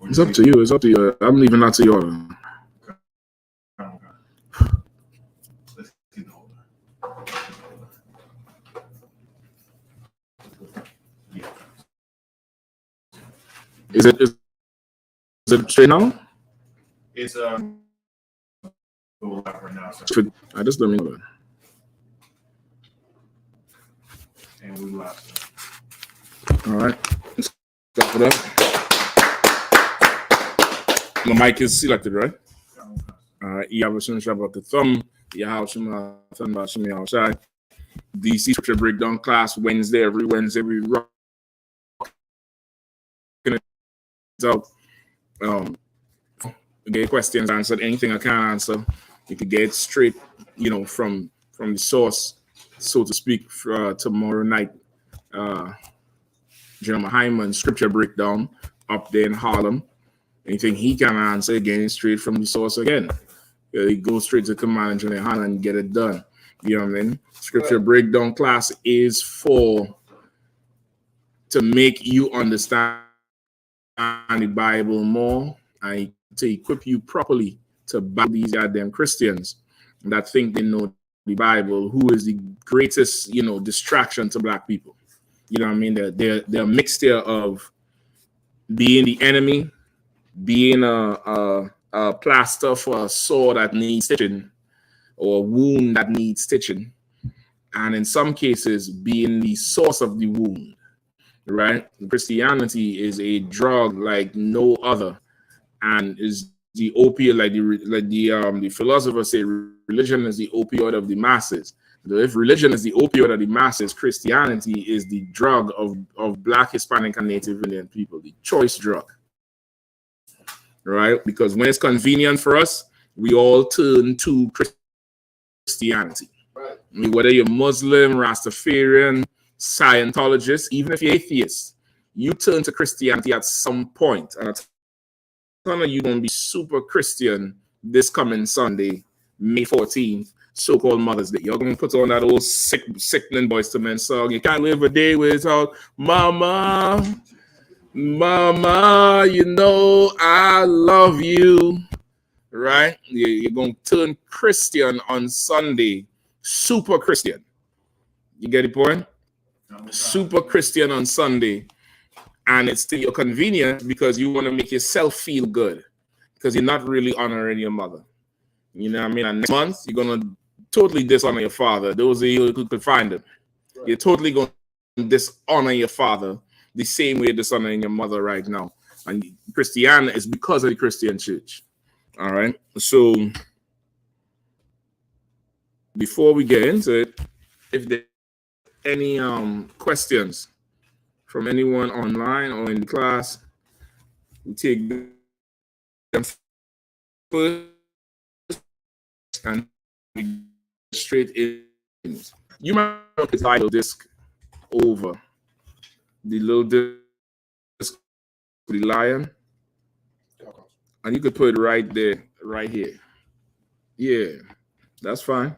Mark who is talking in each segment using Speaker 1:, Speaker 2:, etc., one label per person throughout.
Speaker 1: It's up to you. It's up to you. I'm leaving that to you.
Speaker 2: Let's get the order. Yeah.
Speaker 1: Is it straight now?
Speaker 2: It's live right now, sir.
Speaker 1: I just don't know that.
Speaker 2: And we live.
Speaker 1: All right. Let's start it up. The mic is selected, right? All right. YAHANNA about the thumb. YAHANNA outside. DC scripture breakdown class Wednesday. Every Wednesday we rock it out. Get questions answered. Anything I can't answer, you can get straight, from the source, so to speak. Tomorrow night, General Hyman scripture breakdown up there in Harlem. Anything he can answer, again, straight from the source again. He goes straight to Command and General Hyman and get it done. You know what I mean? Scripture breakdown class is to make you understand the Bible more and to equip you properly to battle these goddamn Christians that think they know the Bible, who is the greatest, distraction to black people. You know what I mean? They're a mixture of being the enemy, being a plaster for a sore that needs stitching or a wound that needs stitching, and in some cases being the source of the wound, right? Christianity is a drug like no other, and is the opiate, like the philosophers say, religion is the opioid of the masses. If religion is the opioid of the masses, Christianity is the drug of Black, Hispanic, and Native Indian people, the choice drug, right? Because when it's convenient for us, we all turn to Christianity.
Speaker 3: Right.
Speaker 1: I mean, whether you're Muslim, Rastafarian, Scientologist, even if you're atheist, you turn to Christianity at some point. And some of you going to be super Christian this coming Sunday, May 14th, so-called Mother's Day. You're going to put on that old sickening Boyz II Men song. You can't live a day without Mama, I love you. Right? You're going to turn Christian on Sunday, super Christian. You get the point? Super Christian on Sunday. And it's to your convenience because you want to make yourself feel good because you're not really honoring your mother. You know what I mean? And next month, you're going to totally dishonor your father. Those of you who could find him. Right. You're totally going to dishonor your father the same way you're dishonoring your mother right now. And Christianity is because of the Christian church. All right. So before we get into it, if there are any questions from anyone online or in the class, we take them first and we go straight in. You might put the title disc over the little disc with the lion, and you could put it right there, right here. Yeah, that's fine.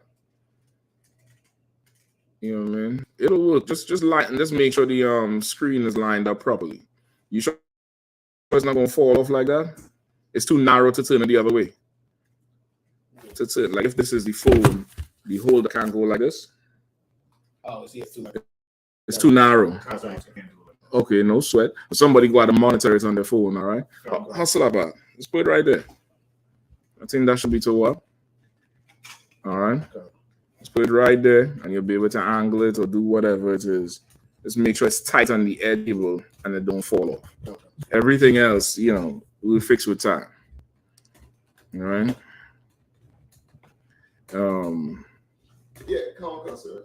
Speaker 1: You know what I mean? It'll look just make sure the screen is lined up properly. You sure it's not gonna fall off like that? It's too narrow to turn it the other way. To turn, like if this is the phone, the holder can't go like this.
Speaker 3: Oh, see,
Speaker 1: it's too narrow. Okay, no sweat. Somebody go out and monitor it on their phone, all right? Hustle about. Let's put it right there. I think that should be too well. All right. Let's put it right there, and you'll be able to angle it or do whatever it is. Just make sure it's tight on the edge table and it don't fall off. Okay. Everything else, we'll fix with time. All right.
Speaker 3: Yeah, come on, sir.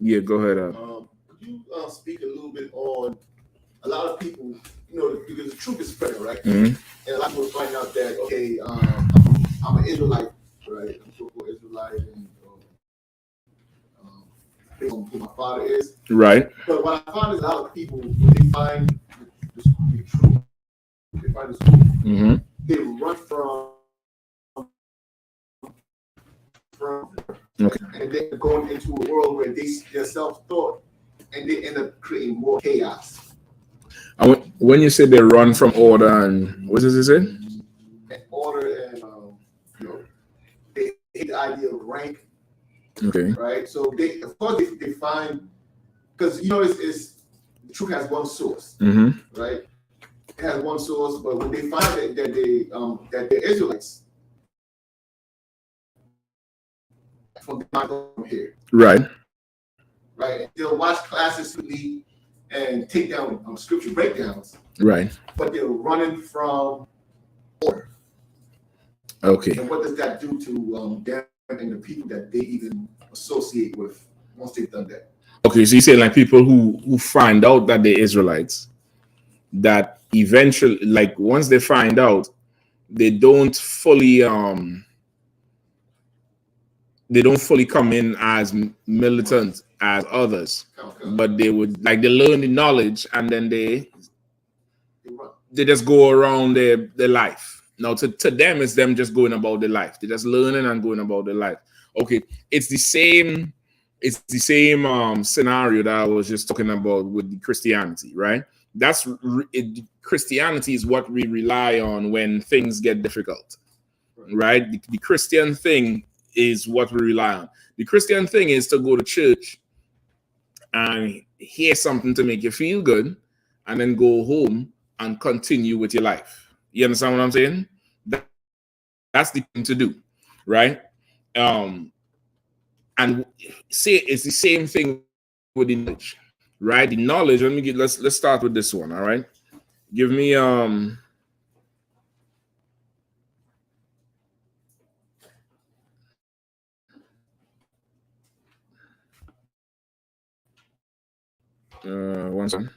Speaker 1: Yeah, go ahead.
Speaker 3: Could you speak a little bit on a lot of people, because the truth is spreading, right?
Speaker 1: Mm-hmm.
Speaker 3: And a lot of people find out that, okay, I'm an Israelite, right? I'm a so-called Israelite, and who my father is.
Speaker 1: Right.
Speaker 3: But what I find is a lot of people, when they find the truth, they find the truth,
Speaker 1: mm-hmm.
Speaker 3: they run from
Speaker 1: okay.
Speaker 3: And they're going into a world where they're self-taught, and they end up creating more chaos.
Speaker 1: When you say they run from order and what does it say?
Speaker 3: Order and you know, they hate the idea of rank.
Speaker 1: Okay.
Speaker 3: Right. So they, of course, they find, because you know it's the truth has one source.
Speaker 1: Mm-hmm.
Speaker 3: Right. It has one source, but when they find that the Israelites from here.
Speaker 1: Right.
Speaker 3: Right. And they'll watch classes and take down scripture breakdowns.
Speaker 1: Right.
Speaker 3: But they're running from order.
Speaker 1: Okay.
Speaker 3: And what does that do to them and the people that they even associate with once they've done that?
Speaker 1: Okay, so you say like people who find out that they're Israelites, that eventually, like once they find out, they don't fully come in as militant as others, but they would like they learn the knowledge and then they just go around their life. Now to them, it's them just going about their life. They're just learning and going about their life. Okay, it's the same scenario that I was just talking about with the Christianity, right? Christianity is what we rely on when things get difficult, right? The Christian thing is what we rely on. The Christian thing is to go to church and hear something to make you feel good and then go home and continue with your life. You understand what I'm saying? That's the thing to do, right? And say it's the same thing with the knowledge, right? The knowledge, let's start with this one, all right? Give me one second.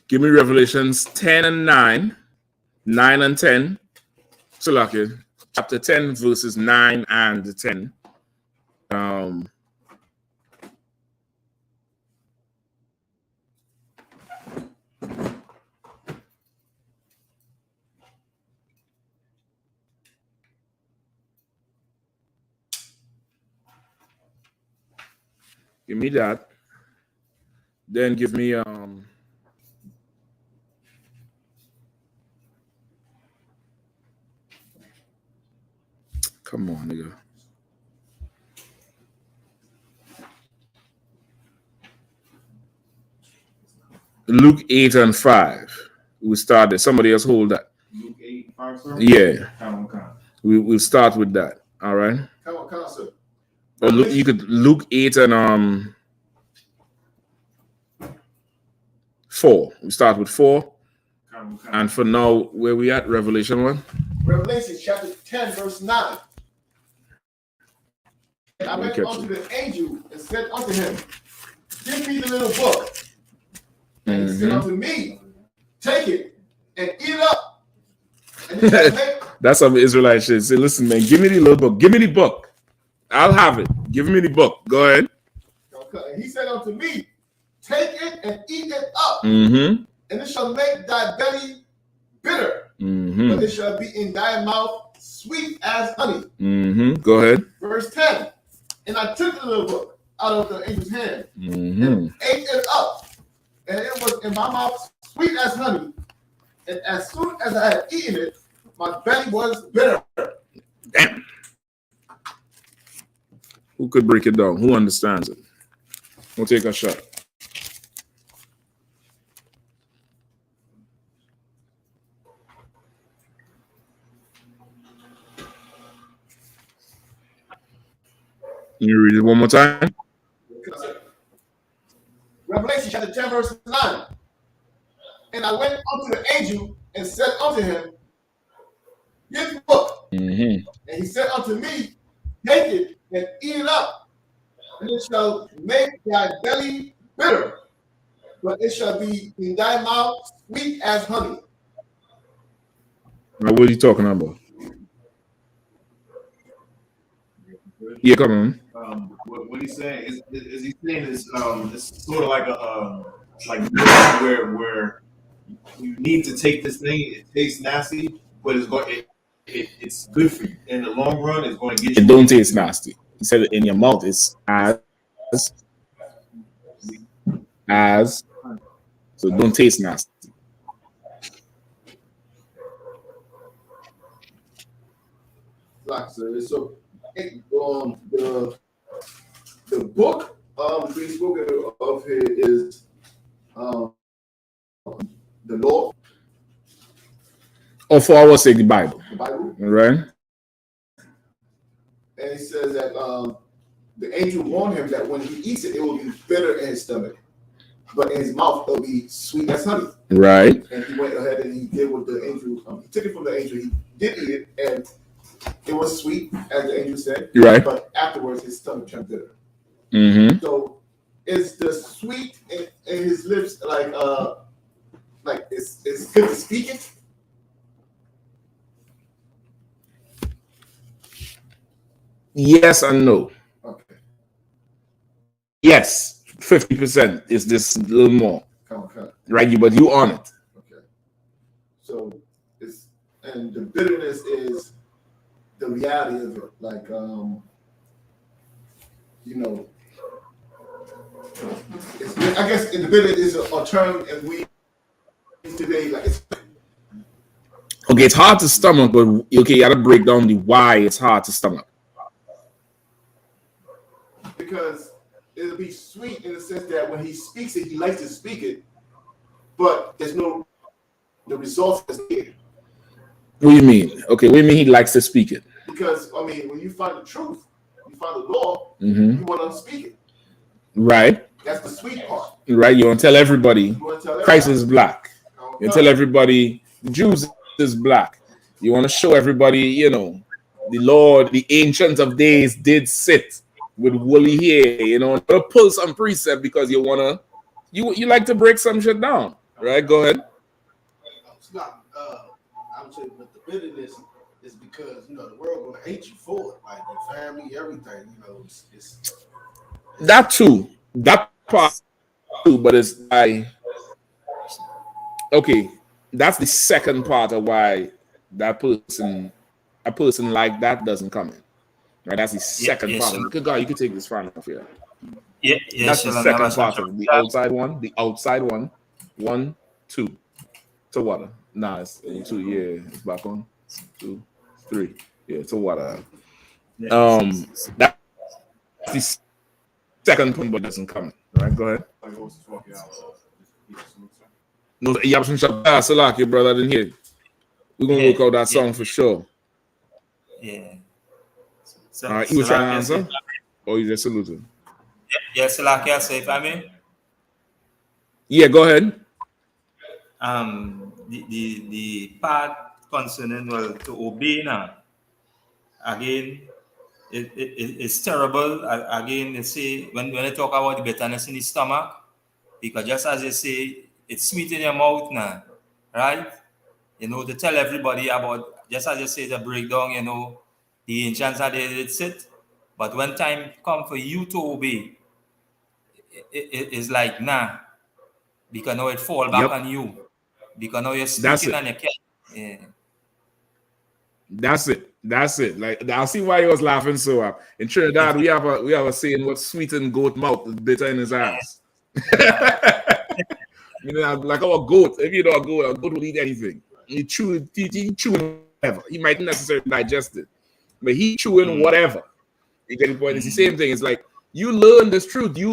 Speaker 1: Give me Revelations 10 and 9, 9 and 10. So lucky. Chapter 10, verses 9 and 10. Give me that. Then give me come on, nigga. Luke 8 and 5. We started. Somebody else hold that.
Speaker 2: Luke 8 and 5, sir?
Speaker 1: Yeah. We'll start with that. All right.
Speaker 3: Come on, sir.
Speaker 1: Or you could Luke 8 and 4. We start with 4. And for now, where we at? Revelation 1?
Speaker 3: Revelation chapter 10, verse 9. And I went unto the angel and said unto him, give me the little book. And he said unto me, take it and eat it up. And it shall make...
Speaker 1: That's some Israelite shit. Say, listen, man, give me the little book. Give me the book. I'll have it. Give me the book. Go ahead.
Speaker 3: And he said unto me, take it and eat it up.
Speaker 1: And
Speaker 3: it shall make thy belly bitter. But it shall be in thy mouth sweet as honey.
Speaker 1: Go ahead.
Speaker 3: Verse 10. And I took the little book out of the angel's hand and ate it up. And it was in my mouth sweet as honey. And as soon as I had eaten it, my belly was bitter.
Speaker 1: Damn. Who could break it down? Who understands it? We'll take a shot. Can you read it one more time?
Speaker 3: Revelation chapter 10, verse 9. And I went unto the angel and said unto him, give the book. And he said unto me, take it and eat it up. And it shall make thy belly bitter, but it shall be in thy mouth sweet as honey.
Speaker 1: Now, what are you talking about? Yeah, come on.
Speaker 2: What he's saying is he's saying is it's sort of like a like where You need to take this thing. It tastes nasty, but it's good for you. In the long run, it's going to get you.
Speaker 1: It don't taste nasty. He said it in your mouth. It's as so it don't taste nasty.
Speaker 3: Like so, the book being spoken of here is the law.
Speaker 1: Or for our sake, the Bible.
Speaker 3: The Bible.
Speaker 1: Right?
Speaker 3: And he says that the angel warned him that when he eats it, it will be bitter in his stomach, but in his mouth it'll be sweet as honey.
Speaker 1: Right.
Speaker 3: And he went ahead and he did what the angel. He took it from the angel. He did eat it, and it was sweet, as the angel said.
Speaker 1: Right.
Speaker 3: But afterwards, his stomach turned bitter.
Speaker 1: Mm-hmm.
Speaker 3: So, is the sweet in his lips like it's good to speak it?
Speaker 1: Yes and no.
Speaker 3: Okay.
Speaker 1: Yes, 50% is this little more.
Speaker 3: Okay.
Speaker 1: Right, but you on it.
Speaker 3: Okay. So and the bitterness is the reality of it. Like I guess the bitterness is a term, and we today like it's.
Speaker 1: Okay, it's hard to stomach, but okay, you gotta break down the why it's hard to stomach.
Speaker 3: Because it'll be sweet in the sense that when he speaks it, he likes to speak it, but there's no the results is there.
Speaker 1: What do you mean? Okay, what do you mean he likes to speak it?
Speaker 3: Because I mean, when you find the truth, you find the law,
Speaker 1: Mm-hmm.
Speaker 3: you want to speak it.
Speaker 1: Right.
Speaker 3: That's the sweet part.
Speaker 1: Right. You want to tell everybody Christ is black. You tell everybody the Jews is black. You want to show everybody, the Lord, the Ancient of Days did sit with woolly hair, to pull some precept because you wanna, you like to break some shit down, right? Go ahead.
Speaker 4: It's not. I would say, but the bitterness is because the world gonna hate you for it, like your family, everything. It's
Speaker 1: that too. That part too, but it's like okay. That's the second part of why a person like that doesn't come in. Right, that's the second part. Good God, you can take this fan off here.
Speaker 5: Yeah,
Speaker 1: that's the second part of the outside one. The outside one. 1, 2. To water. Nah, it's 2. Yeah, it's back on. 2, 3. Yeah, to water. That's the second point, but doesn't come in. Right, go ahead. No, you have some Salaki, brother. I didn't hear. We're gonna work out that song for sure.
Speaker 5: Yeah.
Speaker 1: So, all right, you were trying to answer, or you just saluted?
Speaker 5: Yes, Salaki, so if I may.
Speaker 1: Yeah, go ahead.
Speaker 5: The part concerning to obey now. Again, it's terrible. Again, they say when they talk about the bitterness in the stomach, because just as they say, it's sweet in your mouth now, right? To tell everybody about, just as you say, the breakdown, the ancients are there, it's it. But when time comes for you to obey, it's like, nah, because now it fall back on you. Because now you're speaking and you can't. Yeah.
Speaker 1: That's it. Like, I see why he was laughing so hard. In Trinidad, we have a saying, what's sweet in goat mouth is bitter in his ass. Like our goat. If you know a goat will eat anything. He chewing whatever. He might not necessarily digest it, but he chewing whatever. You get the point? It's the same thing. It's like you learn this truth. You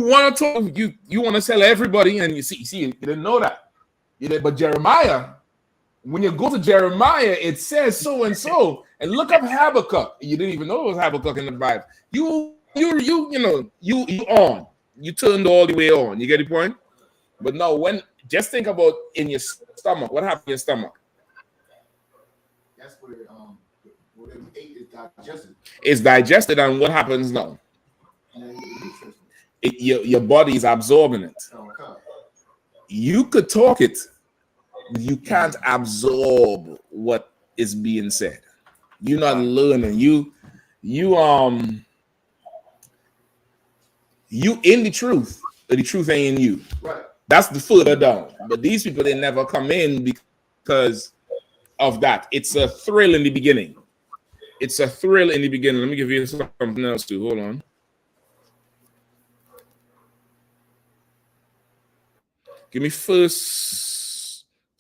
Speaker 1: want to talk. You want to tell everybody, and you see you didn't know that. But Jeremiah, when you go to Jeremiah, it says so and so, and look up Habakkuk. You didn't even know it was Habakkuk in the Bible. You on. You turned all the way on. You get the point? But now, just think about in your stomach. What happened in your stomach?
Speaker 3: That's where whatever you ate is digested.
Speaker 1: It's digested, and what happens now? Your body is absorbing it.
Speaker 3: Okay.
Speaker 1: You could talk it, but you can't absorb what is being said. You're not learning. You in the truth, The truth ain't in you.
Speaker 3: Right.
Speaker 1: That's the further down. But these people, they never come in because of that. It's a thrill in the beginning. It's a thrill in the beginning. Let me give you something else too. Hold on. Give me 1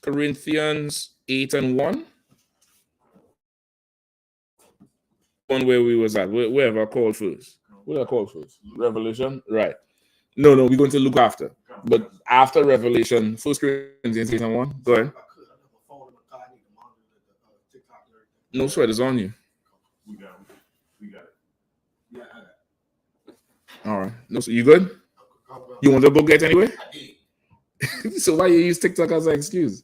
Speaker 1: Corinthians 8:1. One where we was at. Where have I called first? What did I call first? Revelation? Right. No, we're going to look after. But after Revelation, 1 Corinthians 8:1. Go ahead. No sweat is on you.
Speaker 2: We got it.
Speaker 4: Yeah.
Speaker 1: All right. No, so you good? You want to go get anyway? So why you use TikTok as an excuse?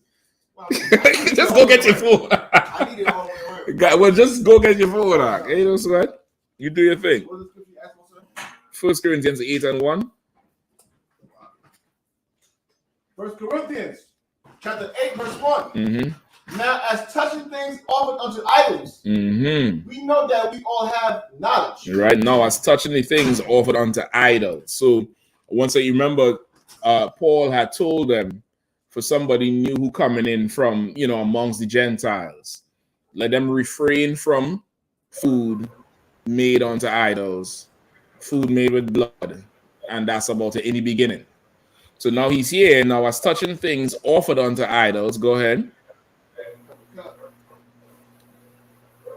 Speaker 1: Just go get your phone.
Speaker 4: I need it all the way around.
Speaker 1: Well, just go get your phone. Hey, no sweat. You do your thing. 1 Corinthians 8:1.
Speaker 3: 1 Corinthians chapter 8, verse 1.
Speaker 1: Mm-hmm.
Speaker 3: Now, as touching things offered unto idols, we know that we all have knowledge.
Speaker 1: Right now, as touching the things offered unto idols. So once you remember, Paul had told them, for somebody new who coming in from, amongst the Gentiles, let them refrain from food made unto idols, food made with blood, and that's about it in the beginning. So now he's here. Now, as touching things offered unto idols, go ahead.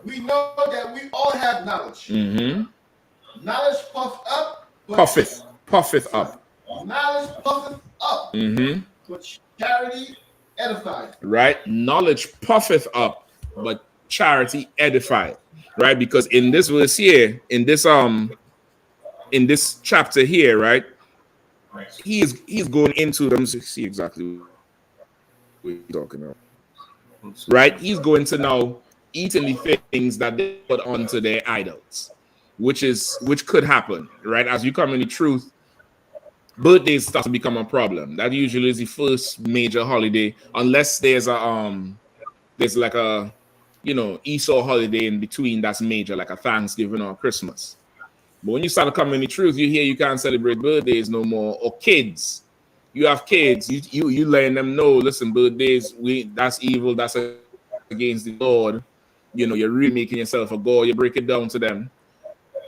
Speaker 3: We know that we all have knowledge. Knowledge puffeth up.
Speaker 1: Puffeth up.
Speaker 3: Knowledge puffeth up. But charity edifies.
Speaker 1: Right? Knowledge puffeth up, but charity edifies. Right? Because in this verse here, in this chapter here, right? He's going into them to see exactly what he's talking about. Right? He's going to now eating the things that they put onto their idols, which could happen, right? As you come in the truth, birthdays start to become a problem. That usually is the first major holiday, unless there's like a Esau holiday in between that's major, like a Thanksgiving or Christmas. But when you start to come in the truth, you hear you can't celebrate birthdays no more. Or kids, you have kids, you letting them know, listen, birthdays, that's evil, that's against the Lord. You're really making yourself a god. You break it down to them,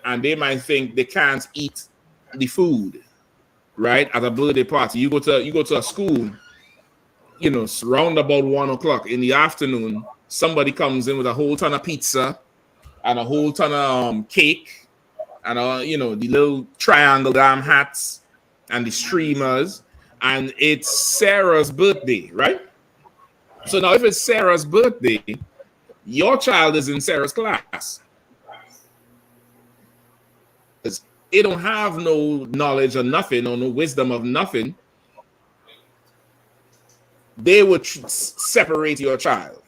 Speaker 1: and they might think they can't eat the food, right? At a birthday party, you go to a school, round about 1 o'clock in the afternoon, somebody comes in with a whole ton of pizza and a whole ton of cake. And the little triangle damn hats and the streamers, and it's Sarah's birthday, right? So now, if it's Sarah's birthday, your child is in Sarah's class. They don't have no knowledge of nothing or no wisdom of nothing. They would separate your child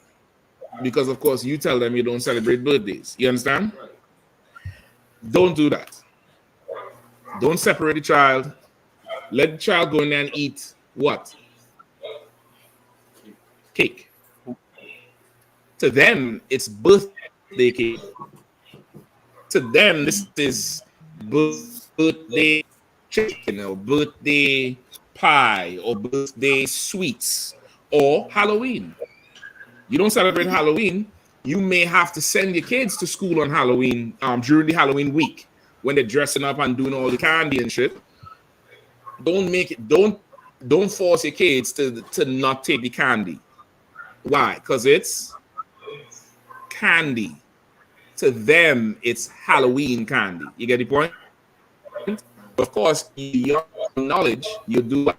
Speaker 1: because, of course, you tell them you don't celebrate birthdays. You understand? Don't do that. Don't separate the child. Let the child go in there and eat what? Cake. To them, it's birthday cake. To them, this is birthday chicken or birthday pie or birthday sweets or Halloween. You don't celebrate Halloween. You may have to send your kids to school on Halloween, during the Halloween week, when they're dressing up and doing all the candy and shit. Don't force your kids to not take the candy. Why? Because it's candy. To them, it's Halloween candy. You get the point? Of course, your knowledge, you do what?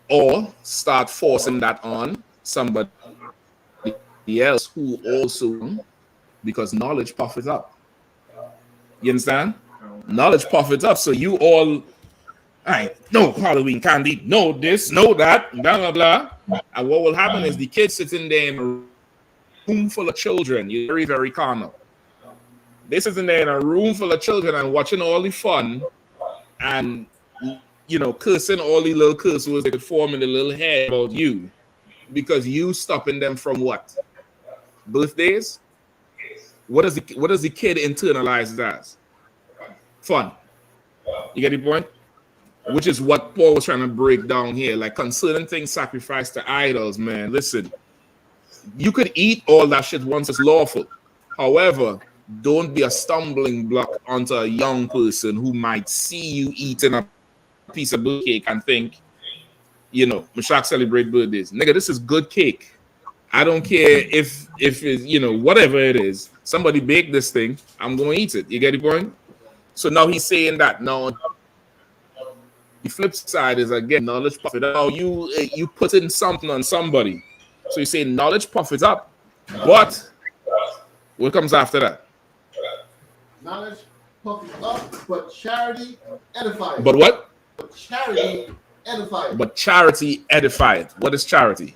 Speaker 1: Or start forcing that on somebody else who also, because knowledge puffeth up. You understand? Knowledge puffeth up. So you all right, no Halloween candy, no this, no that, blah, blah, blah. And what will happen is the kids sitting there in a room full of children. You're very, very carnal. They sitting there in a room full of children and watching all the fun and cursing all the little curse words they could form in the little head about you, because you stopping them from what? Birthdays? what does the kid internalize it as? Fun. You get the point? Which is what Paul was trying to break down here. Like concerning things sacrificed to idols, man. Listen, you could eat all that shit once it's lawful. However, don't be a stumbling block onto a young person who might see you eating a piece of cake and think, you know, Mashak celebrate birthdays. Nigga, this is good cake. I don't care if it's, you know, whatever it is. Somebody baked this thing. I'm going to eat it. You get the point? So now he's saying that. Now, the flip side is, again, knowledge profit. Now, you put in something on somebody. So you say knowledge profits up. But what comes after that?
Speaker 3: Knowledge puffs up, but charity edifies.
Speaker 1: But what?
Speaker 3: But charity edifies.
Speaker 1: But charity edifies. What is charity?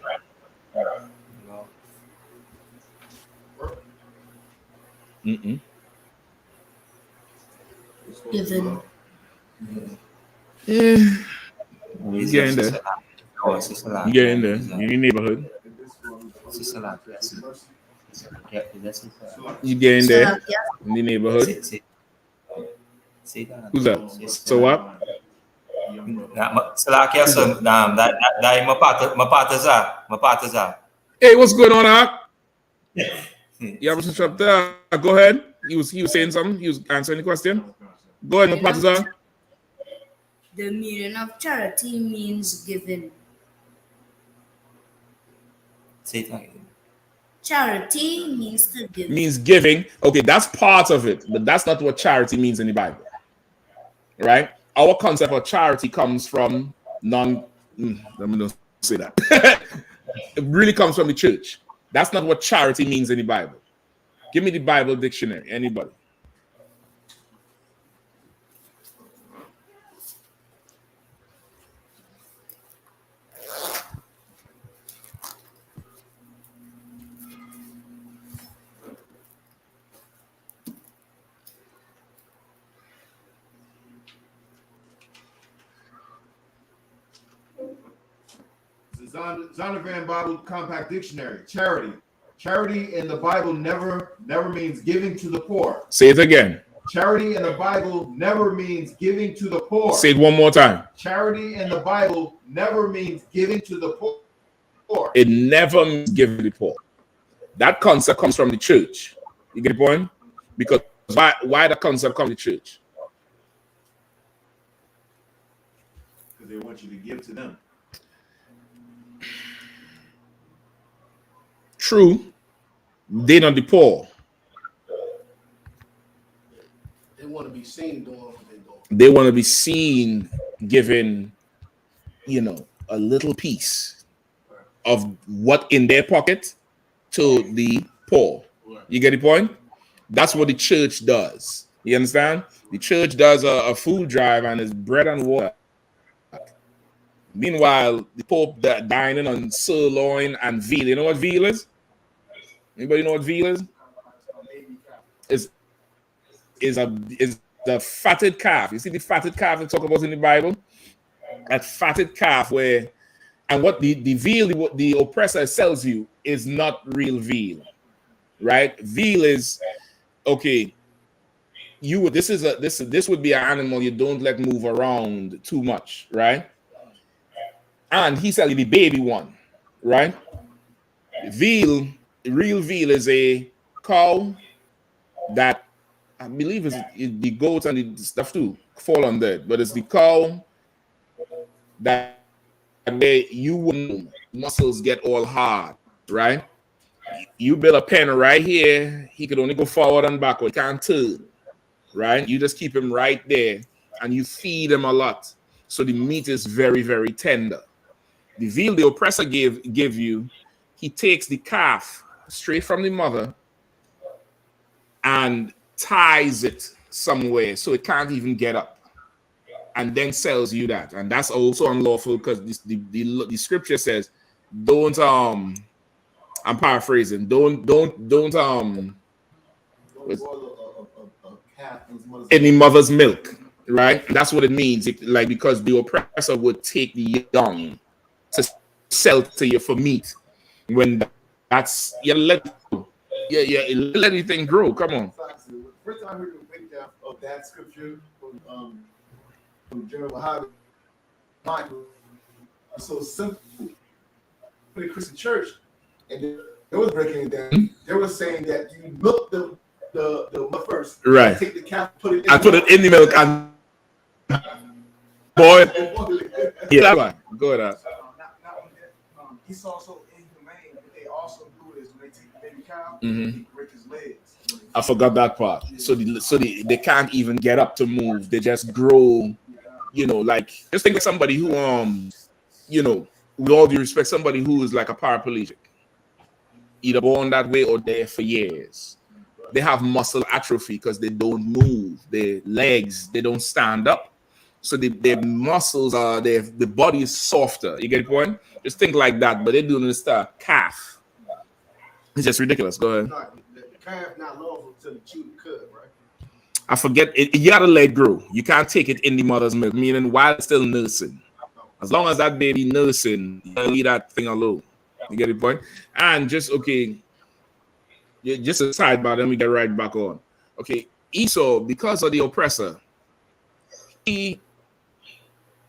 Speaker 6: Given.
Speaker 1: Yeah. You get in there. You get in there. You in the neighborhood. You get in there in the neighborhood. Who's that? So what? Hey, what's going on, Ak? You have a up there. Go ahead. He was saying something. He was answering the question. Go ahead, Mapataza.
Speaker 6: The meaning of charity means giving.
Speaker 5: Say it again.
Speaker 6: Charity means to give.
Speaker 1: Means giving. Okay, that's part of it, but that's not what charity means in the Bible. Right? Our concept of charity comes from let me not say that. It really comes from the church. That's not what charity means in the Bible. Give me the Bible dictionary, anybody.
Speaker 3: Zondervan Bible Compact Dictionary. Charity. Charity in the Bible never means giving to the poor.
Speaker 1: Say it again.
Speaker 3: Charity in the Bible never means giving to the poor.
Speaker 1: Say it one more time.
Speaker 3: Charity in the Bible never means giving to the poor.
Speaker 1: It never means giving to the poor. That concept comes from the church. You get the point? Because why that concept comes from the church?
Speaker 3: Because they want you to give to them.
Speaker 1: True, they not the poor.
Speaker 4: They want to be seen doing what they're doing.
Speaker 1: They want to be seen giving, you know, a little piece of what in their pocket to the poor. You get the point? That's what the church does. You understand? The church does a food drive and it's bread and water. Meanwhile, the Pope dining on sirloin and veal. You know what veal is? Anybody know what veal is? Is the fatted calf. You see the fatted calf they talk about in the Bible? That fatted calf where, and what the veal, the oppressor sells you is not real veal, right? Veal is, okay, this would be an animal you don't let move around too much, right? And he sells you the baby one, right? Veal, real veal is a cow that I believe is the goats and the stuff too fall on that, but it's the cow that where you wouldn't muscles get all hard, right? You build a pen right here, he could only go forward and backward, can't turn, right? You just keep him right there and you feed him a lot, so the meat is very, very tender. The veal the oppressor give you, he takes the calf straight from the mother and ties it somewhere so it can't even get up, and then sells you that. And that's also unlawful because the scripture says, don't I'm paraphrasing, don't any mother's milk, right? That's what it means. Like, because the oppressor would take the young to sell to you for meat, when that's you let go. Yeah. Let anything grow. Come on.
Speaker 3: The first time I heard the breakdown of that scripture from General Muhammad, it was so simple for the Christian church, and they was breaking it down. They were saying that you look the milk first,
Speaker 1: Right.
Speaker 3: take the cap, put it in.
Speaker 1: I put it in the milk and boy. Yeah, that's why. Go ahead.
Speaker 4: Not only that, he's also inhumane, but they also do is when they take the baby cow, they break his legs.
Speaker 1: I forgot that part. So they can't even get up to move. They just grow. Like just think of somebody who with all due respect, somebody who is like a paraplegic, either born that way or there for years. They have muscle atrophy because they don't move. Their legs, they don't stand up. So their muscles are there. The body is softer. You get the point? Just think like that. But they're doing this stuff. Calf. It's just ridiculous. Go ahead.
Speaker 4: The calf not long until the chew the cud, right?
Speaker 1: I forget it. You gotta let grow. You can't take it in the mother's milk, meaning while it's still nursing. As long as that baby nursing, you leave that thing alone. You get the point? And just just a sidebar, then we get right back on. Okay, Esau, because of the oppressor,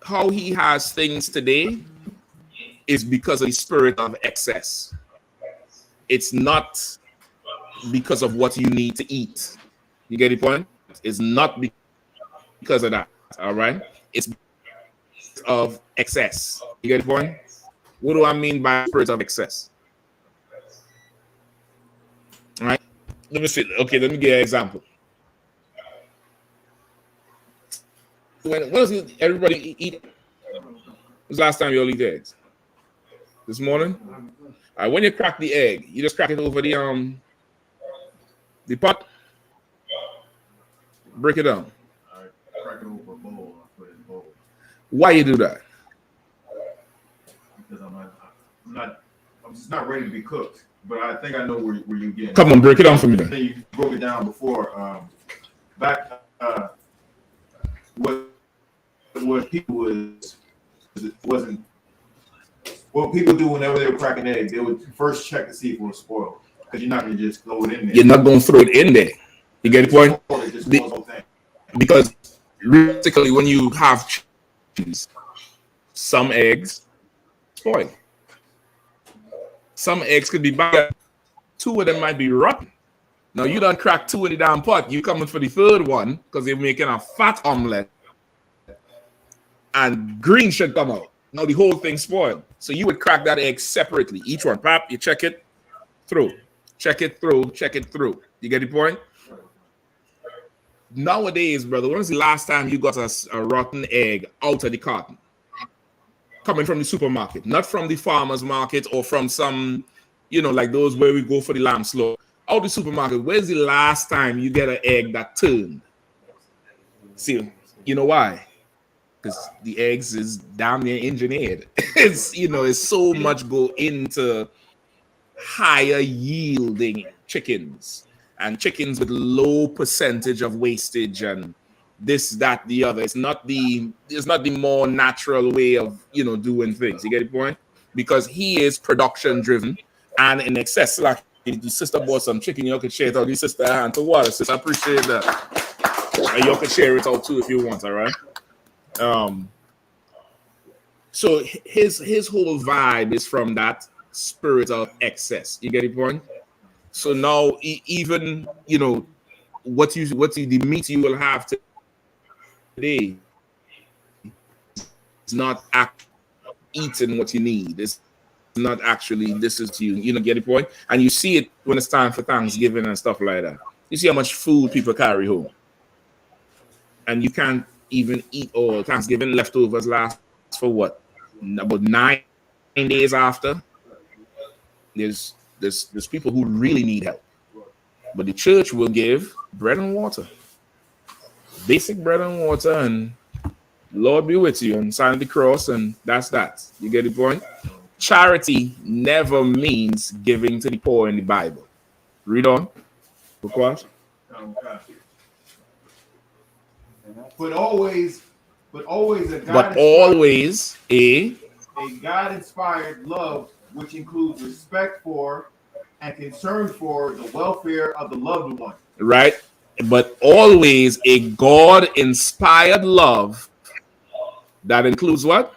Speaker 1: how he has things today is because of the spirit of excess. It's not because of what you need to eat. You get the point? It's not because of that. All right. It's because of excess. You get the point? What do I mean by spirit of excess? All right. Let me see. Okay, let me give you an example. When does everybody eat? When was the last time you all eat eggs? This morning? All right, when you crack the egg, you just crack it over the pot. Break it down.
Speaker 3: All right, crack it over a bowl. I put it in a bowl.
Speaker 1: Why you do that?
Speaker 3: Because I'm just not ready to be cooked. But I think I know where you're getting.
Speaker 1: Come on, break it down for me then.
Speaker 3: You broke it down before. Back what people wasn't what people do whenever they were cracking eggs. They would first check to see if it was spoiled, because you're not gonna just throw it in there.
Speaker 1: You're not going to throw it in there. You get the point? Because realistically, when you have chickens, some eggs spoil. Some eggs could be bad. 2 of them might be rotten. Now you done crack 2 in the damn pot. You coming for the 3rd one because they're making a fat omelet, and green should come out. Now the whole thing spoiled. So you would crack that egg separately. Each one, pop, you check it through, check it through, check it through. You get the point? Nowadays, brother, when was the last time you got a rotten egg out of the carton? Coming from the supermarket, not from the farmer's market or from some, like those where we go for the lamb slaughter. Out the supermarket, where's the last time you get an egg that turned? See, you know why? Because the eggs is damn near engineered. It's so much go into higher yielding chickens, and chickens with low percentage of wastage and this, that, the other. It's not the more natural way of doing things. You get the point? Because he is production driven and in excess. Like the sister bought some chicken, you could share it out. The sister hand to water. Sis, I appreciate that. And you could share it out too if you want. All right. So his whole vibe is from that spirit of excess. You get the point? So now even what the meat you will have today is not eating what you need. It's not actually, this is you get the point? And you see it when it's time for Thanksgiving and stuff like that. You see how much food people carry home. And you can't even eat all. Thanksgiving leftovers last for what? About 9 days after. There's people who really need help. But the church will give bread and water. Basic bread and water, and Lord be with you, and sign the cross, and that's that. You get the point? Charity never means giving to the poor in the Bible. Read on. What?
Speaker 3: But always a God-inspired love, which includes respect for and concern for the welfare of the loved one.
Speaker 1: Right? But always a God-inspired love that includes what?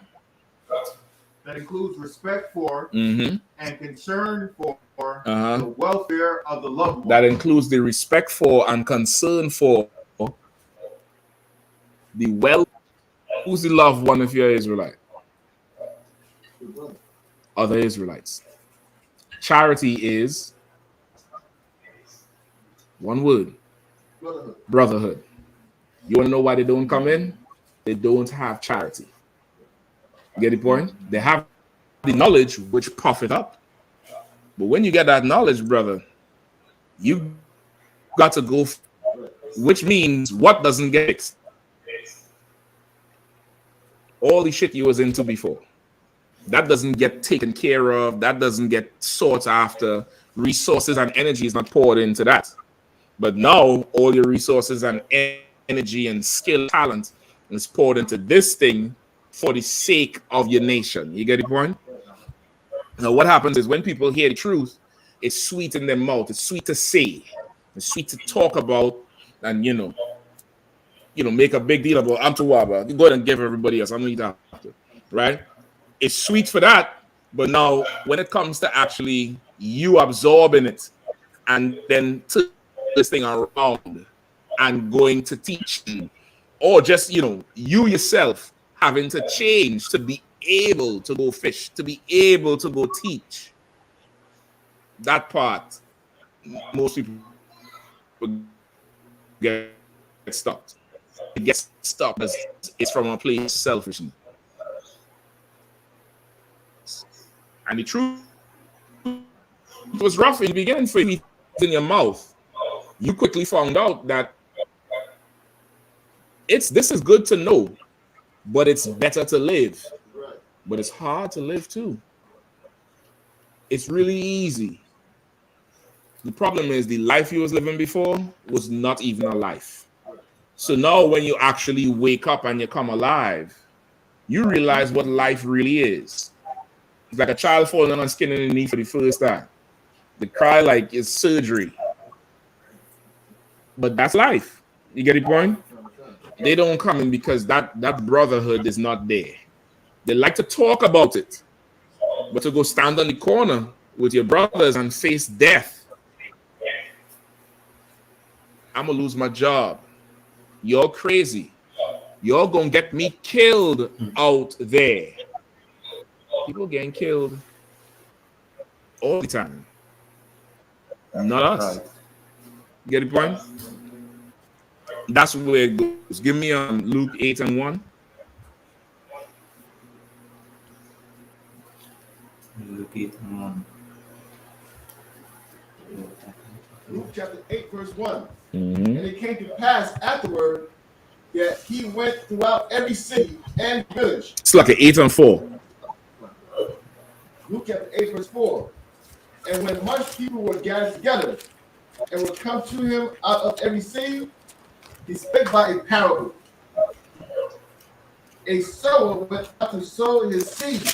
Speaker 3: That includes respect for
Speaker 1: Mm-hmm.
Speaker 3: and concern for
Speaker 1: Uh-huh.
Speaker 3: the welfare of the loved one.
Speaker 1: That includes the respect for and concern for the well. Who's the loved one if you're Israelite? Other Israelites. Charity is one word. Brotherhood. You want to know why they don't come in? They don't have charity. Get the point? They have the knowledge which puff it up. But when you get that knowledge, brother, you got to go, which means what doesn't get fixed? All the shit you was into before. That doesn't get taken care of. That doesn't get sought after. Resources and energy is not poured into that. But now all your resources and energy and skill, talent is poured into this thing for the sake of your nation. You get the point? Now, what happens is when people hear the truth, it's sweet in their mouth. It's sweet to say. It's sweet to talk about, and make a big deal about. I'm Tawaba. You go ahead and give everybody else. I'm not after, right? It's sweet for that, but now when it comes to actually you absorbing it and then this thing around and going to teach, or just you yourself having to change to be able to go fish, to be able to go teach, that part most people get stopped. It gets stopped as it's from a place of selfishness. And the truth, it was rough in the beginning for you in your mouth. You quickly found out that this is good to know, but it's better to live. But it's hard to live too. It's really easy. The problem is the life you was living before was not even a life. So now when you actually wake up and you come alive, you realize what life really is. It's like a child falling on skin and knee for the first time. They cry like it's surgery. But that's life. You get the point? They don't come in because that brotherhood is not there. They like to talk about it. But to go stand on the corner with your brothers and face death, I'm going to lose my job. You're crazy. You're going to get me killed out there. People getting killed all the time. Not us. You get the point? That's where it goes. Give me Luke 8:1.
Speaker 5: Luke 8:1.
Speaker 3: Luke chapter 8, verse 1.
Speaker 1: Mm-hmm.
Speaker 3: And it came to pass afterward that he went throughout every city and village.
Speaker 1: It's like an 8 and 4.
Speaker 3: Luke chapter 8, verse 4. And when much people were gathered together and would come to him out of every city, he spake by a parable. A sower went out to sow his seed,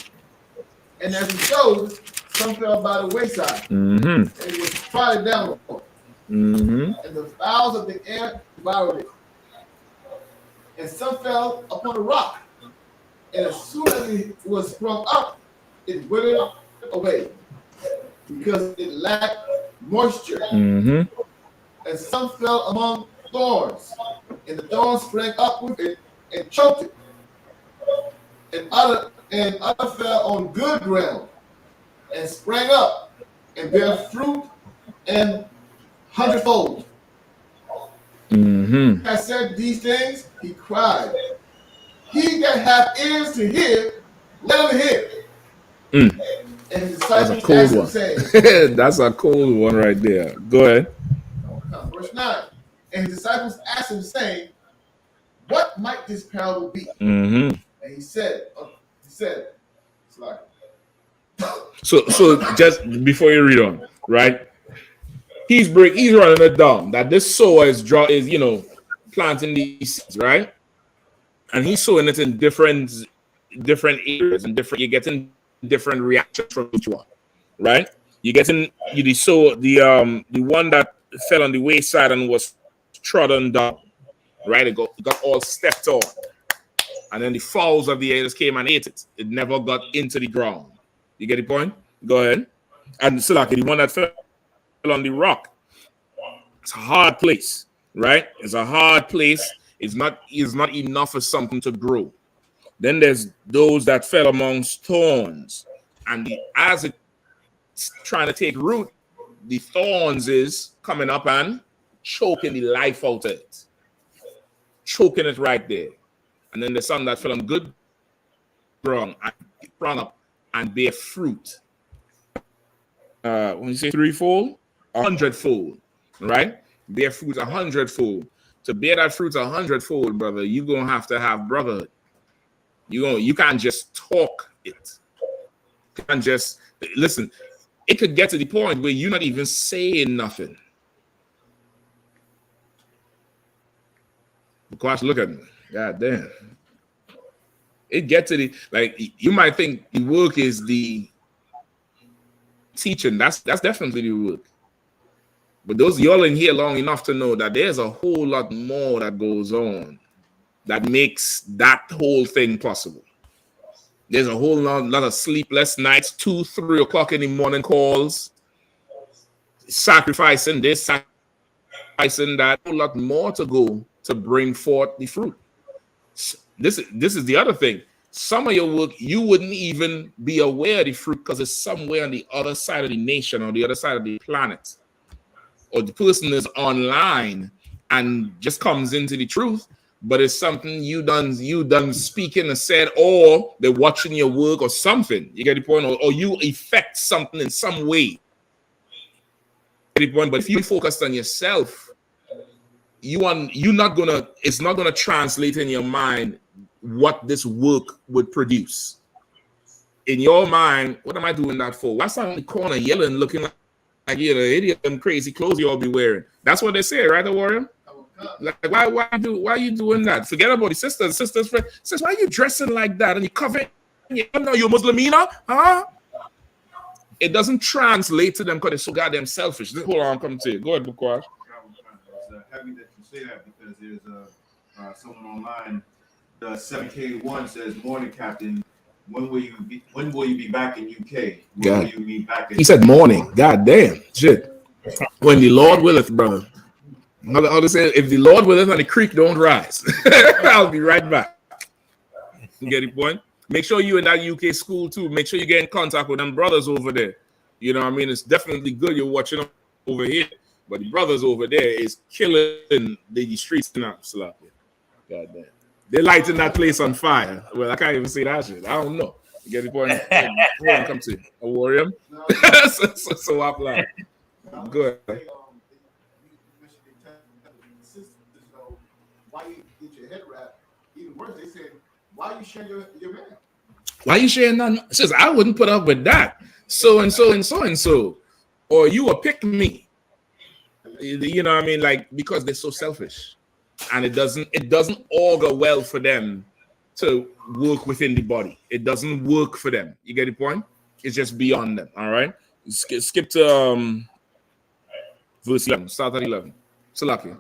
Speaker 3: and as he sowed, some fell by the wayside,
Speaker 1: Mm-hmm.
Speaker 3: and it was trodden down upon,
Speaker 1: Mm-hmm.
Speaker 3: and the fowls of the air devoured it. And some fell upon a rock, and as soon as it was sprung up, it withered away, because it lacked moisture.
Speaker 1: Mm-hmm.
Speaker 3: And some fell among thorns, and the thorns sprang up with it and choked it. And other fell on good ground, and sprang up, and bare fruit and hundredfold.
Speaker 1: Mm-hmm.
Speaker 3: I said these things, he cried, he that hath ears to hear, let him hear.
Speaker 1: Mm.
Speaker 3: And his
Speaker 1: That's a
Speaker 3: disciples
Speaker 1: cold
Speaker 3: asked him,
Speaker 1: one.
Speaker 3: saying,
Speaker 1: That's a cold one right there. Go ahead.
Speaker 3: verse 9, and his disciples asked him, saying, what might this parable be?
Speaker 1: Mm-hmm.
Speaker 3: And he said, it's like,
Speaker 1: So just before you read on, right? He's running it down that this sower is planting these seeds, right? And he's sowing it in different areas and you're getting different reactions from each one, right? You getting the one that fell on the wayside and was trodden down, right? It got all stepped on, and then the fowls of the air just came and ate it. It never got into the ground. You get the point? Go ahead. And so like the one that fell on the rock, it's a hard place, right? It's a hard place. It's not enough for something to grow. Then there's those that fell amongst thorns, and as it's trying to take root, the thorns is coming up and choking the life out of it, choking it right there. And then there's some that fell on good ground and sprung up and bear fruit. When you say threefold, 100-fold, right? Bear fruit 100-fold. To bear that fruit 100-fold, brother, you're gonna have to have brotherhood. You can't just talk it. You can't just listen. It could get to the point where you're not even saying nothing. Because look at me. God damn. It gets to the, like, you might think the work is the teaching. That's definitely the work. But those y'all in here long enough to know that there's a whole lot more that goes on that makes that whole thing possible. There's a whole lot of sleepless nights, 2, 3 o'clock in the morning calls, sacrificing this, sacrificing that, a whole lot more to go to bring forth the fruit. This is the other thing. Some of your work, you wouldn't even be aware of the fruit because it's somewhere on the other side of the nation or the other side of the planet. Or the person is online and just comes into the truth, but it's something you done speaking and said, or they're watching your work or something. You get the point? Or you affect something in some way. You get the point? But if you focus on yourself, it's not gonna translate in your mind what this work would produce. In your mind, what am I doing that for? What's on the corner yelling, looking like you're the idiot, them crazy clothes you all be wearing? That's what they say, right, the warrior? Like, why are you doing that? Forget about the sisters, friends. Says, why are you dressing like that? And you cover it. You know you're Muslimina, huh? It doesn't translate to them because they're so goddamn selfish. Hold on, I'm coming to you. Go ahead, Bukwash.
Speaker 2: It's heavy that you say that because there's someone online. The 7K1 says, "Morning, Captain. When will you be back in UK? When will you be back in?"
Speaker 1: He said morning. God damn. Shit. When the Lord willeth, brother. I'll say, if the Lord willeth and the creek don't rise, I'll be right back. You get the point? Make sure you in that UK school too. Make sure you get in contact with them brothers over there. You know what I mean? It's definitely good you're watching them over here. But the brothers over there is killing the streets now. God damn. They're lighting that place on fire. Well, I can't even say that shit. I don't know. You get the point? Hold on, come to you. A warrior. So I'm like, good.
Speaker 3: Why you get your head wrapped? Even worse, they said, why you share your man?
Speaker 1: Why you sharing nothing? It says, I wouldn't put up with that. So and so and so and so. Or you will pick me. You know what I mean? Like, because they're so selfish. And it doesn't augur well for them to work within the body. It doesn't work for them. You get the point? It's just beyond them. All right. Skip to verse 11. Start at 11. Salakia.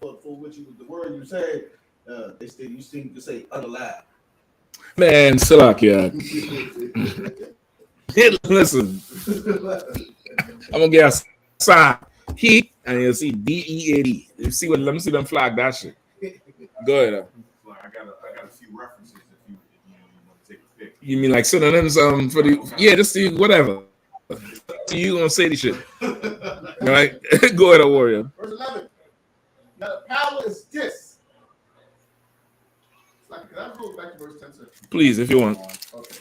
Speaker 4: For which the word you said, you seem to say unalive.
Speaker 1: Man, Salakia. Listen. I'm gonna get a sign. He and you'll see DEAD. You see what? Let me see them flag that shit. Go ahead.
Speaker 2: I got a few references if you want to take a pic.
Speaker 1: You mean like synonyms for the just see whatever. So you gonna say the shit. All right? Go ahead, warrior.
Speaker 3: Verse 11. Now the parable is this. Can I go back to verse 10?
Speaker 1: Please, if you want.
Speaker 3: Okay.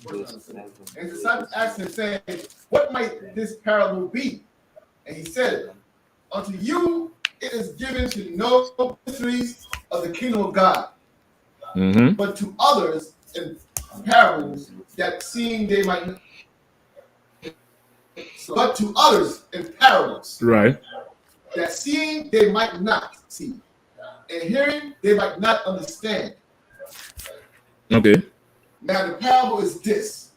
Speaker 3: And the disciples asked him, saying, what might this parable be? And he said, unto you it is given to know the mysteries of the kingdom of God.
Speaker 1: Mm-hmm.
Speaker 3: But to others in parables that seeing they might not. But to others in parables.
Speaker 1: Right.
Speaker 3: That seeing they might not see. And hearing they might not understand.
Speaker 1: Okay.
Speaker 3: Now the parable is this.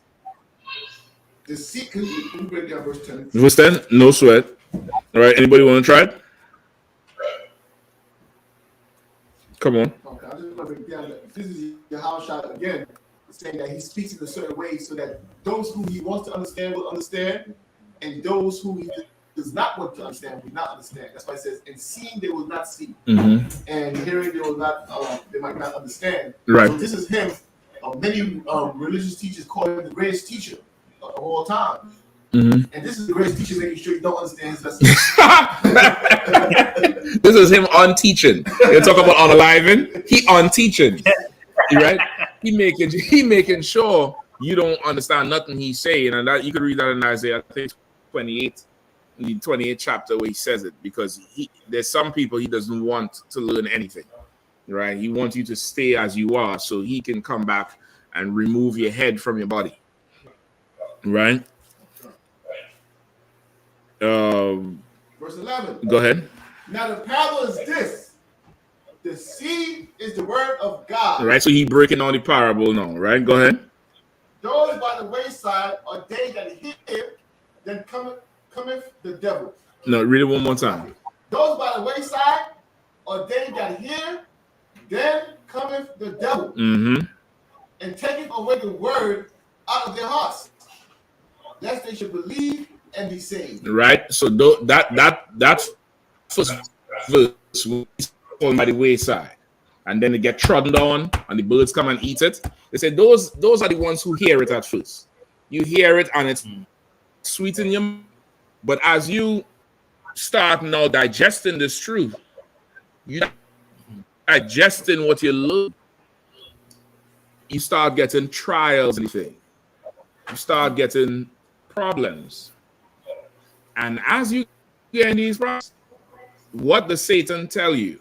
Speaker 3: Deceit. Can you break down verse 10?
Speaker 1: Verse 10, no sweat. All right, anybody want to try it? Come on.
Speaker 3: Okay, I just want to break down that this is Yahawashi again, saying that he speaks in a certain way so that those who he wants to understand will understand, and those who he does not want to understand will not understand. That's why it says, "And seeing they will not see, and hearing they will not, they might not understand."
Speaker 1: Right.
Speaker 3: So this is him. Many religious teachers call him the greatest teacher of all time. And this is the greatest teacher making sure you don't understand his lesson.
Speaker 1: This is him on teaching. You talk about unaliving. He on teaching, right? He making sure you don't understand nothing he's saying, and that you could read that in Isaiah, I think 28, the 28th chapter where he says it, because there's some people he doesn't want to learn anything, right? He wants you to stay as you are, so he can come back and remove your head from your body, right?
Speaker 3: Verse 11.
Speaker 1: Go ahead.
Speaker 3: Now the parable is this: the seed is the word of God.
Speaker 1: Right, so he breaking on the parable now, right? Go ahead.
Speaker 3: Those by the wayside are they that hear, then cometh the devil.
Speaker 1: No, read it one more time.
Speaker 3: Those by the wayside are they that hear, then cometh the devil, and taketh away the word out of their hearts, lest they should believe and be saved.
Speaker 1: Right. So that first verse was by the wayside, and then they get trodden on, and the birds come and eat it. They say those are the ones who hear it at first. You hear it, and it's sweet in your mouth. But as you start now digesting this truth, you digesting what you learn, you start getting trials and everything. You start getting problems. And as you get in these problems, what does Satan tell you?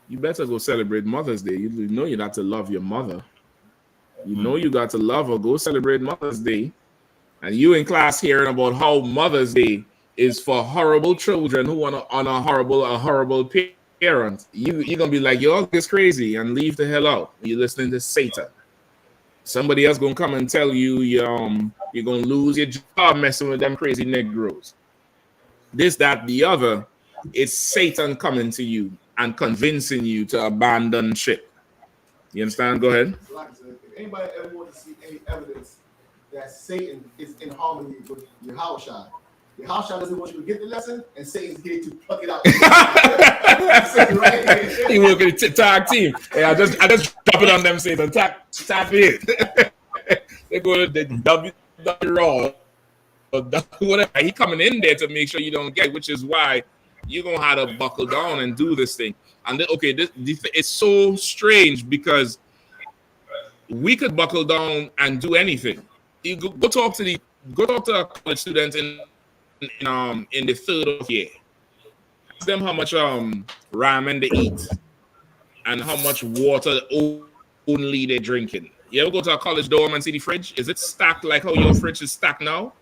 Speaker 1: You better go celebrate Mother's Day. You know you got to love your mother. You know you got to love her. Go celebrate Mother's Day. And you in class hearing about how Mother's Day is for horrible children who want to honor a horrible parent. You're going to be like, you're just crazy and leave the hell out. You're listening to Satan. Somebody else going to come and tell you you're going to lose your job messing with them crazy Negroes. This, that, the other. It's Satan coming to you and convincing you to abandon ship. You understand? Go ahead.
Speaker 3: Like I said, if anybody ever want to see any evidence that Satan is in harmony with Yahawashi, Yahawashi doesn't want you to get the lesson, and Satan's here to pluck it out.
Speaker 1: He working a tag team. Hey, I just drop it on them, Satan. Tap it. They go to the W Raw. Whatever. He coming in there to make sure you don't get, which is why you're gonna have to buckle down and do this thing. And this it's so strange because we could buckle down and do anything. You go talk to a college student in the third year. Ask them how much ramen they eat and how much water only they're drinking. You ever go to a college dorm and see the fridge? Is it stacked like how your fridge is stacked now?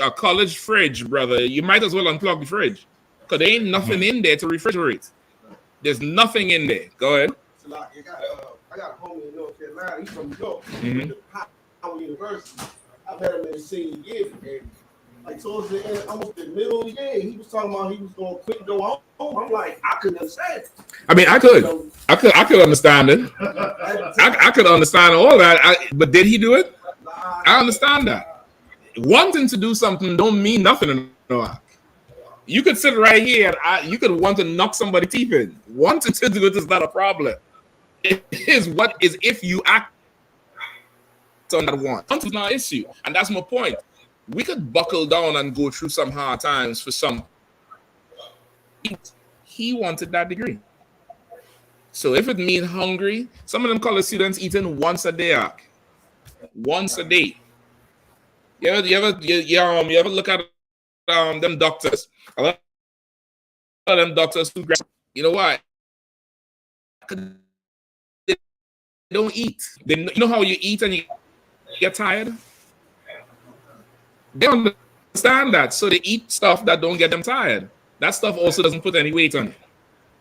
Speaker 1: A college fridge, brother, you might as well unplug the fridge because there ain't nothing in there to refrigerate. There's nothing in there. Go ahead.
Speaker 4: So like, I got a homie in North Carolina. He's from New York. Howard University. I met him in the senior year, and like towards the end, almost the middle of the year, he was talking about he was going to quit and go home. I'm like, I couldn't understand.
Speaker 1: I mean, I could understand it. I could understand all that. But did he do it? I understand that. Wanting to do something don't mean nothing. You could sit right here and you could want to knock somebody's teeth in. Wanting to do it is not a problem. It is what is if you act on that want. Want is not an issue. And that's my point. We could buckle down and go through some hard times for some. He wanted that degree. So if it means hungry, some of them college students eating once a day. Once a day. You ever look at them doctors? A lot of them doctors who, you know what? They don't eat. You know how you eat and you get tired? They don't understand that. So they eat stuff that don't get them tired. That stuff also doesn't put any weight on it.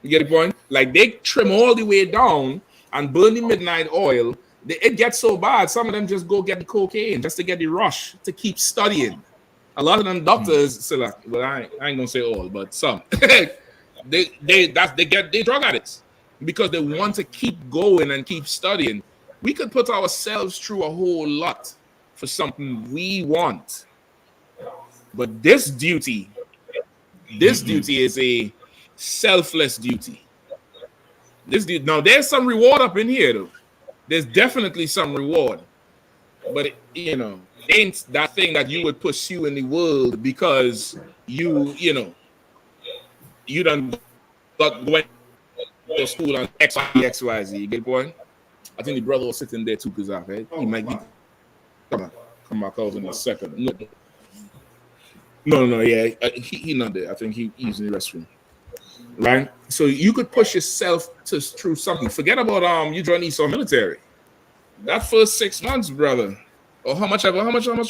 Speaker 1: You get the point? Like they trim all the way down and burn the midnight oil It gets so bad. Some of them just go get the cocaine just to get the rush to keep studying. A lot of them doctors, so like, well, I ain't gonna say all, but some they drug addicts because they want to keep going and keep studying. We could put ourselves through a whole lot for something we want, but this duty is a selfless duty. Now there's some reward up in here though. There's definitely some reward, but it ain't that thing that you would pursue in the world because you done went to school on XYZ. You get the point? I think the brother was sitting there too, because he might be come back out in a second. No, yeah, he not there. I think he's in the restroom. Right? So you could push yourself through something. Forget about you joining the military. That first 6 months, brother, or how much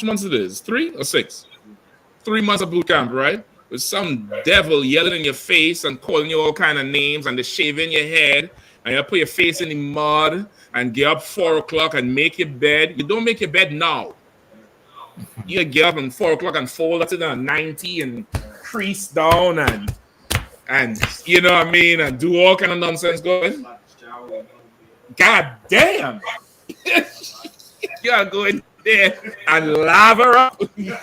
Speaker 1: months it is? 3 or 6? 3 months of boot camp, right? With some devil yelling in your face and calling you all kind of names and they shaving your head and you put your face in the mud and get up 4 o'clock and make your bed. You don't make your bed now. You get up at 4 o'clock and fold it to 90 and crease down and you know what I mean, and do all kind of nonsense going. God damn. You gotta go in there and lava up. You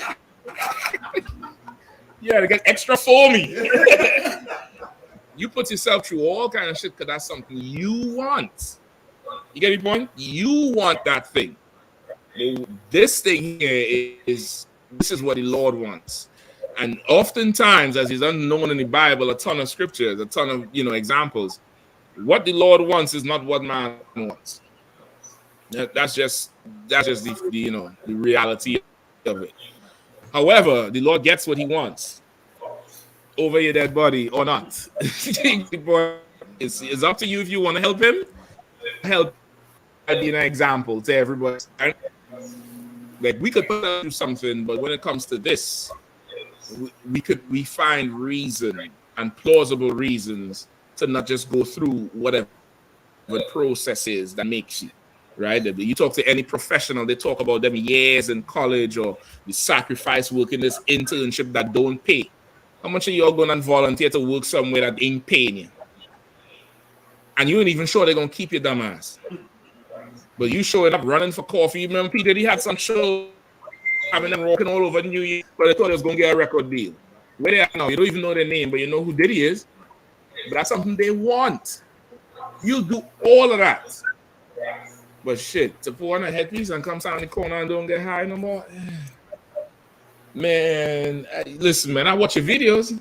Speaker 1: gotta get extra foamy. You put yourself through all kind of shit because that's something you want. You get the point? You want that thing. This thing here this is what the Lord wants. And oftentimes, as is unknown in the Bible, a ton of scriptures, a ton of examples. What the Lord wants is not what man wants. That's just the reality of it. However, the Lord gets what he wants over your dead body or not. It's up to you if you want to help him. Help being an example to everybody. Like we could put through something, but when it comes to this, we find reason and plausible reasons to not just go through whatever the process is that makes you. Right? You talk to any professional, they talk about them years in college or the sacrifice work in this internship that don't pay. How much are you all going to volunteer to work somewhere that ain't paying you? And you ain't even sure they're going to keep your dumb ass. But you showing up running for coffee. Remember, Peter, he had some show having them walking all over New York, but they thought he was going to get a record deal. Where they are now, you don't even know their name, but you know who Diddy is. But that's something they want. You'll do all of that. But shit, to put on a headpiece and come down the corner and don't get high no more. Man, listen, man, I watch your videos.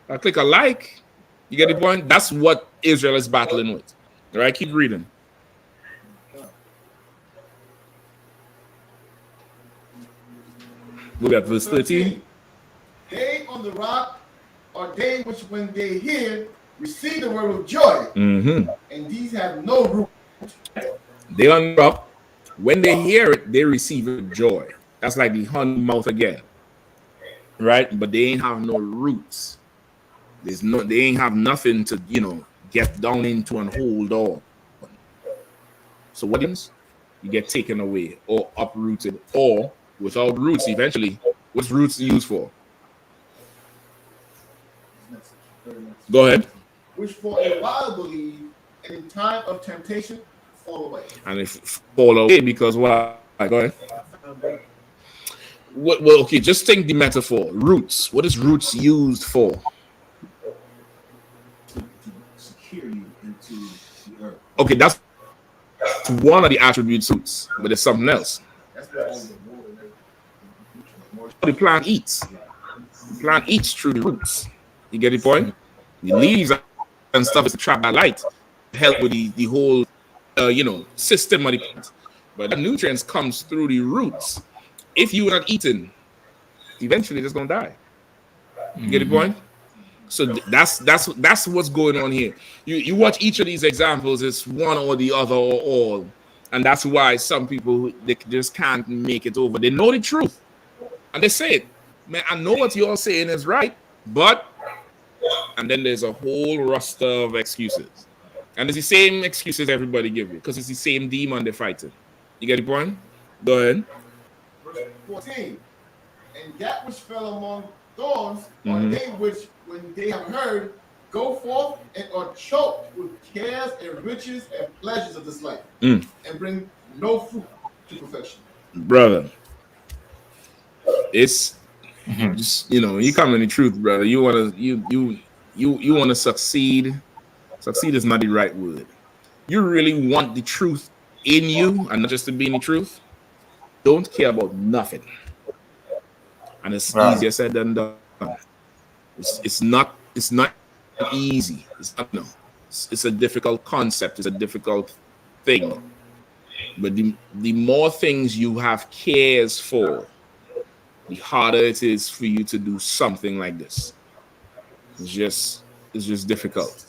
Speaker 1: I click a like. You get the point? That's what Israel is battling with. All right, keep reading. Look at verse 13.
Speaker 3: They on the rock are they which when they hear receive the word of joy, and these have no root.
Speaker 1: They on the rock. When they hear it, they receive it with joy. That's like the honey mouth again. Right? But they ain't have no roots. They ain't have nothing to, get down into and hold on. So what happens? You get taken away or uprooted or without roots eventually. What's roots used for? Go ahead.
Speaker 3: Which for a while believe, and in time of temptation fall away.
Speaker 1: And if fall away because why? Go ahead. Well, okay, just think the metaphor. Roots. What is roots used for?
Speaker 2: Secure you into the earth.
Speaker 1: Okay, that's one of the attributes of roots, but there's something else. The plant eats. The plant eats through the roots. You get the point? The leaves and stuff is to trap that light, help with the whole, system of the plant. But the nutrients comes through the roots. If you are not eating, eventually it's gonna die. You get the point? So that's what's going on here. You watch each of these examples, it's one or the other or all, and that's why some people they just can't make it over. They know the truth, and they say it. Man, I know what you're saying is right, but and then there's a whole roster of excuses, and it's the same excuses everybody give you because it's the same demon they're fighting. You get the point? Go ahead.
Speaker 3: Verse 14. And that which fell among thorns are they which, when they have heard, go forth and are choked with cares and riches and pleasures of this life, and bring no fruit to perfection.
Speaker 1: Brother, it's just, you come in the truth, brother. You wanna you wanna succeed. Succeed is not the right word. You really want the truth in you and not just to be in the truth. Don't care about nothing. And it's easier said than done. It's not easy. It's not, it's a difficult concept. It's a difficult thing. But the more things you have cares for, the harder it is for you to do something like this. It's just difficult.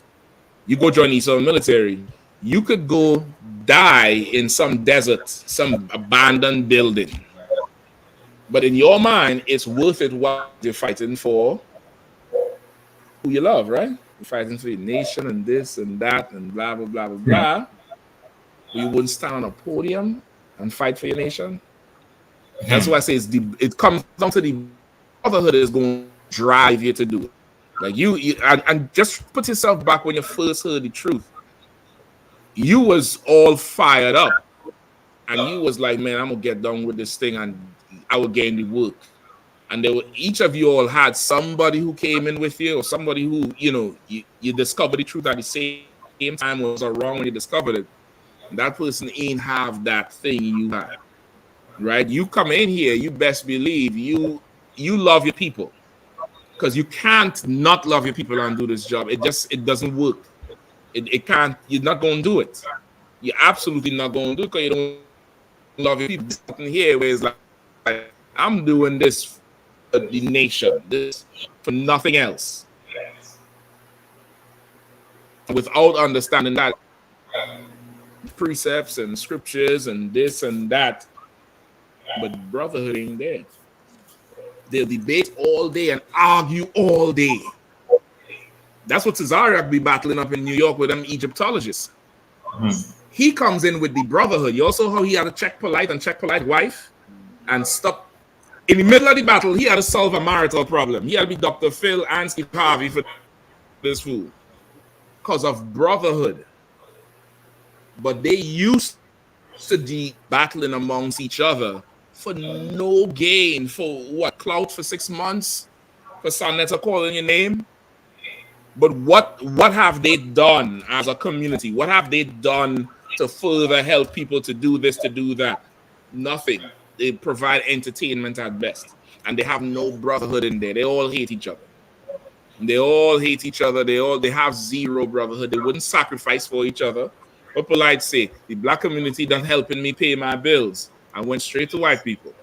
Speaker 1: You go join the Israel military, you could go die in some desert, some abandoned building. But in your mind, it's worth it while you're fighting for who you love, right? You're fighting for your nation and this and that and blah, blah, blah, blah, blah. But you wouldn't stand on a podium and fight for your nation. That's why I say it comes down to the brotherhood is going to drive you to do it. Like and just put yourself back when you first heard the truth. You was all fired up and you was like, man, I'm gonna get done with this thing and I will gain the work. And each of you all had somebody who came in with you or somebody who, you discovered the truth at the same time was wrong when you discovered it. And that person ain't have that thing you had, right? You come in here, you best believe you love your people. Because you can't not love your people and do this job. It doesn't work. It can't. You're not going to do it. You're absolutely not going to do it because you don't love your people. There's something here where it's like I'm doing this for the nation, this for nothing else. Without understanding that precepts and scriptures and this and that, but brotherhood ain't there. They'll debate all day and argue all day. That's what Cesariak be battling up in New York with them Egyptologists. He comes in with the brotherhood. You also how he had to check polite and check polite wife and stop. In the middle of the battle, he had to solve a marital problem. He had to be Dr. Phil and Steve Harvey for this fool because of brotherhood. But they used to be battling amongst each other for no gain. For what? Clout for 6 months? For Sonetta calling your name? But what have they done as a community? What have they done to further help people to do this, to do that? Nothing. They provide entertainment at best. And they have no brotherhood in there. They all hate each other. They all hate each other. They have zero brotherhood. They wouldn't sacrifice for each other. What polite say, the black community done helping me pay my bills. I went straight to white people.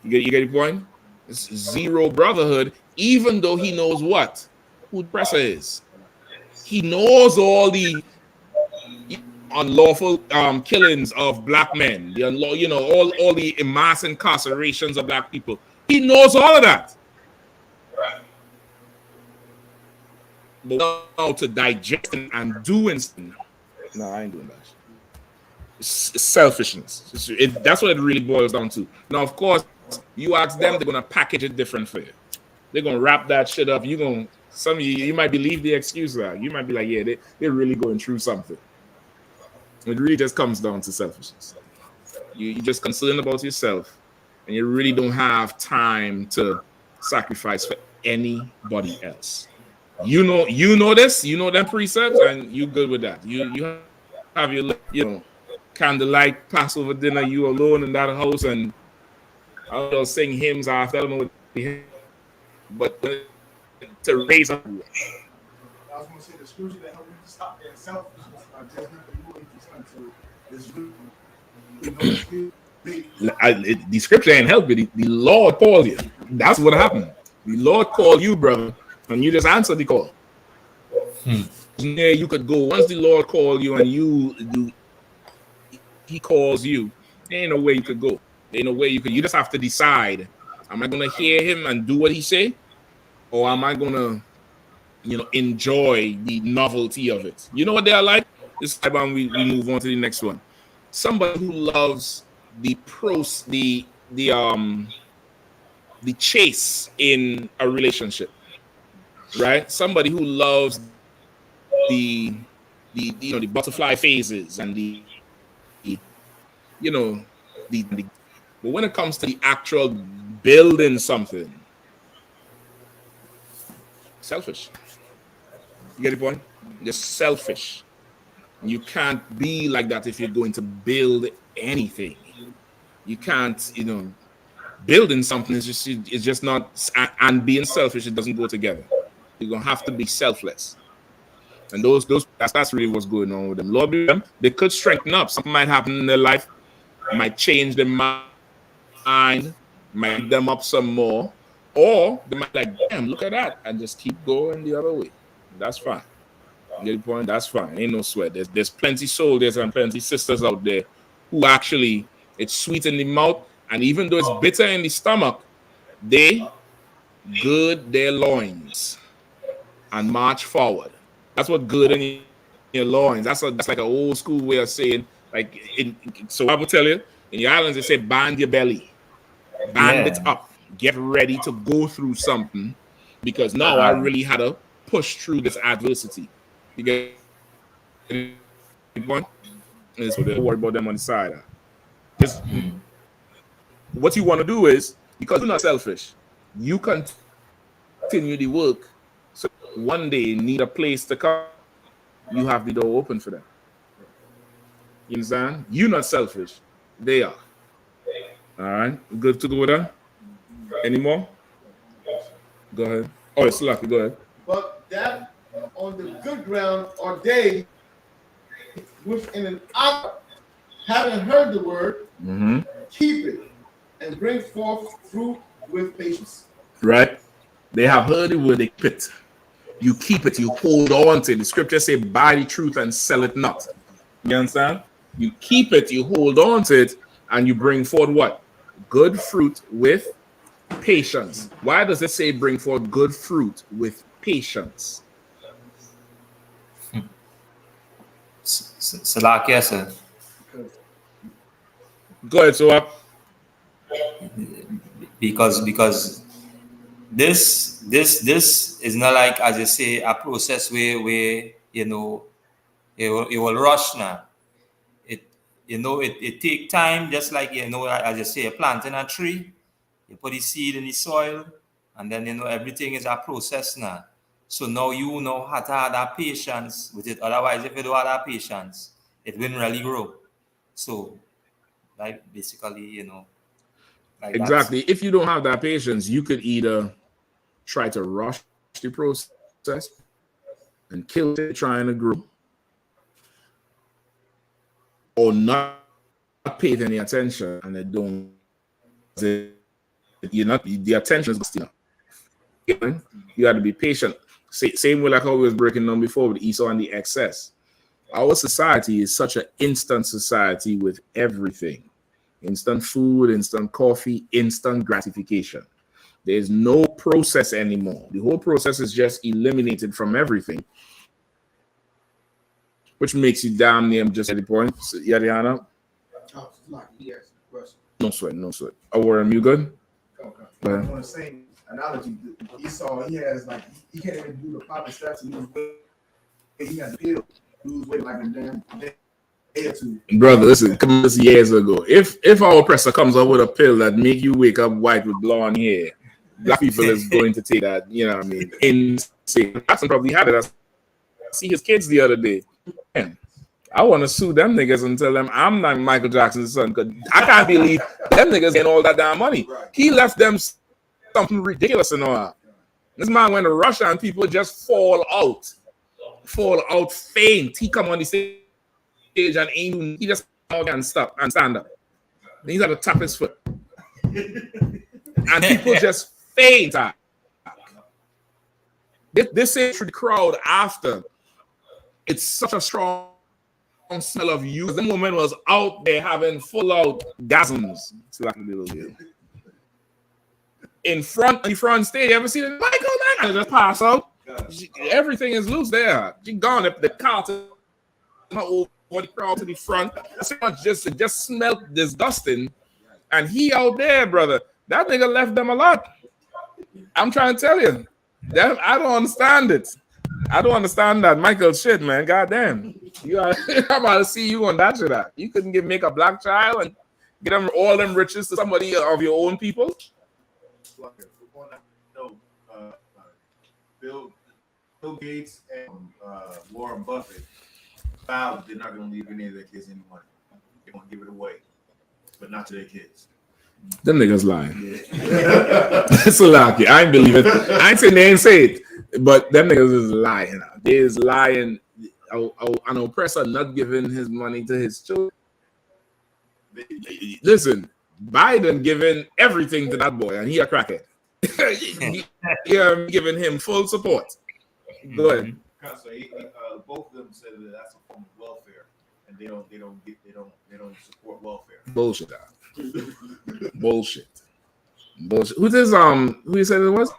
Speaker 1: You get the point? It's zero brotherhood, even though he knows what? Who the oppressor is. He knows all the unlawful killings of black men, all the mass incarcerations of black people. He knows all of that. But now to digest and doing something, no, I ain't doing that. It's selfishness. That's what it really boils down to. Now, of course, you ask them, they're gonna package it different for you. They're gonna wrap that shit up. Some of you might believe the excuse that. You might be like, yeah, they're really going through something. It really just comes down to selfishness. You're just concerned about yourself, and you really don't have time to sacrifice for anybody else. You know this, you know them precepts, and you good with that. You have your candlelight Passover dinner, you alone in that house, and I'll sing hymns after them with the but to raise up.
Speaker 3: I was going to say the scripture that helped you to stop that selfishness by just
Speaker 1: the scripture ain't help you. The Lord called you. That's what happened. The Lord called you, brother, and you just answered the call. Yeah, you could go once the Lord called you and he calls you. There ain't no way you could go. There ain't no way you could. You just have to decide: am I gonna hear him and do what he say, or am I gonna, enjoy the novelty of it? You know what they are like? This time we move on to the next one. somebody who loves the chase in a relationship, right? Somebody who loves the butterfly phases and the but when it comes to the actual building something, selfish. You get the point? Just selfish. You can't be like that if you're going to build anything. You can't, building something is just not, and being selfish, it doesn't go together. You're gonna have to be selfless. And that's really what's going on with them. Lord be them. They could strengthen up. Something might happen in their life, might change their mind, might pick them up some more, or they might like, damn, look at that, and just keep going the other way. That's fine. You get the point? That's fine. Ain't no sweat. There's plenty soldiers and plenty sisters out there who actually, it's sweet in the mouth, and even though it's bitter in the stomach, they gird their loins and march forward. That's what good in your loins. That's like an old school way of saying, like, so I will tell you, in the islands they say band your belly, band it up, get ready to go through something, because now I really had to push through this adversity. You get the point? And so don't worry about them on the side. Just what you want to do is, because you're not selfish, you continue the work. So one day you need a place to come, you have the door open for them. You understand? You're not selfish. They are. All right. Good to go with that? Any more? Go ahead. Oh, it's lucky. Go ahead.
Speaker 3: But that on the good ground are they within an hour, having heard the word, keep it and bring forth fruit with patience.
Speaker 1: Right? They have heard the word, they keep it. You keep it, you hold on to it. The scripture say, buy the truth and sell it not. You understand? You keep it, you hold on to it, and you bring forth what? Good fruit with patience. Why does it say bring forth good fruit with patience?
Speaker 5: Salakia, sir.
Speaker 1: Go ahead, so
Speaker 5: because this is not like, as you say, a process where it will rush now. It take time, just like, as you say, planting a tree, you put the seed in the soil, and then everything is a process now. So now you know how to have that patience with it. Otherwise, if you don't have that patience, it wouldn't really grow. So, like, basically, like
Speaker 1: exactly. If you don't have that patience, you could either try to rush the process and kill it trying to grow, or not pay it any attention, and they don't. You're not, the attention is enough. You got to be patient. Same way like how we was breaking down before with Esau and the excess. Our society is such an instant society with everything. Instant food, instant coffee, instant gratification. There's no process anymore. The whole process is just eliminated from everything, which makes you damn near just at the point. YAHANNA? No sweat. Oh, Warren, you good?
Speaker 4: Okay. On the same analogy, Esau, he has like, he can't even do the proper steps. He has a pill. Lose weight like a damn day or two.
Speaker 1: Brother, listen, come this years ago. If our oppressor comes up with a pill that make you wake up white with blonde hair, black people is going to take that, you know what I mean? Insane. Jackson probably had it. I see his kids the other day. Man, I want to sue them niggas and tell them I'm not Michael Jackson's son, because I can't believe them niggas getting all that damn money. He left them something ridiculous and all that. This man went to Russia and people just fall out faint. He come on the stage and he just come out and stop and stand up. Then he's got to tap his foot. And people just faint. This is for the crowd after. It's such a strong smell of youth. The woman was out there having full out gasms. It's like a little bit. In the front stage, you ever seen it? Michael, man, just pass out. Everything is loose there. She gone. The carter over the crowd to the front. So much just smelled disgusting. And he out there, brother. That nigga left them a lot. I'm trying to tell you. That I don't understand it. I don't understand that. Michael, shit, man. Goddamn. You are, I'm about to see you on that shit. You couldn't make a black child and get them all them riches to somebody of your own people.
Speaker 2: Bill Gates and Warren Buffett vowed they're not going to leave any of their kids any money. They're going to give it away, but not to their kids.
Speaker 1: Them niggas lying. It's a lie. I ain't believe it. I ain't saying they ain't say it, but them niggas is lying. They is lying. An oppressor not giving his money to his children. Listen, Biden giving everything to that boy, and he a crackhead. he giving him full support. Go ahead.
Speaker 2: So both of them said that that's a form of welfare, and they don't support welfare.
Speaker 1: Bullshit. Bullshit. Who this? Who you said it was?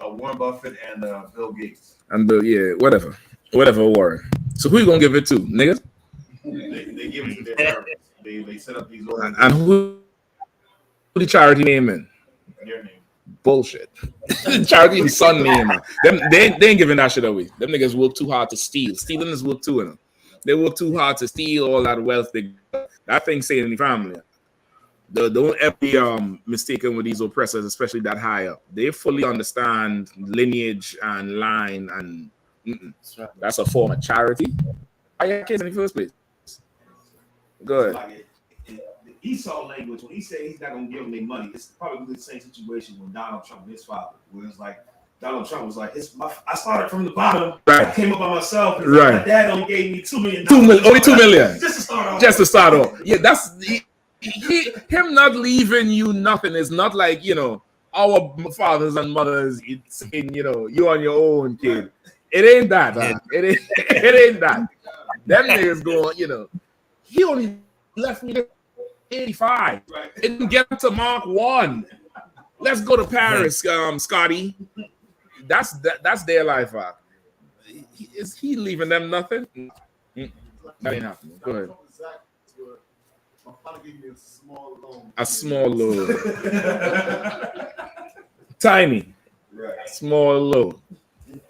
Speaker 2: Warren Buffett and Bill Gates.
Speaker 1: And whatever, Warren. So who you gonna give it to, niggas?
Speaker 2: They give it to their parents. They set up these organizations.
Speaker 1: And who the charity name in?
Speaker 2: Their name.
Speaker 1: Bullshit. Charity son name. They ain't giving that shit away. Them niggas work too hard to steal. Stealing is work too, you know. They work too hard to steal all that wealth. That thing stay in the family. Don't ever be mistaken with these oppressors, especially that high up. They fully understand lineage and line, and that's a form of charity. Why your kids in the first place? Good.
Speaker 4: Like the Esau language, when he said he's not going to give them their money, it's probably the same situation when Donald Trump and his father, where it's like Donald Trump was like, I started from the bottom.
Speaker 1: Right.
Speaker 4: I came up by myself.
Speaker 1: Right.
Speaker 4: My dad only gave me $2 million.
Speaker 1: Only $2 million.
Speaker 4: Just to start off.
Speaker 1: Yeah, that's him not leaving you nothing. It's not like, our fathers and mothers saying, you on your own, kid. It ain't that. It ain't that. Them niggas going, he only left me 85. Right. It didn't get to Mark 1. Let's go to Paris, Scotty. That's their life. Is he leaving them nothing? That ain't happening. Go ahead.
Speaker 3: My father gave me a small loan.
Speaker 1: A small loan. Tiny.
Speaker 3: Right.
Speaker 1: Small loan.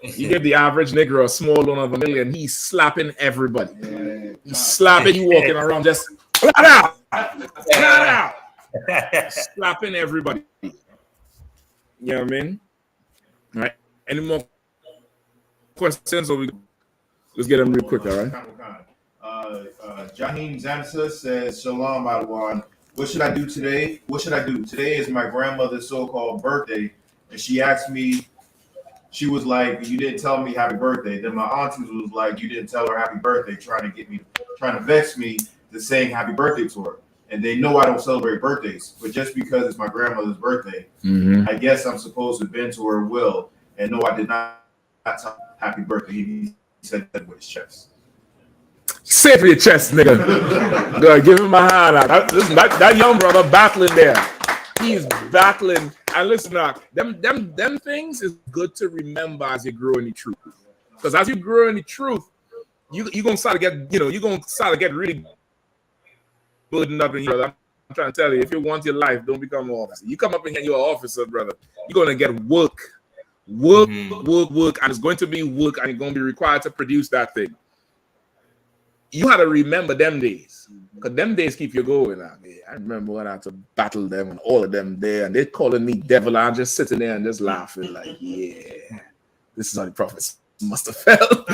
Speaker 1: You give the average nigga a small loan of $1 million, he's slapping everybody. Yeah. He's slapping you walking around just flat out. Slapping everybody. You know what I mean? All right. Any more questions? Or let's get them real quick, all right?
Speaker 2: Jaheem Zansa says, Shalom, Adawan. What should I do today? What should I do? Today is my grandmother's so-called birthday, and she asked me, she was like, you didn't tell me happy birthday. Then my auntie was like, you didn't tell her happy birthday, trying to vex me to saying happy birthday to her. And they know I don't celebrate birthdays, but just because it's my grandmother's birthday, I guess I'm supposed to bend to her will. And no, I did not tell her happy birthday. He said that with his chest.
Speaker 1: Say it for your chest, nigga. Go, give him a hand out. Listen, that young brother battling there. He's battling. And listen, them things is good to remember as you grow in the truth. Because as you grow in the truth, you're gonna start to get really burdened up in here. I'm trying to tell you, if you want your life, don't become an officer. You come up in here, you're an officer, brother. You're gonna get work, and it's going to be work, and you're gonna be required to produce that thing. You had to remember them days, because them days keep you going. I remember when I had to battle them and all of them there, and they calling me devil. I'm just sitting there and just laughing, like, yeah, this is how the prophets must have felt.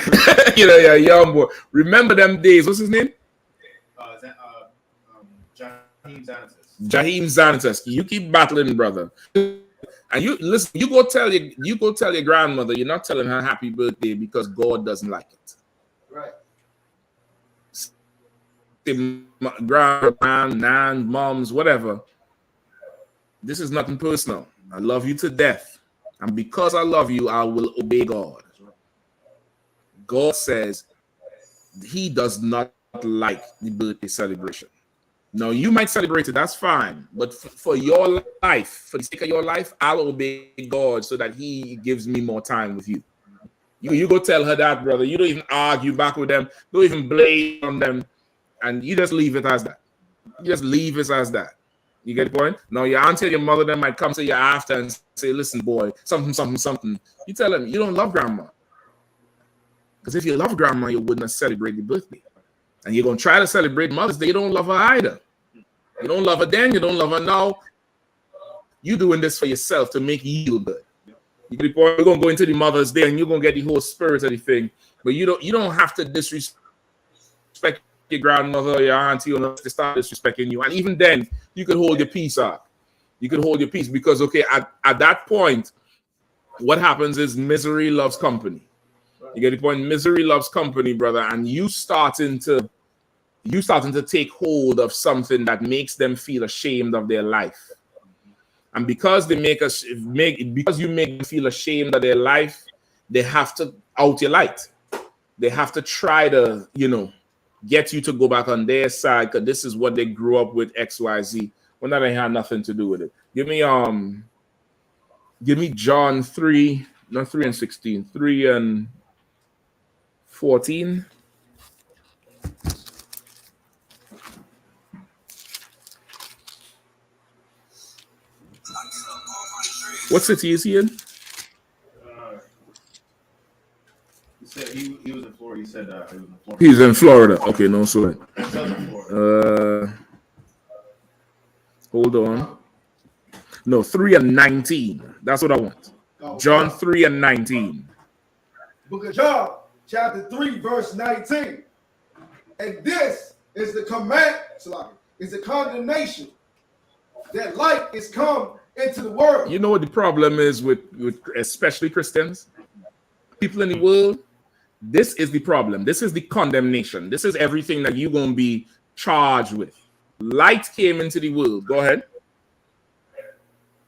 Speaker 1: Yeah, young boy. Remember them days. What's his name? Jaheim Zanteski. You keep battling, brother. And you listen. You go tell your grandmother you're not telling her happy birthday because God doesn't like it.
Speaker 3: Right.
Speaker 1: Grandma, nan, moms, whatever. This is nothing personal. I love you to death, and because I love you, I will obey God. God says He does not like the birthday celebration. Now, you might celebrate it, that's fine, but for your life, for the sake of your life, I'll obey God so that He gives me more time with you. You go tell her that, brother. You don't even argue back with them. Don't even blame on them. And you just leave it as that. You just leave it as that. You get the point? Now, your auntie and your mother then might come to you after and say, listen, boy, something, something, something. You tell them, you don't love grandma. Because if you love grandma, you wouldn't celebrate the birthday. And you're going to try to celebrate Mother's Day. You don't love her either. You don't love her then. You don't love her now. You're doing this for yourself to make you feel good. You get the point? You're going to go into the Mother's Day and you're going to get the whole spirit of the thing. But you don't have to disrespect your grandmother or your auntie or to start disrespecting you. And even then, you could hold your peace up. You could hold your peace because, okay, at that point, what happens is misery loves company. You get the point? Misery loves company, brother. And you starting to take hold of something that makes them feel ashamed of their life. And because because you make them feel ashamed of their life, they have to out your light. They have to try to, get you to go back on their side because this is what they grew up with, XYZ. When that ain't had nothing to do with it. Give me John 3, not 3 and 16, 3 and 14. What city is he in?
Speaker 2: He said he was in Florida. He said he was in Florida.
Speaker 1: He's in Florida. Okay, no sweat. Hold on. No, 3 and 19. That's what I want. John 3 and 19.
Speaker 4: Book of John, chapter 3, verse 19. And this is the condemnation that light is come into the world.
Speaker 1: You know what the problem is with especially Christians? People in the world, this is the problem. This is the condemnation. This is everything that you're going to be charged with. Light came into the world. Go ahead.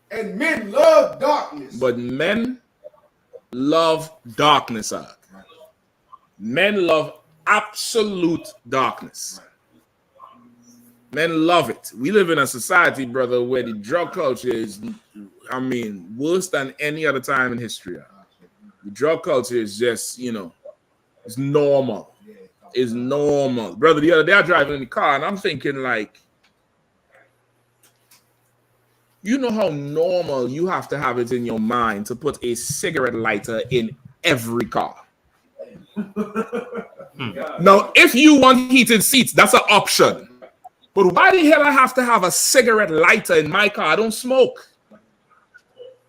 Speaker 4: And men love darkness.
Speaker 1: But men love darkness. Men love absolute darkness. Men love it. We live in a society, brother, where the drug culture is, worse than any other time in history. The drug culture is just, it's normal. It's normal. Brother, the other day I was driving in the car and I'm thinking like, you know how normal you have to have it in your mind to put a cigarette lighter in every car. Now, if you want heated seats, that's an option. But why the hell I have to have a cigarette lighter in my car? I don't smoke.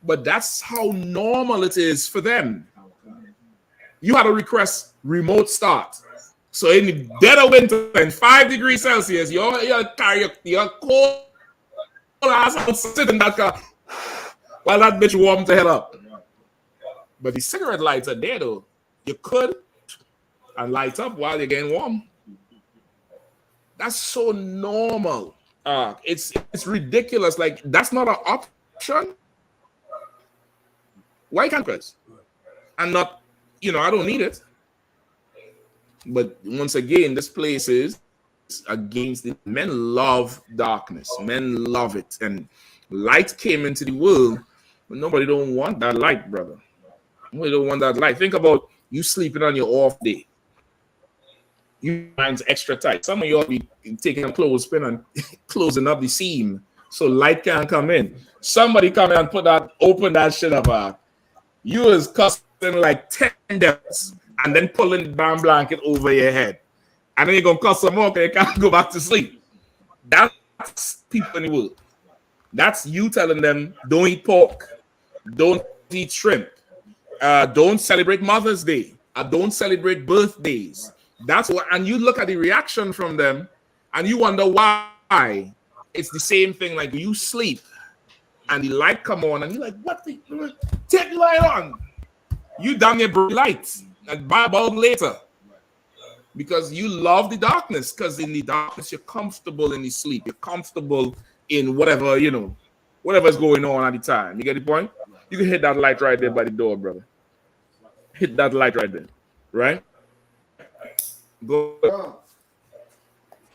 Speaker 1: But that's how normal it is for them. You had to request remote start. So in the dead of winter and 5 degrees Celsius, your cold ass sit in that car while that bitch warms the hell up. But the cigarette lights are there though. You could and light up while you're getting warm. That's so normal. It's ridiculous. Like that's not an option. Why can't Chris? And not, I don't need it. But once again, this place is against it. Men love darkness. Men love it. And light came into the world, but nobody don't want that light, brother. Nobody don't want that light. Think about you sleeping on your off day. You mind's extra tight. Some of y'all be taking a clothespin and closing up the seam so light can't come in. Somebody come in and open that shit up. You is cussing like 10 devils and then pulling the damn blanket over your head. And then you're going to cuss some more because you can't go back to sleep. That's people in the world. That's you telling them, don't eat pork. Don't eat shrimp. Don't celebrate Mother's Day. Don't celebrate birthdays. That's what, and you look at the reaction from them and you wonder why. It's the same thing like you sleep and the light come on and you're like, what the, take the light on. You damn near bring lights and buy a bulb later because you love the darkness, because in the darkness you're comfortable in the sleep. You're comfortable in whatever, whatever's going on at the time. You get the point? You can hit that light right there by the door, brother. Hit that light right there, right? Go.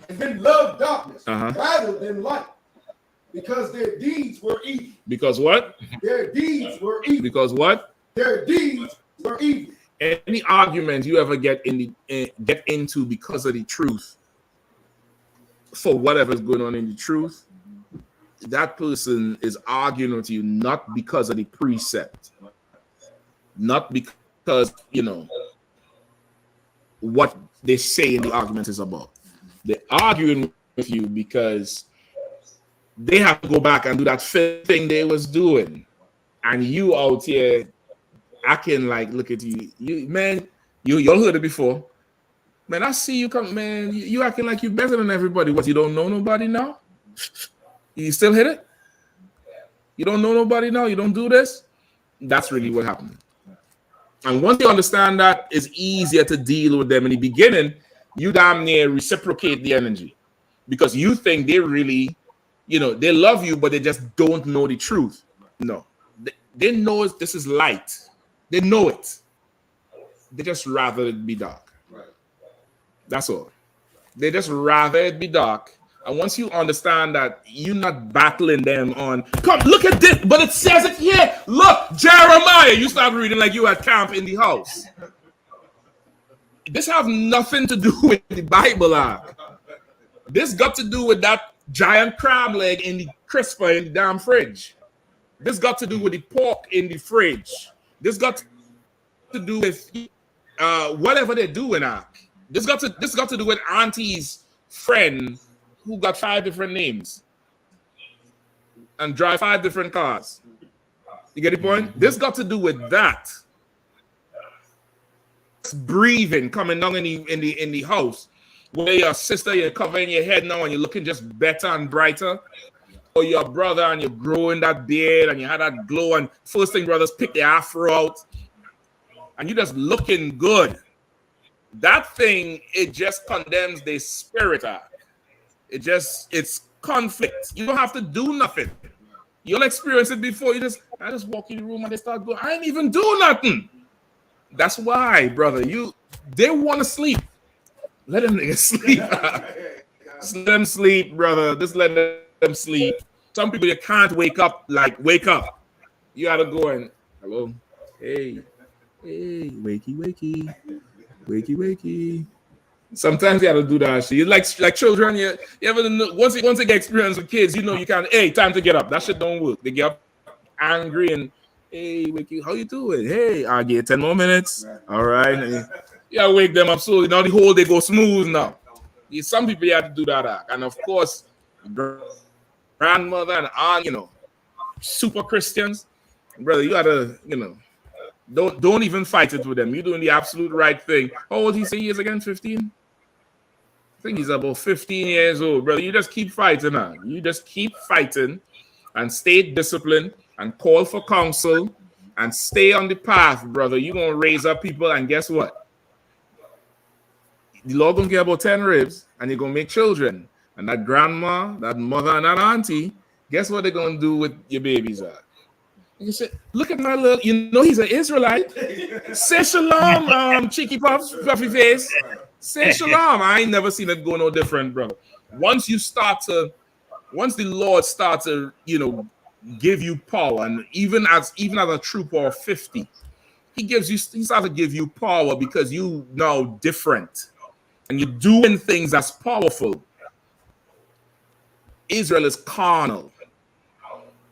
Speaker 4: And then love darkness rather than light, because their deeds were evil.
Speaker 1: Because what?
Speaker 4: Their deeds were evil.
Speaker 1: Because what?
Speaker 4: Their deeds were evil.
Speaker 1: Any argument you ever get into because of the truth, for whatever's going on in the truth, that person is arguing with you not because of the precept, not because, what they say in the argument is about. They're arguing with you because they have to go back and do that thing they was doing. And you out here acting like, look at you. Man, y'all heard it before. Man, I see you come, man. You acting like you're better than everybody. What, you don't know nobody now? You still hit it? You don't know nobody now? You don't do this? That's really what happened. And once you understand that, it's easier to deal with them in the beginning. You damn near reciprocate the energy because you think they really, they love you, but they just don't know the truth. No, they know this is light. They know it. They just rather it be dark. That's all. They just rather it be dark. And once you understand that, you're not battling them on, come, look at this, but it says it here. Look, Jeremiah. You start reading like you at camp in the house. This have nothing to do with the Bible. This got to do with that giant crab leg in the crisper in the damn fridge. This got to do with the pork in the fridge. This got to do with whatever they're doing. This got to do with Auntie's friend who got 5 different names and drive 5 different cars. You get the point? This got to do with that. Breathing coming down in the house where your sister, you're covering your head now and you're looking just better and brighter, or your brother and you're growing that beard and you had that glow, and first thing brothers pick their afro out and you're just looking good. That thing, it just condemns the spirit. It's conflict. You don't have to do nothing. You'll experience it before. I just walk in the room and they start going, I ain't even do nothing. That's why, brother, they want to sleep. Let them niggas sleep. Just let them sleep, brother. Just let them sleep. Some people, you can't wake up. Wake up. You gotta go and, hello, hey, wakey. Sometimes you have to do that shit. Like children, you ever know, once you get experience with kids, you can't, hey, time to get up. That shit don't work. They get up angry and, hey, wakey, how you doing? Hey, I'll give you 10 more minutes. All right. Yeah, wake them up so now the whole day go smooth now. Some people you have to do that. And of course, grandmother and aunt, super Christians, brother, you gotta, don't even fight it with them. You're doing the absolute right thing. How old he say he is again? 15? I think he's about 15 years old, brother. You just keep fighting, man. You just keep fighting and stay disciplined and call for counsel and stay on the path, brother. You're going to raise up people, and guess what? The Lord going to get about 10 ribs, and you're going to make children. And that grandma, that mother, and that auntie, guess what they're going to do with your babies? You say, look at my little, he's an Israelite. Say shalom, cheeky puffy face. Say shalom. I ain't never seen it go no different, brother. Once the Lord starts to, give you power, and even as a trooper of 50, he starts to give you power because you now different and you're doing things that's powerful. Israel is carnal.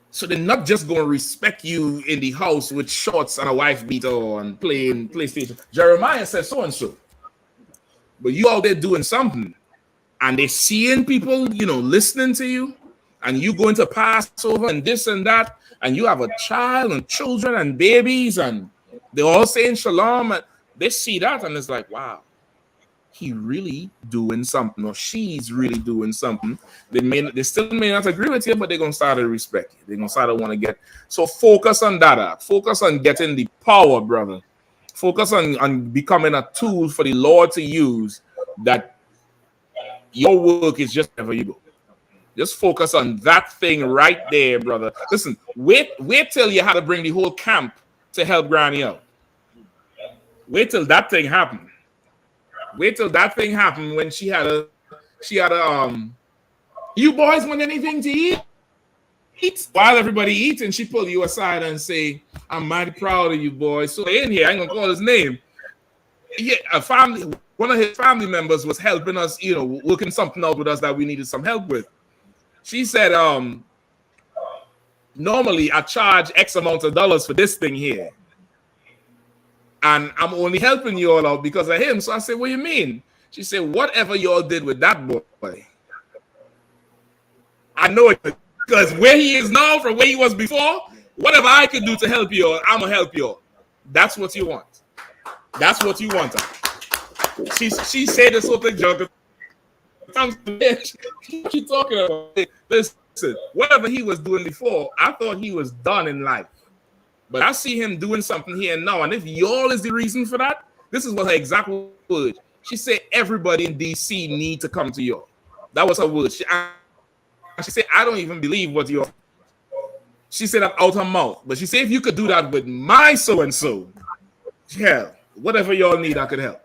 Speaker 1: So they're not just going to respect you in the house with shorts and a wife beater and playing PlayStation. Jeremiah says so and so. But you out there doing something, and they're seeing people, listening to you, and you going to Passover and this and that, and you have a child and children and babies, and they're all saying shalom, and they see that, and it's like, wow, he really doing something, or she's really doing something. They still may not agree with you, but they're gonna start to respect you. They're gonna start to want to get. So focus on that. Focus on getting the power, brother. Focus on becoming a tool for the Lord to use. That your work is just wherever you go. Just focus on that thing right there, brother. Listen, wait till you had to bring the whole camp to help Granny out. Wait till that thing happened. Wait till that thing happened when she had a you boys want anything to eat? While everybody eats, and she pull you aside and say, I'm mighty proud of you boys. So in here, I ain't gonna call his name, Yeah, a family. One of his family members was helping us, working something out with us that we needed some help with. She said, normally I charge X amount of dollars for this thing here, and I'm only helping you all out because of him. So I said, what do you mean? She said, whatever y'all did with that boy, I know it because where he is now from where he was before, whatever I could do to help you all, I'm gonna help you all. That's what you want. That's what you want. She said this sort of joke. What you talking about? Listen, whatever he was doing before, I thought he was done in life. But I see him doing something here now. And if y'all is the reason for that, this is what her exact word. She said, everybody in DC need to come to y'all. That was her word. She said, I don't even believe what you're. She said that out her mouth. But she said, if you could do that with my so-and-so, hell, whatever y'all need, I could help.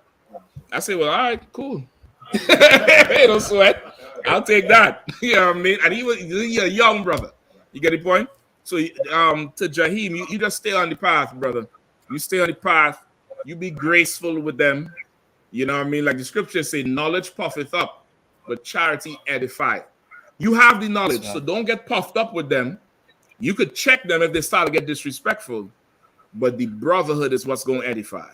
Speaker 1: I said, well, all right, cool. Don't sweat. I'll take that. You know what I mean? And he's a young brother. You get the point? So to Jaheim, you just stay on the path, brother. You stay on the path. You be graceful with them. You know what I mean? Like the scriptures say, knowledge puffeth up, but charity edifieth. You have the knowledge, so don't get puffed up with them. You could check them if they start to get disrespectful, but the brotherhood is what's going to edify.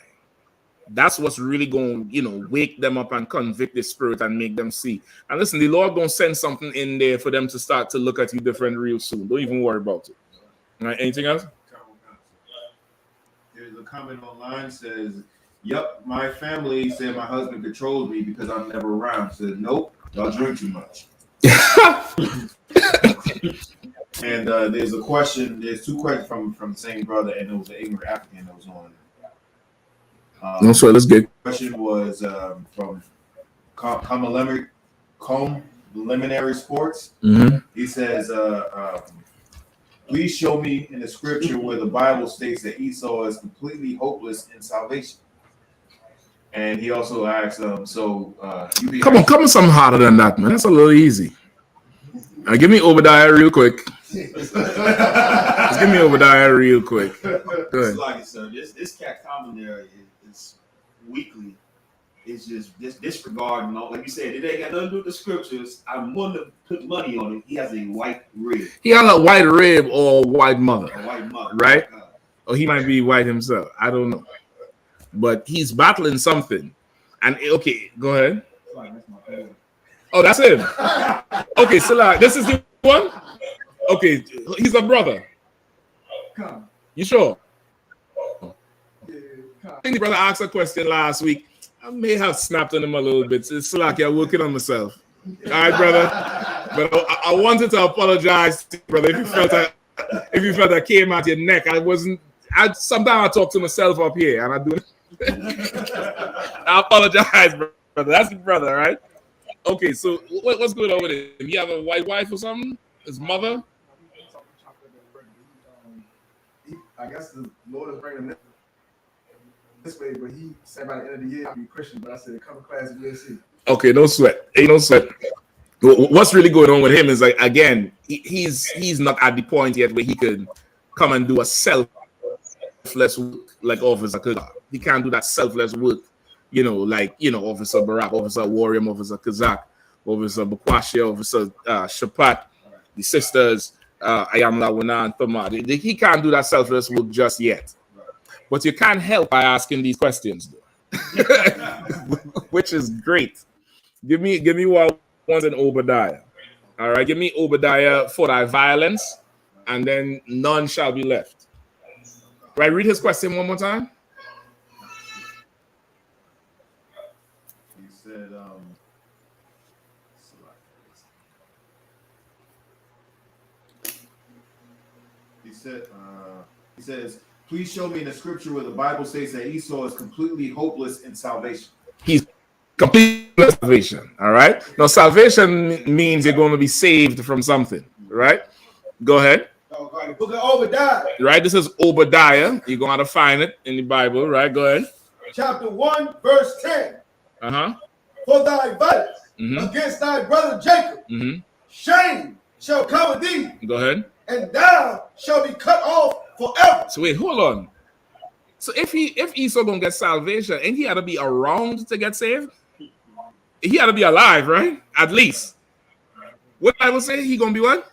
Speaker 1: That's what's really going to, wake them up and convict the spirit and make them see. And listen, the Lord going to send something in there for them to start to look at you different real soon. Don't even worry about it. All right, anything else?
Speaker 2: There's a comment online says, "Yep, my family said my husband controls me because I'm never around." Said, "Nope, y'all drink too much." And there's a question. There's two questions from the same brother, and it was an ignorant African that was on.
Speaker 1: No, so let's get.
Speaker 2: The question was from Preliminary Sports.
Speaker 1: Mm-hmm.
Speaker 2: He says, "Please show me in the scripture where the Bible states that Esau is completely hopeless in salvation." And he also asks, come
Speaker 1: on, something harder than that, man. That's a little easy. Give me Obadiah real quick. Just give me Obadiah real quick. Go ahead.
Speaker 4: Like, so this cat commentary is weekly. It's just disregarding all. Like you said, it ain't got nothing to do with the scriptures. I'm willing to put money on it. He has a white rib.
Speaker 1: He has a white rib or white mother.
Speaker 4: A white mother,
Speaker 1: right? Or he might be white himself. I don't know. But he's battling something. And okay, go ahead. Oh, that's him. Okay, so this is the one? Okay, he's a brother. You sure? I think the brother asked a question last week. I may have snapped on him a little bit. It's like I'm working on myself. All right, brother. But I wanted to apologize to you, brother, if you felt I came out your neck. Sometimes I talk to myself up here and I do it. I apologize, brother. That's the brother, right? Okay, so what's going on with him? You have a white wife or something? His mother?
Speaker 3: I guess the Lord is bringing him this way, but he said by the end of the year I'll be Christian. But I said come to class at USC.
Speaker 1: Okay, no sweat. Ain't no sweat. What's really going on with him is like, again, he's not at the point yet where he could come and do a selfless work like Officer Kazak. He can't do that selfless work, Officer Barak, Officer Warrior, Officer Kazak, Officer Bukwashia, Officer Shapat, the sisters, Ayamla, Wana, and Thoma. He can't do that selfless work just yet. But you can't help by asking these questions, which is great. Give me one in Obadiah. All right, give me Obadiah for thy violence, and then none shall be left. Right, read his question one more time.
Speaker 2: He said, he says, "Please show me in the scripture where the Bible states that Esau is completely hopeless in salvation."
Speaker 1: He's complete salvation. All right. Now, salvation means you're going to be saved from something. Right. Go ahead.
Speaker 4: The book of Obadiah.
Speaker 1: Right. This is Obadiah. You're going to find it in the Bible. Right. Go ahead.
Speaker 4: Chapter 1, verse 10. For thy violence against thy brother Jacob, shame shall cover thee.
Speaker 1: Go ahead.
Speaker 4: And thou shalt be cut off forever.
Speaker 1: So wait, hold on. So if Esau gonna get salvation, and he had to be around to get saved, he had to be alive, right? At least. What I would say, he gonna be what?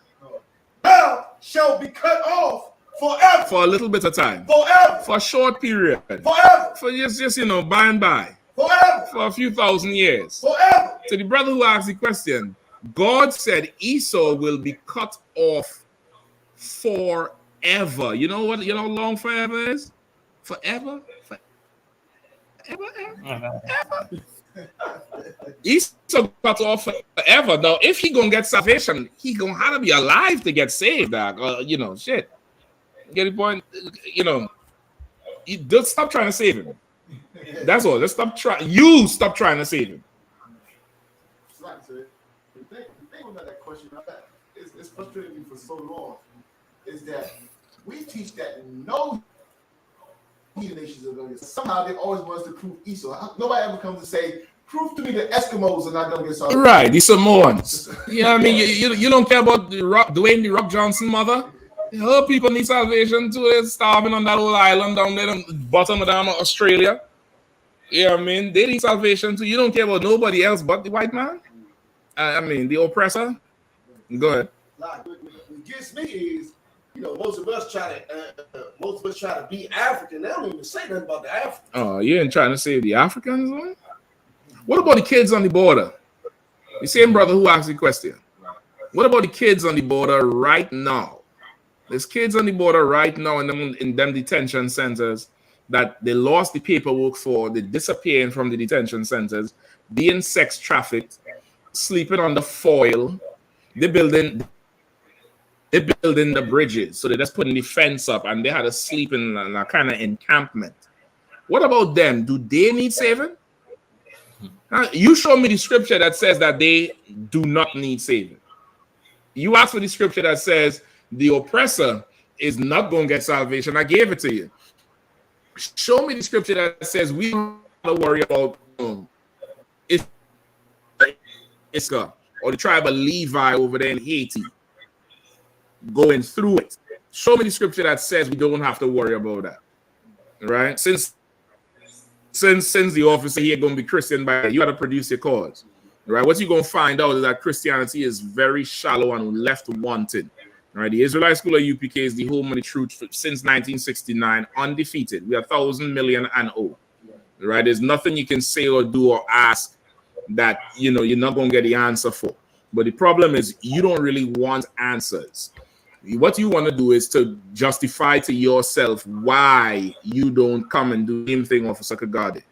Speaker 4: Thou shall be cut off forever.
Speaker 1: For a little bit of time.
Speaker 4: Forever.
Speaker 1: For a short period.
Speaker 4: Forever.
Speaker 1: For just by and by.
Speaker 4: Forever.
Speaker 1: For a few thousand years.
Speaker 4: Forever.
Speaker 1: To the brother who asked the question, God said Esau will be cut off forever. You know what? You know how long forever is? Forever. Esau cut off forever. Now, if he gonna get salvation, he gonna have to be alive to get saved, dog. Shit. Get the point? You just stop trying to save him. That's all. Just stop trying. You stop trying to save him.
Speaker 4: Right, sir. The thing about that question, it's frustrated me for so long, is that we teach that no heathen nations are going to get. Somehow they always want us to prove Esau. Nobody ever comes to say, prove to me the Eskimos are not going to get salvation.
Speaker 1: Right, the Samoans. I mean, you don't care about Dwayne the Rock Johnson mother. Her people need salvation too. They're starving on that old island down there, the bottom of Australia. I mean, they need salvation too. You don't care about nobody else but the white man. I mean, the oppressor. Go ahead.
Speaker 4: What gets me is, most of us try to be African. They don't even say nothing about the Africans.
Speaker 1: Oh, you ain't trying to save the Africans, man? What about the kids on the border? The same brother who asked the question. What about the kids on the border right now? There's kids on the border right now in them detention centers that they lost the paperwork for, they disappearing from the detention centers, being sex trafficked, sleeping on the foil. They're building the bridges, so they're just putting the fence up, and they had to sleep in a kind of encampment. What about them? Do they need saving? You show me the scripture that says that they do not need saving. You asked for the scripture that says the oppressor is not going to get salvation. I gave it to you. Show me the scripture that says we don't have to worry about I.S.U.P.K or the tribe of Levi over there in Haiti going through it. Show me the scripture that says we don't have to worry about that. Right? Since the officer here going to be Christian, you got to produce your cause. Right? What you're going to find out is that Christianity is very shallow and left wanting. Right? The Israelite school of U.P.K is the home of the truth since 1969, undefeated. We are 1,000 million and old. Right? There's nothing you can say or do or ask that you're not going to get the answer for. But the problem is you don't really want answers. What you want to do is to justify to yourself why you don't come and do the same thing Officer Kagadi.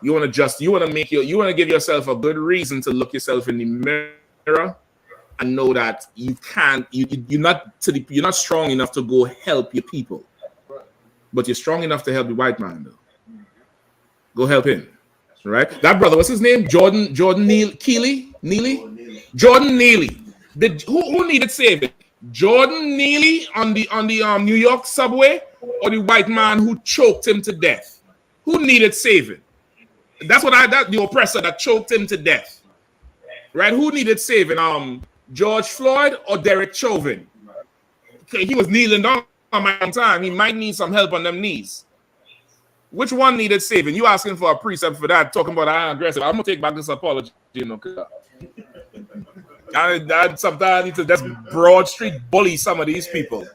Speaker 1: You want to give yourself a good reason to look yourself in the mirror and know that you can't. You're not strong enough to go help your people, but you're strong enough to help the white man. Though, go help him. Right? That brother, what's his name? Jordan Neely. Who needed saving? Jordan Neely on the New York subway, or the white man who choked him to death? Who needed saving? That's the oppressor that choked him to death. Right? Who needed saving? George Floyd or Derek Chauvin? Okay, he was kneeling down on my time. He might need some help on them knees. Which one needed saving? You asking for a precept for that, talking about I'm aggressive. I'm gonna take back this apology, I sometimes need to just Broad Street bully some of these people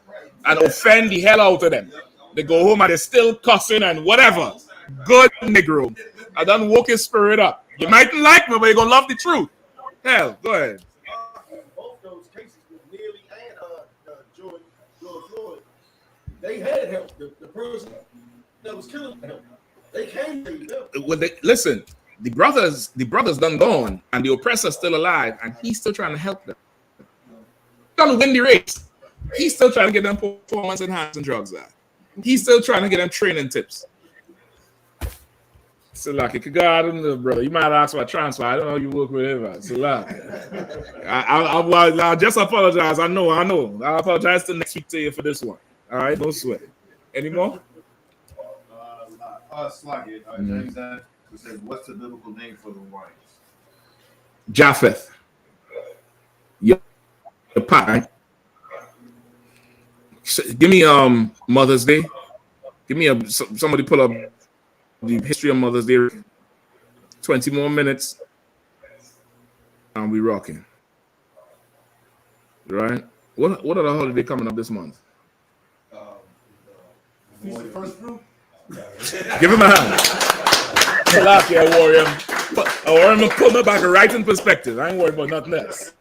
Speaker 1: and offend the hell out of them. They go home and they're still cussing and whatever. Good Negro. I done woke his spirit up. You mightn't like me, but you're gonna love the truth. Hell, go ahead.
Speaker 4: Both those cases with Neely and George Floyd, they had help. The person that was killing them, they came to them.
Speaker 1: Listen, the brothers done gone, and the oppressor's still alive, and he's still trying to help them. He's trying to win the race. He's still trying to get them performance enhancing drugs out. He's still trying to get them training tips. So like, it could go, I don't know, brother. You might ask for a transfer. I don't know you work with him. So like, I'll just apologize. I know. I'll apologize till next week to you for this one. All right, don't sweat. Any more?
Speaker 2: Slightly. James says, what's the biblical name for the wives?
Speaker 1: Japheth. Your part. Give me Mother's Day. Give me somebody pull up the history of Mother's Day. 20 more minutes, and we rocking. Right? What are the holiday coming up this month?
Speaker 3: First fruit.
Speaker 1: Give him a hand. Pull out here, warrior. Warrior, pull me back right in perspective. I ain't worried about nothing else.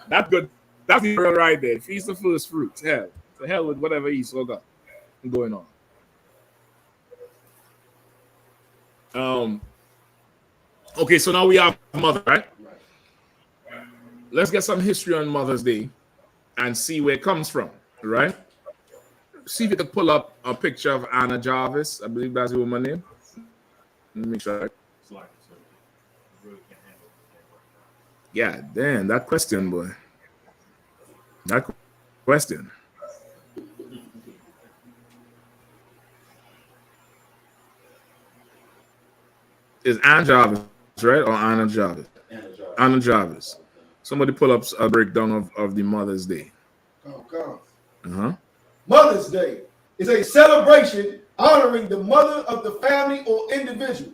Speaker 1: That's good. That's the real right there. Feast of first fruits. Hell. To hell with whatever Esau got going on. Okay, so now we have Mother, right? Let's get some history on Mother's Day and see where it comes from, right? See if you can pull up a picture of Anna Jarvis. I believe that's your woman name. Let me make sure. Yeah, damn, that question, boy. That question. Is Anna Jarvis, right? Or Anna Jarvis? Anna Jarvis. Somebody pull up a breakdown of the Mother's Day.
Speaker 4: Oh, Mother's Day is a celebration honoring the mother of the family or individual,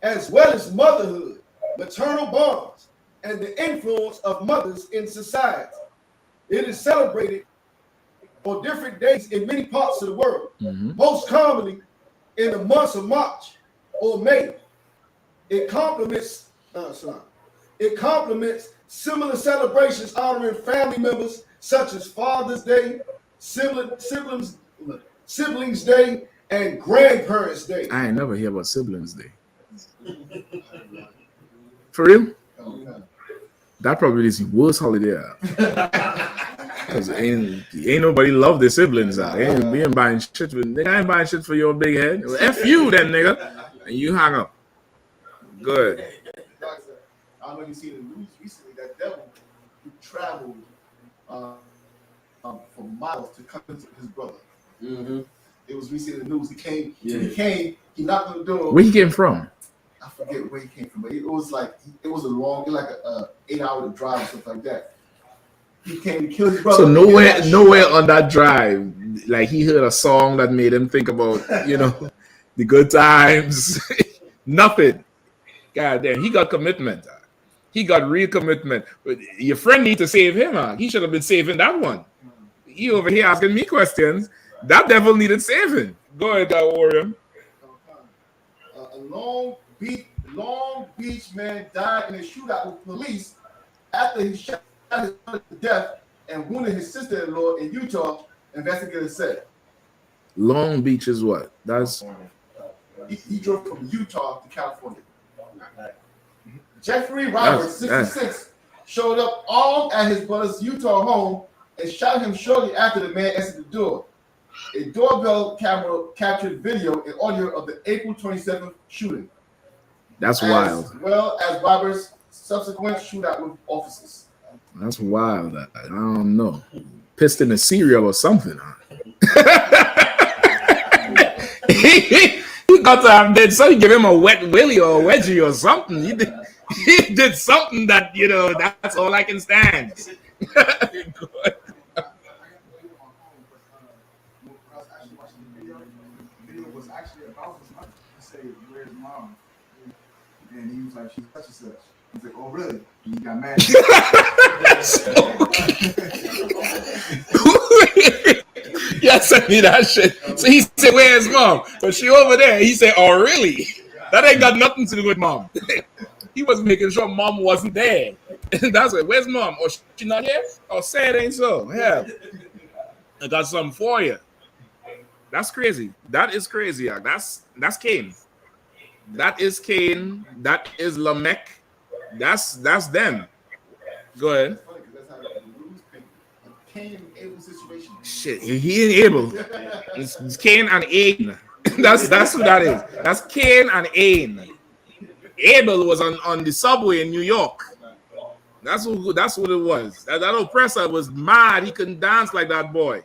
Speaker 4: as well as motherhood, maternal bonds, and the influence of mothers in society. It is celebrated on different days in many parts of the world, most commonly in the months of March or May. It complements similar celebrations honoring family members such as Father's Day, Siblings Day, and Grandparents' Day.
Speaker 1: I ain't never hear about Siblings Day. For real? That probably is the worst holiday out. Because ain't nobody love their siblings out. We ain't buying shit for nigga. I ain't buying shit for your big head. F you then, nigga. And you hang up. Good.
Speaker 3: I don't know if you've seen the news recently, that devil who traveled for miles to come to his brother. It was recently in the news. He came, he knocked on the door.
Speaker 1: Where he came from?
Speaker 3: I forget where he came from, but it was a long, like a 8-hour drive or something like that. He came to kill his brother.
Speaker 1: So nowhere on that drive, like he heard a song that made him think about, the good times. Nothing. God damn, he got commitment. He got real commitment. But your friend need to save him. He should have been saving that one. He over here asking me questions. That devil needed saving. Go ahead, Warrior.
Speaker 3: A Long Beach man died in a shootout with police after he shot his brother to death and wounded his sister-in-law in Utah, investigators said.
Speaker 1: Long Beach is what? That's
Speaker 3: he drove from Utah to California. Jeffrey Roberts, 66, showed up armed at his brother's Utah home and shot him shortly after the man entered the door. A doorbell camera captured video and audio of the April 27th shooting.
Speaker 1: That's wild.
Speaker 3: As well as Roberts' subsequent shootout with officers.
Speaker 1: That's wild. I don't know. Pissed in a cereal or something. He got to have did so. You give him a wet willy or a wedgie or something. He did something that that's all I can stand.
Speaker 3: And he was like, she's such and such. He's like, oh, really? And he got mad.
Speaker 1: Yeah, sent me that shit. So he said, where's mom? But she over there. He said, oh, really? That ain't got nothing to do with mom. He was making sure mom wasn't there. That's it. Where's mom? Or she not here? Oh, say it ain't so. Yeah. I got something for you. That's crazy. That is crazy. That's Cain. That is Cain. That is Lamech. That's them. Go ahead.
Speaker 3: Cain and Abel situation.
Speaker 1: Shit, he ain't Abel. It's Cain and Ain. That's who that is. That's Cain and Ain. Abel was on the subway in New York. That's what it was. That oppressor was mad. He couldn't dance like that boy.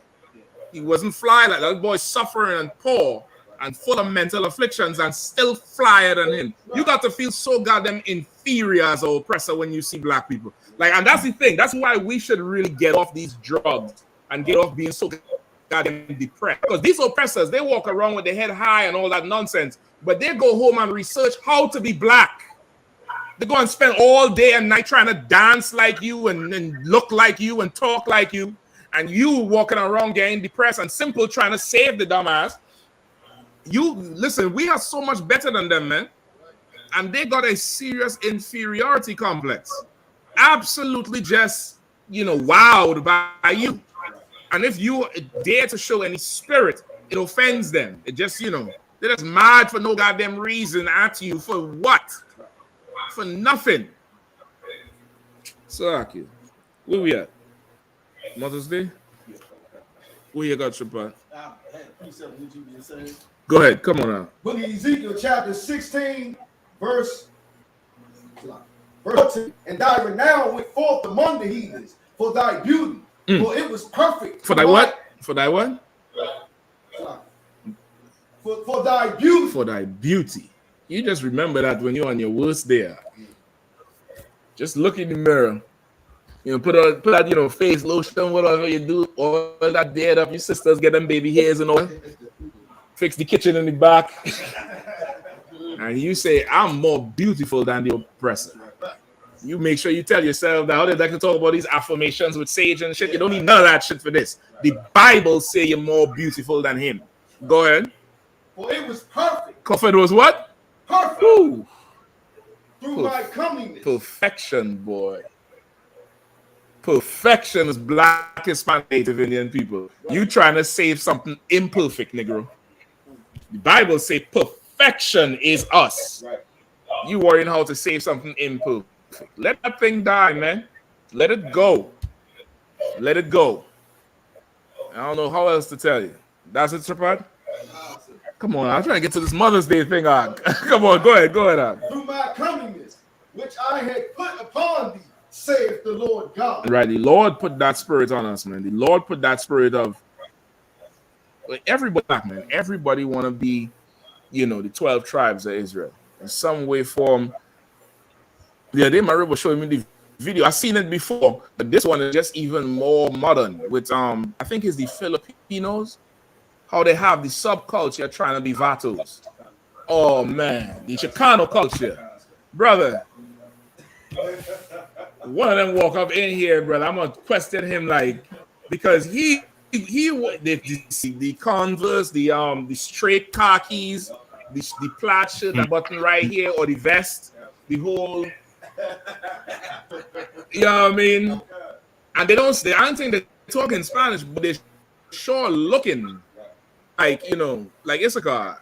Speaker 1: He wasn't fly like that boy, suffering and poor and full of mental afflictions and still flyer than him. You got to feel so goddamn inferior as an oppressor when you see black people. And that's the thing. That's why we should really get off these drugs and get off being so goddamn depressed. Because these oppressors, they walk around with their head high and all that nonsense, but they go home and research how to be black. They go and spend all day and night trying to dance like you and look like you and talk like you, and you walking around getting depressed and simple trying to save the dumbass. You listen, we are so much better than them, man. And they got a serious inferiority complex. Absolutely just, wowed by you. And if you dare to show any spirit, it offends them. It just, they're just mad for no goddamn reason at you. For what? For nothing. So, Aki, where we at? Mother's Day? Where you got, Shepard? Go ahead, come on now.
Speaker 4: Book of Ezekiel, chapter 16, verse 10. And thy renown went forth among the heathens for thy beauty, for it was perfect.
Speaker 1: For thy what? For thy what?
Speaker 4: For thy beauty.
Speaker 1: For thy beauty. You just remember that when you're on your worst day. Just look in the mirror. Put that, face lotion, whatever you do, all that dead up. Your sisters get them baby hairs and all. Fix the kitchen in the back. And you say, I'm more beautiful than the oppressor. You make sure you tell yourself that. How they like to talk about these affirmations with sage and shit. You don't need none of that shit for this. The Bible say you're more beautiful than him. Go ahead.
Speaker 4: For it was perfect.
Speaker 1: Comfort was what?
Speaker 4: Perfect.
Speaker 1: Ooh.
Speaker 4: Through my comeliness.
Speaker 1: Perfection, boy. Perfection is black, Hispanic, Native Indian people. You trying to save something imperfect, Negro. The Bible say perfection is us. You worrying how to save something imperfect. Let that thing die, man. Let it go. Let it go. I don't know how else to tell you. That's it, Shepard? Come on, I'm trying to get to this Mother's Day thing on. Come on, go ahead.
Speaker 4: Through my comeliness, which I had put upon thee, saith the Lord God.
Speaker 1: Right, the Lord put that spirit on us, man. The Lord put that spirit of everybody, man. Everybody want to be, the 12 tribes of Israel in some way, form. Yeah, they was showing me the video. I've seen it before, but this one is just even more modern. With I think it's the Filipinos, how they have the subculture trying to be Vatos. Oh man, the Chicano culture, brother. One of them walk up in here, brother. I'm gonna question him because he the Converse, the straight khakis, the plaid shirt, the button right here, or the vest, the whole. You know what I mean? And they don't think they're talking Spanish, but they're sure looking like I.S.U.P.K.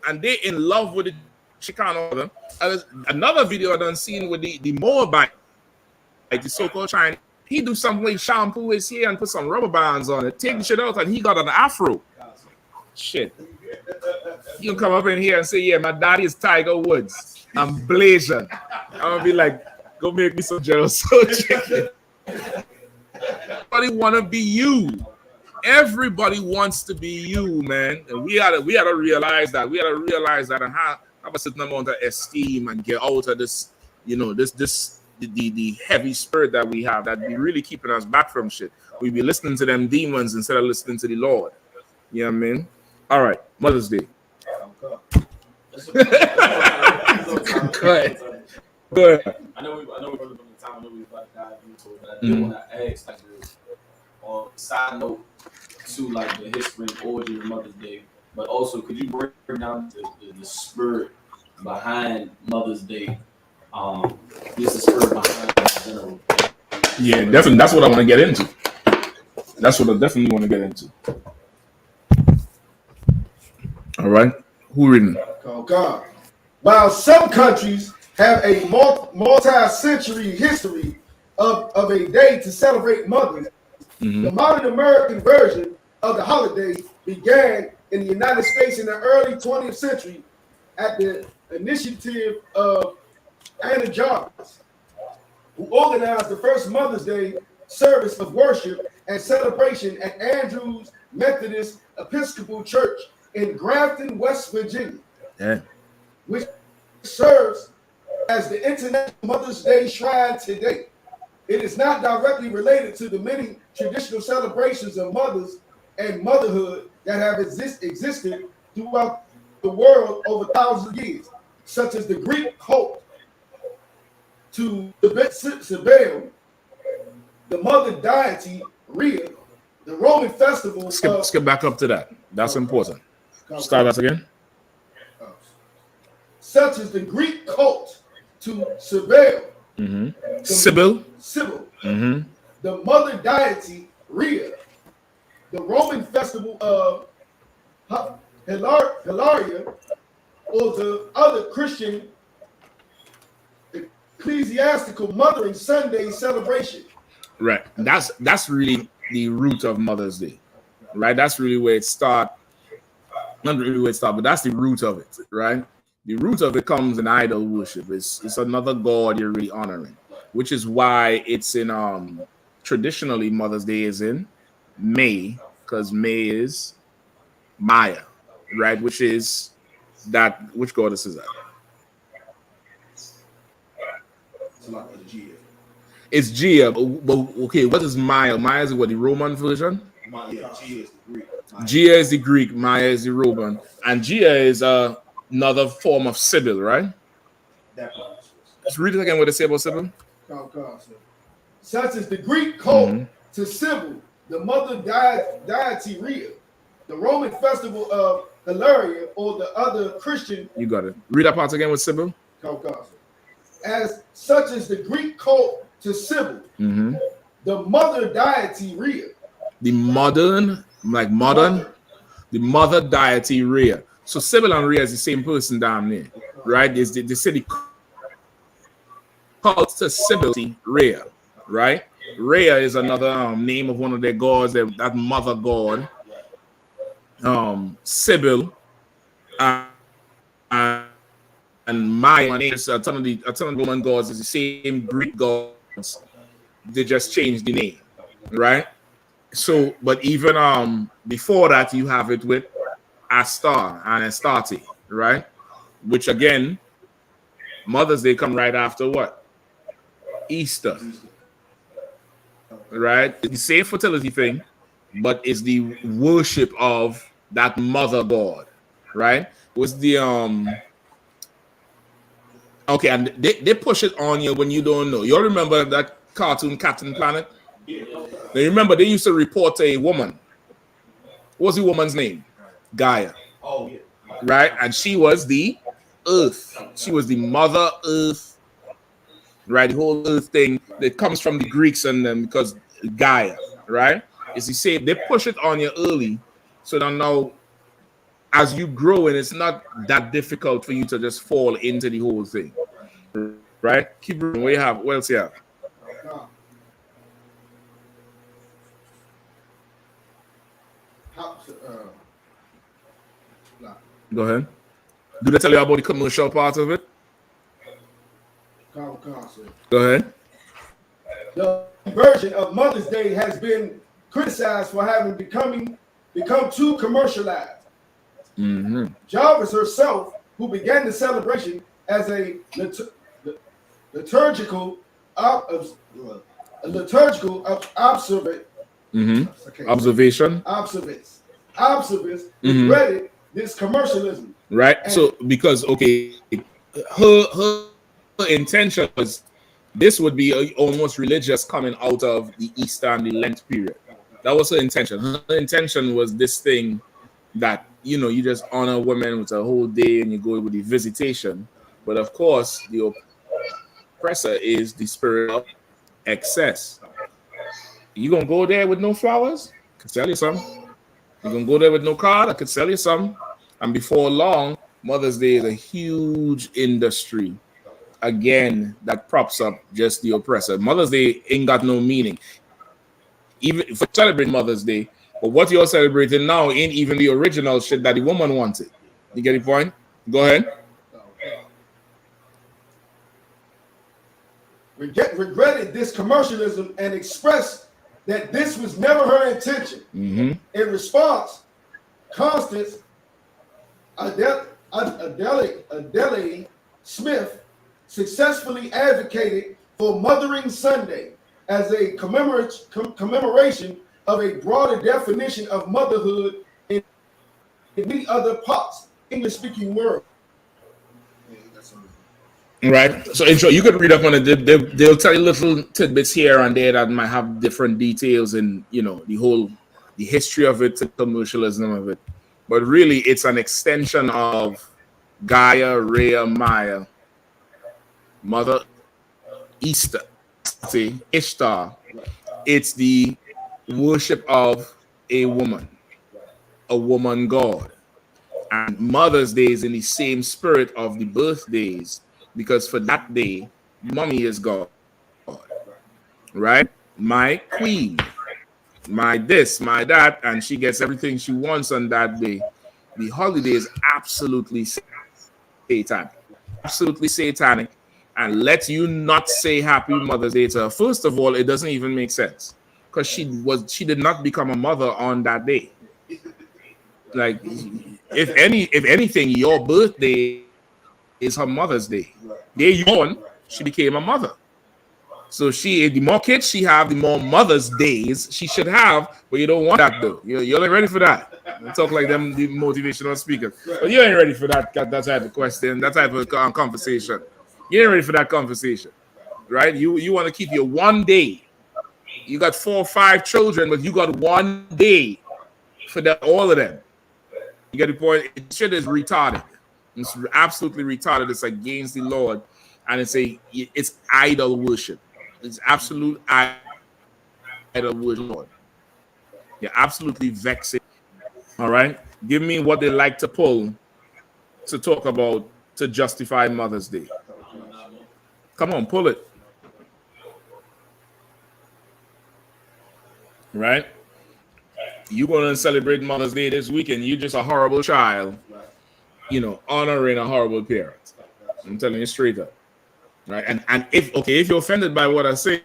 Speaker 1: And they in love with the Chicano. Another video I done seen with the Moabite, the so-called Chinese. He do something like shampoo his hair and put some rubber bands on it, take the shit out, and he got an afro. Shit. You can come up in here and say, yeah, my daddy is Tiger Woods. I'm blazing. I'm gonna be like, go make me some General Soul chicken. Everybody wanna be you. Everybody wants to be you, man. And we gotta realize that. We gotta realize that and have a certain amount of esteem and get out of this, the heavy spirit that we have that be really keeping us back from shit. We be listening to them demons instead of listening to the Lord. You know what I mean? All right, Mother's Day. Go ahead.
Speaker 7: I know we're going to the time. I know we're about to dive into it, but I do want to ask, on side note to the history and origin of Mother's Day, but also could you break down the spirit behind Mother's Day? Just the spirit behind it in general.
Speaker 1: Yeah, definitely. That's what I want to get into. That's what I definitely want to get into. All right, who reading?
Speaker 4: Oh God! While some countries have a multi-century history of a day to celebrate mothers, the modern American version of the holiday began in the United States in the early 20th century at the initiative of Anna Jarvis, who organized the first Mother's Day service of worship and celebration at Andrews Methodist Episcopal Church in Grafton, West Virginia, which serves as the International Mother's Day Shrine today. It is not directly related to the many traditional celebrations of mothers and motherhood that have existed throughout the world over thousands of years, such as the Greek cult to Cybele, the mother deity Rhea, the Roman festival.
Speaker 1: Skip back up to that. That's important. Start that again.
Speaker 4: Such as the Greek cult to Cybele.
Speaker 1: Sybil.
Speaker 4: The mother deity Rhea, the Roman festival of Hilaria, or the other Christian ecclesiastical Mothering Sunday celebration.
Speaker 1: Right. That's really the root of Mother's Day. Right. That's really where it starts. Not really where it starts, but that's the root of it. Right. The root of it comes in idol worship. It's another god you're really honoring, which is why it's in traditionally Mother's Day is in May, because May is Maya, right? Which goddess is that? It's Gia, but okay, what is Maya? Maya is what, the Roman version?
Speaker 3: Gia is the Greek.
Speaker 1: Gia is the Greek, Maya is the Roman, and Gia is another form of Sybil, right? Let's read it again. What they say about Sybil?
Speaker 4: Such as the Greek cult to Sybil, the mother deity Rhea, the Roman festival of Hilaria, or the other Christian.
Speaker 1: You got it. Read that part again with Sybil.
Speaker 4: As such as the Greek cult to Sybil, the mother deity Rhea.
Speaker 1: The modern, the mother deity Rhea. So Sybil and Rhea is the same person down there, right? They say the cult to Sybil, Rhea, right? Rhea is another name of one of their gods, that mother god. Sybil and Maya is a ton of the Roman gods is the same Greek gods. They just changed the name, right? So, but even before that, you have it with Astar and Astarte, right? Which again, Mother's Day come right after what? Easter, right? It's the same fertility thing, but it's the worship of that mother god, right? Was the okay, and they push it on you when you don't know. You all remember that cartoon Captain Planet?
Speaker 3: Yeah.
Speaker 1: Now remember they used to report a woman. What was the woman's name? Gaia.
Speaker 3: Oh yeah.
Speaker 1: Right? And she was the earth. She was the mother earth. Right? The whole earth thing that comes from the Greeks and them because Gaia, right? Is the same. They push it on you early. So now as you grow and it's not that difficult for you to just fall into the whole thing. Right? Keep reading. What you have? What else you have? Go ahead. Do they tell you about the commercial part of it? Go ahead.
Speaker 4: The version of Mother's Day has been criticized for having become too commercialized. Jarvis herself, who began the celebration as a liturgical observance, regretted this commercialism.
Speaker 1: Right. And so because her intention was this would be almost religious coming out of the Easter and the Lent period. That was her intention. Her intention was this thing that, you just honor women with a whole day and you go with the visitation. But of course, the oppressor is the spirit of excess. You gonna go there with no flowers? I can sell you some. You gonna go there with no card? I could sell you some. And before long, Mother's Day is a huge industry. Again, that props up just the oppressor. Mother's Day ain't got no meaning. Even if we celebrate Mother's Day, but what you're celebrating now ain't even the original shit that the woman wanted. You get the point? Go ahead.
Speaker 4: Regretted this commercialism and expressed that this was never her intention. In response, Constance Adele Smith successfully advocated for Mothering Sunday as a commemoration of a broader definition of motherhood in many other parts English-speaking world.
Speaker 1: Right. So intro, you could read up on it. They'll tell you little tidbits here and there that might have different details in, you know, the history of it, the commercialism of it. But really, it's an extension of Gaia, Rhea, Maya, Mother Easter, Ishtar. It's the worship of a woman god. And Mother's Day is in the same spirit of the birthdays, because for that day, mommy is God, right? My queen, my this, my that, and she gets everything she wants on that day. The holiday is absolutely satanic, and let you not say Happy Mother's Day to her. First of all, it doesn't even make sense, because she did not become a mother on that day. Like, if anything, your birthday is her Mother's Day. Day you born, she became a mother. So the more kids she have, the more Mother's Days she should have. But you don't want that though. You ain't ready for that. You talk like them the motivational speakers, but you ain't ready for that type of question, that type of conversation. You ain't ready for that conversation, right? You want to keep your one day. You got 4 or 5 children, but you got one day for all of them. You get the point? Shit is retarded. It's absolutely retarded. It's against the Lord, and it's idol worship. It's absolute idol worship, Lord. You're absolutely vexing. All right, give me what they like to pull to talk about to justify Mother's Day. Come on, pull it. Right? You're going to celebrate Mother's Day this weekend. You're just a horrible child, you know, honoring a horrible parent. I'm telling you straight up. Right? And if you're offended by what I say,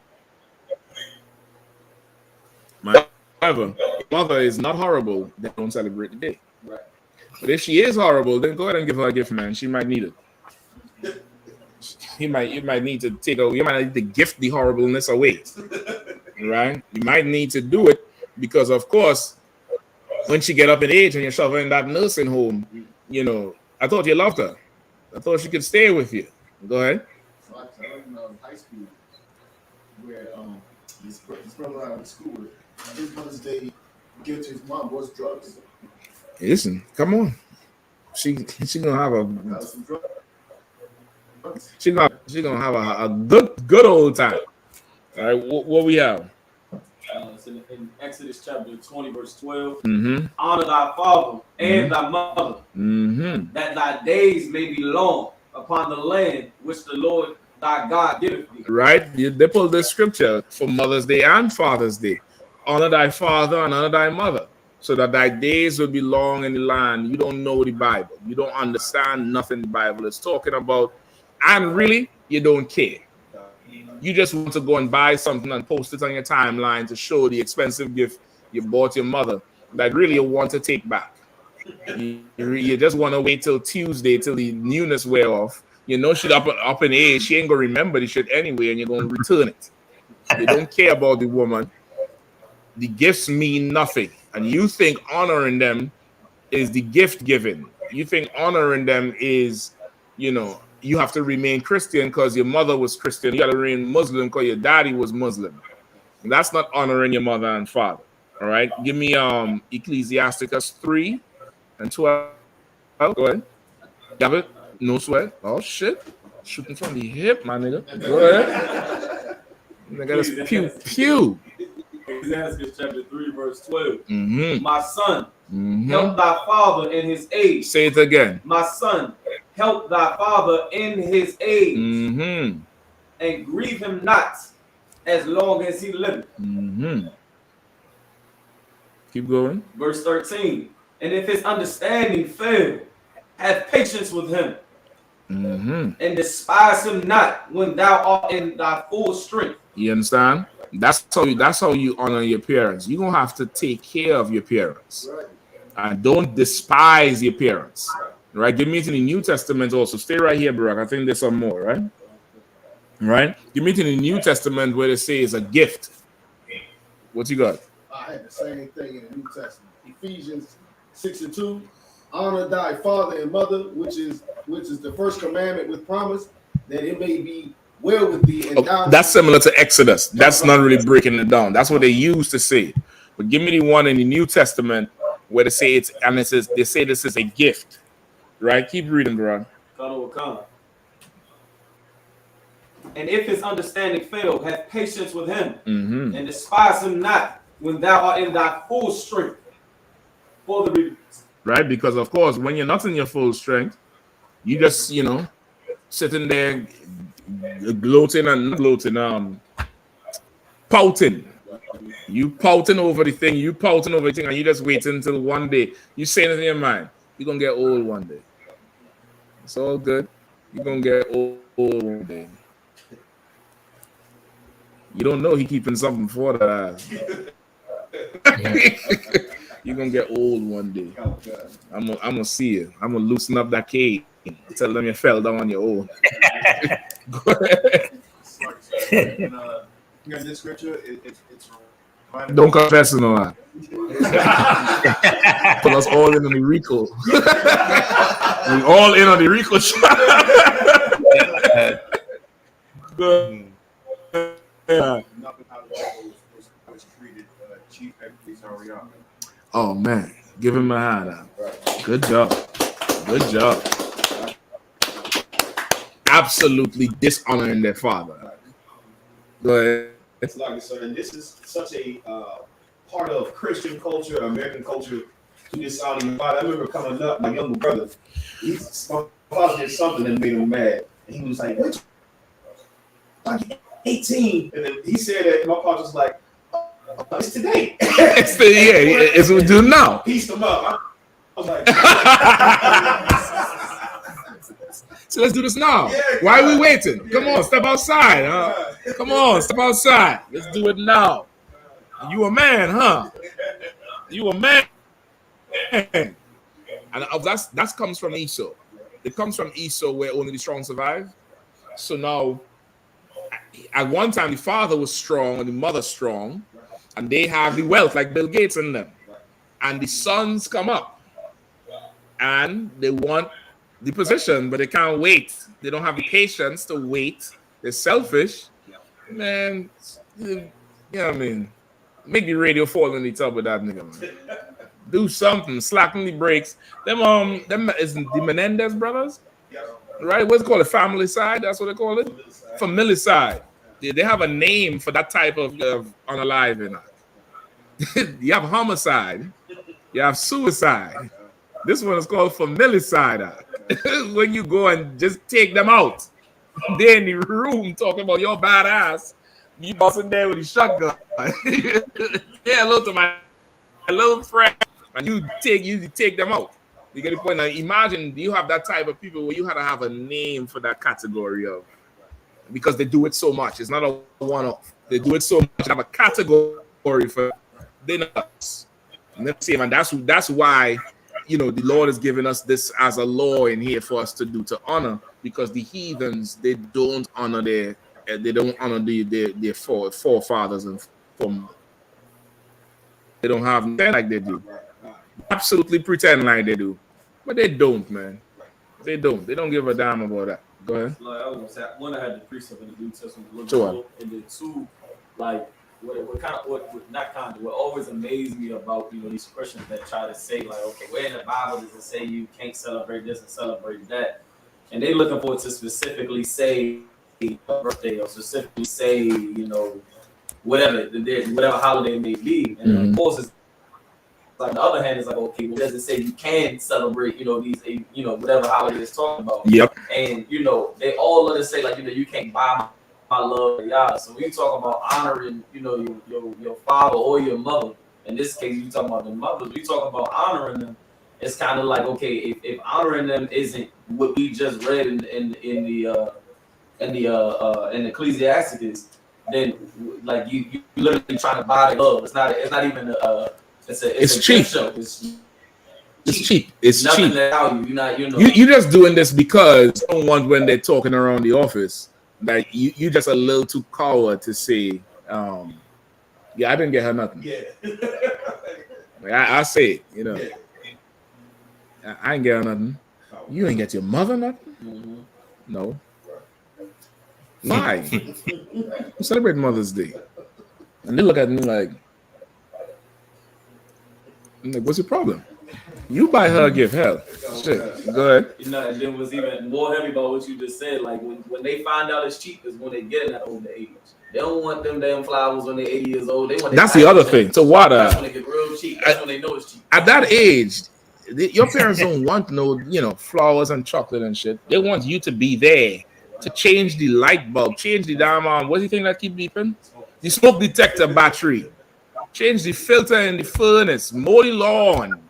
Speaker 1: however, if mother is not horrible, then don't celebrate the day. But if she is horrible, then go ahead and give her a gift, man. She might need it. You might need to you might need to gift the horribleness away. Right? You might need to do it, because of course, when she get up in age and you're shoving in that nursing home, you know, I thought you loved her. I thought she could stay with you. Go ahead.
Speaker 3: So I tell him high school where this brother out of school, his Mother's Day gift to his mom was drugs.
Speaker 1: Listen, come on. She gonna have a good old time. All right, what we have?
Speaker 7: It's in Exodus chapter 20, verse 12.
Speaker 1: Mm-hmm.
Speaker 7: Honor thy father and thy mother, that thy days may be long upon the land which the Lord thy God giveth thee.
Speaker 1: Right? They pulled this scripture for Mother's Day and Father's Day. Honor thy father and honor thy mother, so that thy days will be long in the land. You don't know the Bible. You don't understand nothing the Bible is talking about. And really, you don't care. You just want to go and buy something and post it on your timeline to show the expensive gift you bought your mother that really you want to take back. You just want to wait till Tuesday till the newness wear off. You know she's up in age. She ain't going to remember the shit anyway, and you're going to return it. You don't care about the woman. The gifts mean nothing. And you think honoring them is the gift giving. You think honoring them is, you know, you have to remain Christian because your mother was Christian. You got to remain Muslim because your daddy was Muslim. And that's not honoring your mother and father. All right. Give me Ecclesiasticus 3 and 12. Go ahead. Have it? No sweat. Oh shit. Shooting from the hip, my nigga. Go ahead. Nigga, pew pew.
Speaker 7: Ecclesiastes chapter 3, verse 12.
Speaker 1: Mm-hmm.
Speaker 7: My son, help thy father in his age.
Speaker 1: Say it again.
Speaker 7: My son, help thy father in his age, and grieve him not as long as he liveth.
Speaker 1: Keep going.
Speaker 7: Verse 13. And if his understanding fail, have patience with him, and despise him not when thou art in thy full strength.
Speaker 1: You understand? That's how you honor your parents. You're gonna have to take care of your parents. And don't despise your parents. Right? Give me to the New Testament also. Stay right here, Barack. I think there's some more, right? Right? Give me to the New Testament where they say it's a gift. What you got?
Speaker 4: I had the same thing in the New Testament. Ephesians 6:2. Honor thy father and mother, which is the first commandment with promise, that it may be well with thee. And
Speaker 1: that's similar to Exodus. That's not really breaking it down. That's what they used to say. But give me the one in the New Testament where they say it's, and it says, they say this is a gift. Right? Keep reading, bro.
Speaker 7: God will come. And if his understanding fail, have patience with him, and despise him not when thou art in thy full strength. For the reasons.
Speaker 1: Right? Because of course, when you're not in your full strength, you just, sitting there gloating, pouting. You pouting over the thing, and you just wait until one day you say it in your mind, you're gonna get old one day. It's all good. You're gonna get old one day. You don't know he keeping something for that. You're gonna get old one day. I'm gonna see you. I'm gonna loosen up that cage. Tell them you fell down on your own. Go ahead.
Speaker 2: In this scripture, it's
Speaker 1: don't confess no one. Put us all in on the Rico. We all in on the Rico shot. Oh man, give him a hand out. Good job. Good job. Absolutely dishonoring their father. Go ahead.
Speaker 2: It's like so, and this is such a part of Christian culture, American culture, to dishonor your father. I remember coming up, my younger brother, my father did something that made him mad. And he was like, "What? Like 18?" And then he said that, and my father was like, "Oh, it's today."
Speaker 1: It's what we do now.
Speaker 2: Pieced him up. I was like,
Speaker 1: so let's do this now.
Speaker 2: Yeah,
Speaker 1: why are we waiting? Yeah. Come on, step outside. Huh? Come on, step outside. Let's do it now. You a man, huh? You a man. And that comes from I.S.U.P. It comes from I.S.U.P. where only the strong survive. So now, at one time, the father was strong and the mother strong, and they have the wealth like Bill Gates in them. And the sons come up, and they want the position, but they can't wait. They don't have the patience to wait. They're selfish. Man, you know what I mean? Make the radio fall in the tub with that nigga, man. Do something. Slacken the brakes. Them is the Menendez brothers, right? What's it called? A family side? That's what they call it? Family side. They have a name for that type of unaliving. You have homicide. You have suicide. This one is called familicide. When you go and just take them out. They're in the room talking about your badass. You busting there with a shotgun. Yeah, hello to my little friend. And you take them out. You get the point. Now imagine you have that type of people where you had to have a name for that category of, because they do it so much. It's not a one-off. They do it so much. They have a category for they nuts. And that's why, the Lord has given us this as a law in here for us to do, to honor, because the heathens, they don't honor their forefathers and they don't have them like they do. Absolutely pretend like they do, but they don't, man. They don't give a damn about that. Go ahead.
Speaker 7: Like I was gonna say, one, I had the precept in the New Testament,
Speaker 1: Sure.
Speaker 7: And then two, like what always amazed me about these Christians that try to say like, okay, where in the Bible does it say you can't celebrate this and celebrate that? And they looking for it to specifically say birthday or specifically say whatever holiday it may be. And of course, it's like, on the other hand, it's like, okay, well, does it say you can celebrate these whatever holiday it's talking about?
Speaker 1: Yep.
Speaker 7: And they all let us say like you can't buy my love, yeah. So when you talk about honoring, your father or your mother, in this case, you talking about the mothers. We talk about honoring them. It's kind of like, okay, if honoring them isn't what we just read in the Ecclesiasticus, then like you literally trying to buy their love. It's not even it's
Speaker 1: cheap.
Speaker 7: Show.
Speaker 1: It's cheap. It's
Speaker 7: nothing
Speaker 1: cheap.
Speaker 7: To value. You're not,
Speaker 1: You're just doing this because you don't want when they're talking around the office. Like you just a little too coward to say, Yeah, I didn't get her nothing.
Speaker 4: Yeah.
Speaker 1: Like, I say it, you know.
Speaker 4: Yeah.
Speaker 1: I ain't get her nothing. You ain't get your mother nothing?
Speaker 7: Mm-hmm.
Speaker 1: No. Why? We celebrate Mother's Day. And they look at me like, I'm like, what's your problem? You buy her a gift, hell. Shit. Go ahead.
Speaker 7: You know, and then was even more heavy about what you just said. Like when they find out it's cheap is when they get in that older age. They don't want them damn flowers when they're 80 years old. They want
Speaker 1: That's the other thing. So what?
Speaker 7: That's when they get real cheap. That's when they know it's cheap.
Speaker 1: At that age, your parents don't want no, flowers and chocolate and shit. They want you to be there to change the light bulb, change the damn what do you think that keep beeping? The smoke detector battery, change the filter in the furnace, mow the lawn.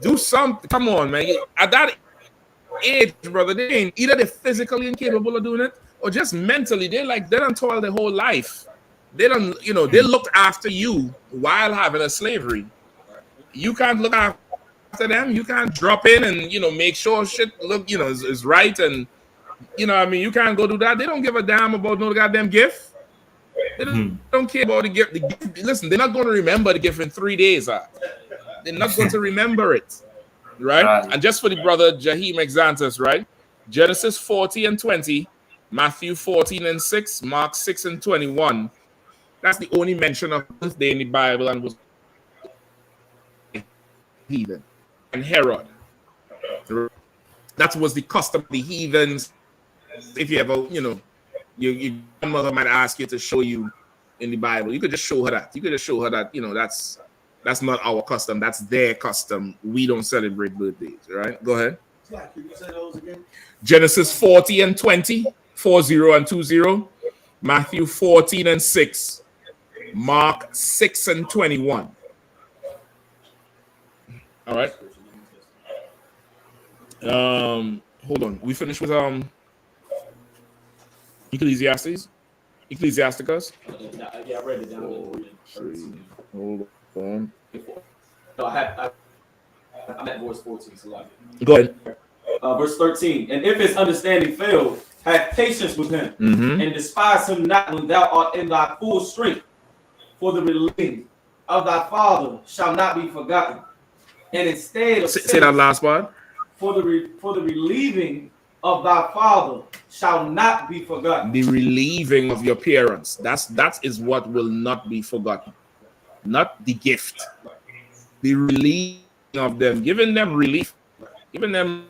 Speaker 1: Do something. Come on, man. At that age, brother, they ain't either they're physically incapable of doing it or just mentally. They don't toil their whole life. They don't, they looked after you while having a slavery. You can't look after them. You can't drop in and make sure shit look is right, and you can't go do that. They don't give a damn about no goddamn gift. They don't care about the gift. Listen, they're not going to remember the gift in 3 days. They're not going to remember it, right? And just for the brother Jaheim Exantus, right? Genesis 40 and 20, Matthew 14 and 6, Mark 6 and 21. That's the only mention of birthday in the Bible, and was heathen and Herod. That was the custom of the heathens. If you ever, your grandmother might ask you to show you in the Bible, you could just show her that. You could just show her that, that's not our custom. That's their custom. We don't celebrate birthdays, right? Go ahead.
Speaker 4: Can you say those again?
Speaker 1: Genesis 40 and 20, 40 and 20, Matthew 14 and 6, Mark 6 and 21. All right. Hold on. We finished with Ecclesiastes? Ecclesiasticus?
Speaker 7: Yeah, I read it down.
Speaker 1: Hold on.
Speaker 7: No, I'm at verse 14. So
Speaker 1: go ahead.
Speaker 7: Verse 13. And if his understanding fail, have patience with him, and despise him not when thou art in thy full strength. For the relieving of thy father shall not be forgotten. And instead of
Speaker 1: say that last part.
Speaker 7: For the relieving of thy father shall not be forgotten.
Speaker 1: The relieving of your parents. That is what will not be forgotten. Not the gift. The relieving of them, giving them relief, The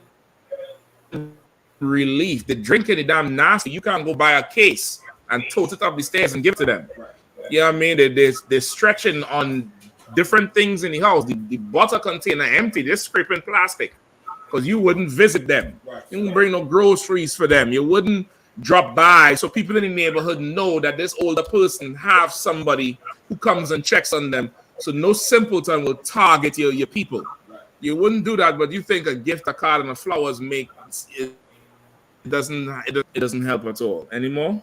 Speaker 1: drinking the damn nasty. You can't go buy a case and tote it up the stairs and give it to them. You know what I mean? They're stretching on different things in the house. The butter container empty. They're scraping plastic because you wouldn't visit them. You wouldn't bring no groceries for them. You wouldn't drop by so people in the neighborhood know that this older person have somebody who comes and checks on them. So no simpleton will target your people. You wouldn't do that, but you think a gift, a card, and a flowers make it doesn't help at all anymore.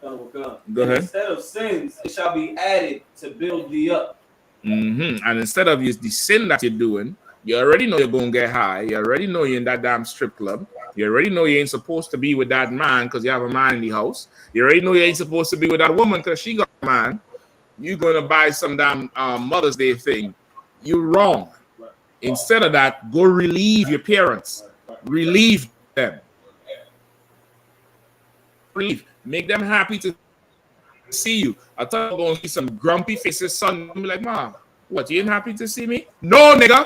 Speaker 1: Go ahead.
Speaker 7: Instead of sins, it shall be added to build thee up.
Speaker 1: And instead of the sin that you're doing, you already know you're going to get high. You already know you're in that damn strip club. You already know you ain't supposed to be with that man because you have a man in the house. You already know you ain't supposed to be with that woman because she got a man. You're going to buy some damn Mother's Day thing. You're wrong. Instead of that, go relieve your parents. Relieve them. Relieve. Make them happy to see you. I thought I'm going to see some grumpy faces, son. I'm like, Ma, what, you ain't happy to see me? No, nigga.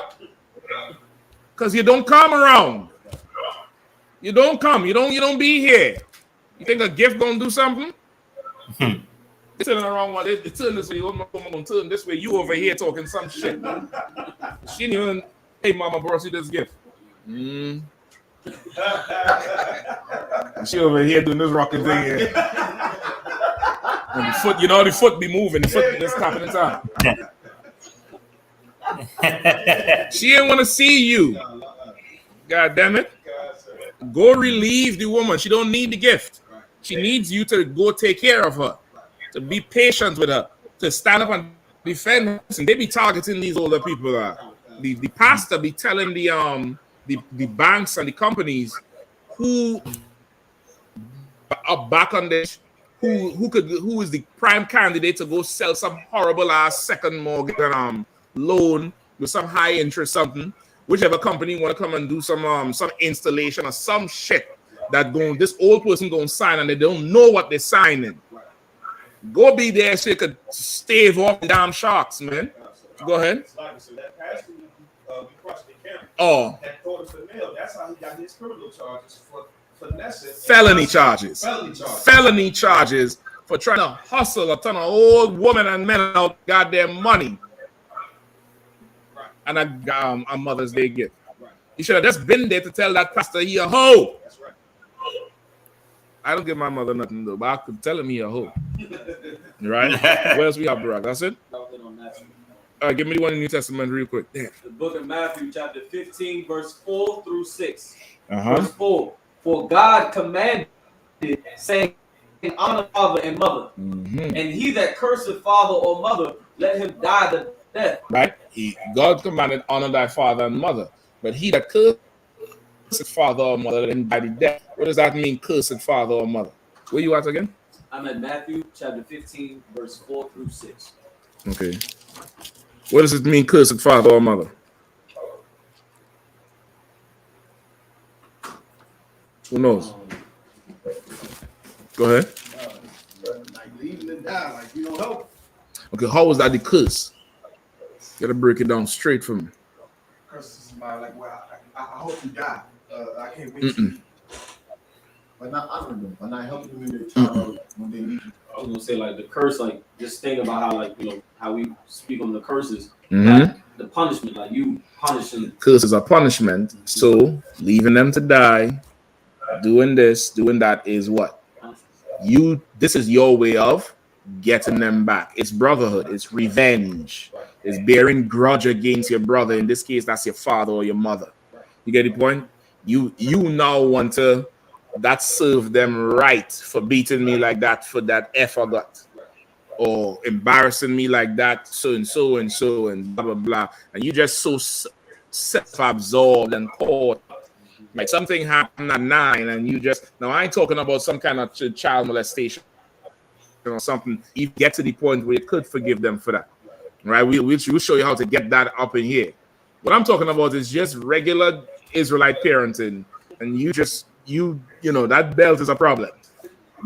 Speaker 1: Because you don't come around. You don't come. You don't be here. You think a gift going to do something? They turning around while they turn this way. I'm going to turn this way. You over here talking some shit. She didn't even, hey, Mama brought you this gift. She over here doing this rocking thing here. And the foot, the foot be moving. The foot just tapping the time. She didn't want to see you. God damn it. Go relieve the woman. She don't need the gift. She needs you to go take care of her. To be patient with her. To stand up and defend her. And they be targeting these older people. The pastor be telling the banks and the companies who are back on this, who is the prime candidate to go sell some horrible ass second mortgage loan with some high interest something. Whichever company want to come and do some installation or some shit that this old person gonna sign and they don't know what they're signing. Go be there so you could stave off the damn sharks, man. Go ahead.
Speaker 4: That pastor we crossed the camp.
Speaker 1: Oh.
Speaker 4: That thought of the nail. That's how he got his criminal charges for finessing.
Speaker 1: Felony charges for trying to hustle a ton of old women and men out goddamn money.
Speaker 4: Right.
Speaker 1: And a Mother's Day gift. Right. You should have just been there to tell that pastor he a hoe.
Speaker 4: That's right.
Speaker 1: I don't give my mother nothing though, but I could tell him he a hoe. Right? What else we have, Barack? That's it? Give me the one in the New Testament real quick. Damn.
Speaker 7: The book of Matthew, chapter 15, verse 4 through 6.
Speaker 1: Uh-huh.
Speaker 7: Verse 4. For God commanded, saying, honor father and mother. Mm-hmm. And he that curseth father or mother, let him die the death.
Speaker 1: Right? God commanded, honor thy father and mother. But he that curseth father or mother, let him die the death. What does that mean, cursed father or mother? Where you at again?
Speaker 7: I'm at Matthew, chapter 15, verse 4 through 6.
Speaker 1: Okay. What does it mean, cursed father or mother? Who knows? Go ahead.
Speaker 4: Like leaving and die, like you don't know.
Speaker 1: Okay, how was that the curse? You gotta break it down straight for me.
Speaker 4: Curse somebody like, well, I hope you die. I can't wait to you. But not honoring them, but not helping them in their time when they need you.
Speaker 7: I was gonna say like the curse, like just think about how like how we speak on the curses,
Speaker 1: like
Speaker 7: the punishment, like you punishing.
Speaker 1: Curses are punishment. So leaving them to die, doing this, doing that is what? This is your way of getting them back. It's brotherhood, it's revenge, it's bearing grudge against your brother. In this case, that's your father or your mother. You get the point? You now want to that serve them right for beating me like that for that F I got, or embarrassing me like that, so and so and so and blah blah blah, and you just so self-absorbed and caught. Like something happened at 9, and you just now I ain't talking about some kind of child molestation or something. You get to the point where you could forgive them for that, right? We'll show you how to get that up in here. What I'm talking about is just regular Israelite parenting, and you know that belt is a problem.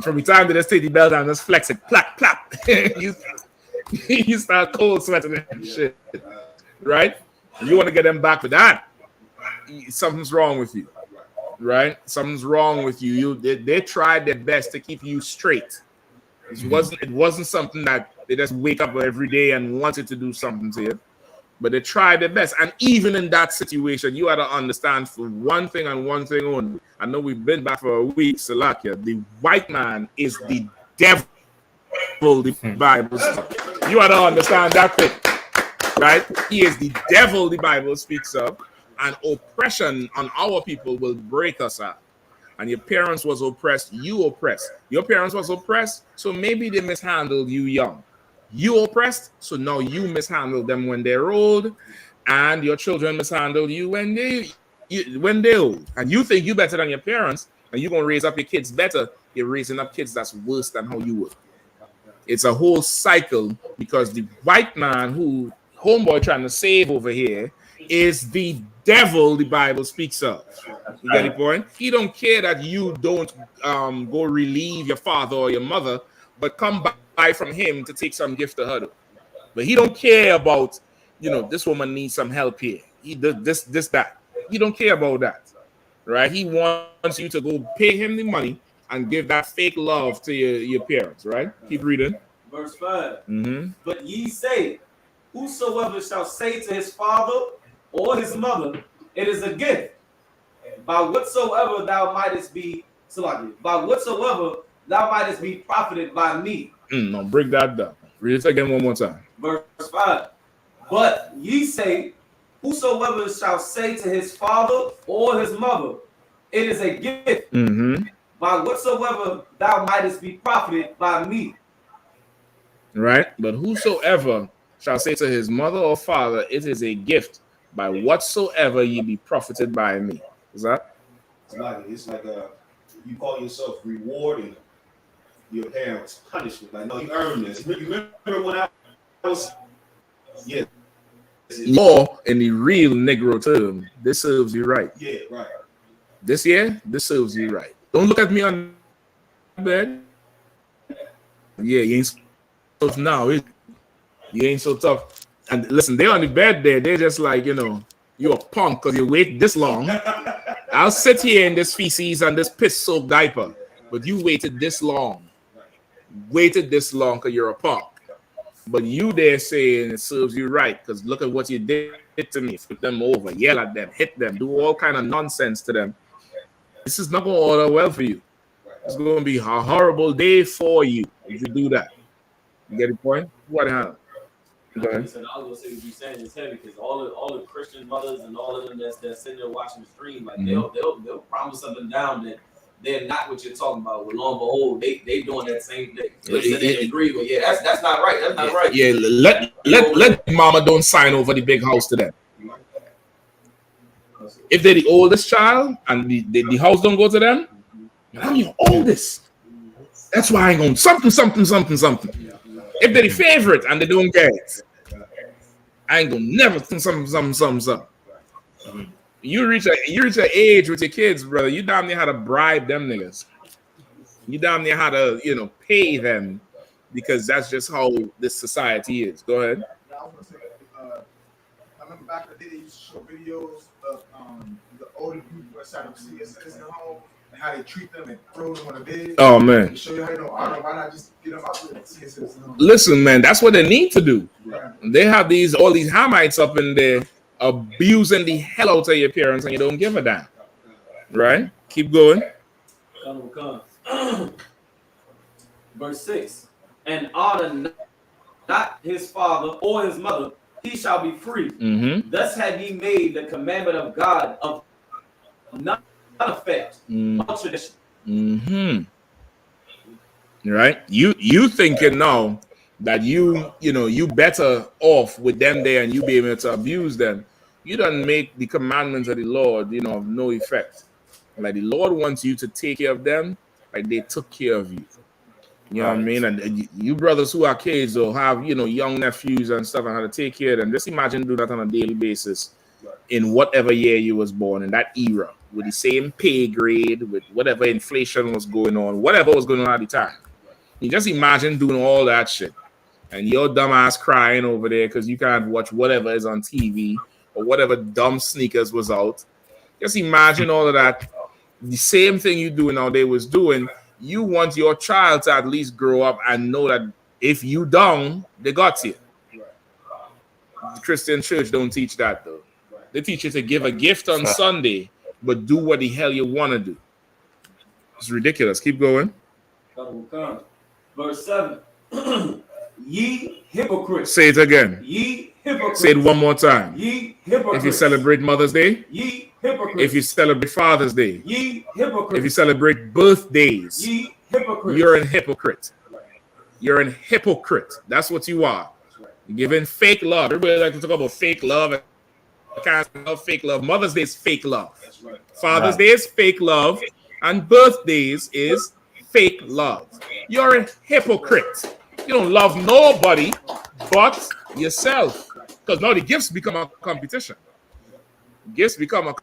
Speaker 1: From the time they just take the belt and just flex it, clap, clap, you start cold sweating and shit, right? You want to get them back for that. Something's wrong with you, right? Something's wrong with you. They tried their best to keep you straight. It wasn't something that they just wake up every day and wanted to do something to you. But they tried their best. And even in that situation, you had to understand for one thing and one thing only. I know we've been back for a week, Salakia. The white man is the devil, the Bible says. You had to understand that thing, right? He is the devil the Bible speaks of. And oppression on our people will break us out. And your parents was oppressed, you oppressed. Your parents was oppressed, so maybe they mishandled you young. You oppressed, so now you mishandle them when they're old, and your children mishandle you when they're old. And you think you better than your parents, and you're gonna raise up your kids better. You're raising up kids that's worse than how you would. It's a whole cycle because the white man who homeboy trying to save over here is the devil the Bible speaks of. You get the point? He don't care that you don't go relieve your father or your mother, but come back from him to take some gift to her. But he don't care about, this woman needs some help here. He does this, that. He don't care about that, right? He wants you to go pay him the money and give that fake love to your parents, right? Keep reading.
Speaker 7: Verse 5. But ye say, whosoever shall say to his father or his mother, it is a gift, by whatsoever thou mightest be profited by me.
Speaker 1: No, break that down. Read it again one more time.
Speaker 7: Verse 5. But ye say, whosoever shall say to his father or his mother, it is a gift, by whatsoever thou mightest be profited by me.
Speaker 1: Right? But whosoever shall say to his mother or father, it is a gift, by whatsoever ye be profited by me. Is that?
Speaker 4: It's like you call yourself rewarding
Speaker 2: your parents' punishment. Like, no, you earned this. You remember when I was, yeah.
Speaker 1: Or in the real Negro term, this serves you right.
Speaker 2: Yeah, right.
Speaker 1: This serves you right. Don't look at me on the bed. Yeah, you ain't so tough now. You ain't so tough. And listen, they're on the bed there. They're just like, you're a punk because you wait this long. I'll sit here in this feces and this piss-soaked diaper, but you waited this long. Waited this long because you're a punk. But you there saying it serves you right because look at what you did to me. Flip them over, yell at them, hit them, do all kind of nonsense to them. This is not going to order well for you. It's going to be a horrible day for you if you do that. You get the point? What happened? Go ahead.
Speaker 7: Listen, I was gonna say what you're saying is heavy because all the Christian mothers and all of them that's sitting there watching the stream, like they'll promise something down that they're not what you're talking about. Well, lo and behold, they doing that same thing. They agree with, yeah, that's not right. That's not right.
Speaker 1: Yeah, let mama don't sign over the big house to them. If they're the oldest child and the house don't go to them, I'm your oldest. That's why I ain't going something. If they're the favorite and they don't get it, I ain't gonna never something. You reach an age with your kids, brother. You damn near how to bribe them niggas. You damn near how to pay them because that's just how this society is. Go ahead.
Speaker 3: I was gonna say, I remember back in the day they used to show videos of the older people inside of CSS in the home and how they treat them and throw them on the bed.
Speaker 1: Oh man.
Speaker 3: To show you how why not just get them out there CSS in the home?
Speaker 1: Listen, man, that's what they need to do. Right. They have all these Hamites up in there abusing the hell out of your parents and you don't give a damn. Right? Keep going.
Speaker 7: Verse 6. And honor not his father or his mother, he shall be free.
Speaker 1: Mm-hmm.
Speaker 7: Thus had he made the commandment of God of none effect, no tradition.
Speaker 1: Mm-hmm. Right? You thinking now that you better off with them there and you be able to abuse them. You don't make the commandments of the Lord, of no effect. Like the Lord wants you to take care of them like they took care of you. You know what I mean? And you brothers who are kids or have, young nephews and stuff and how to take care of them, just imagine do that on a daily basis in whatever year you was born, in that era, with the same pay grade, with whatever inflation was going on, whatever was going on at the time. You just imagine doing all that shit. And your dumb ass crying over there because you can't watch whatever is on TV or whatever dumb sneakers was out. Just imagine all of that. The same thing you doing now they was doing. You want your child to at least grow up and know that if you down, they got you. The Christian church don't teach that though. They teach you to give a gift on Sunday, but do what the hell you want to do. It's ridiculous. Keep going.
Speaker 7: Verse 7. Ye hypocrites.
Speaker 1: Say it again.
Speaker 7: Ye hypocrites.
Speaker 1: Say it one more time.
Speaker 7: Ye hypocrites.
Speaker 1: If you celebrate Mother's Day.
Speaker 7: Ye hypocrites.
Speaker 1: If you celebrate Father's Day.
Speaker 7: Ye hypocrites.
Speaker 1: If you celebrate birthdays.
Speaker 7: Ye hypocrites.
Speaker 1: You're a hypocrite. You're a hypocrite. That's what you are. You're giving fake love. Everybody like to talk about fake love. I can't love fake love. Mother's Day is fake love. Father's Day is fake love. And birthdays is fake love. You're a hypocrite. You don't love nobody but yourself. Because now the gifts become a competition. Gifts become a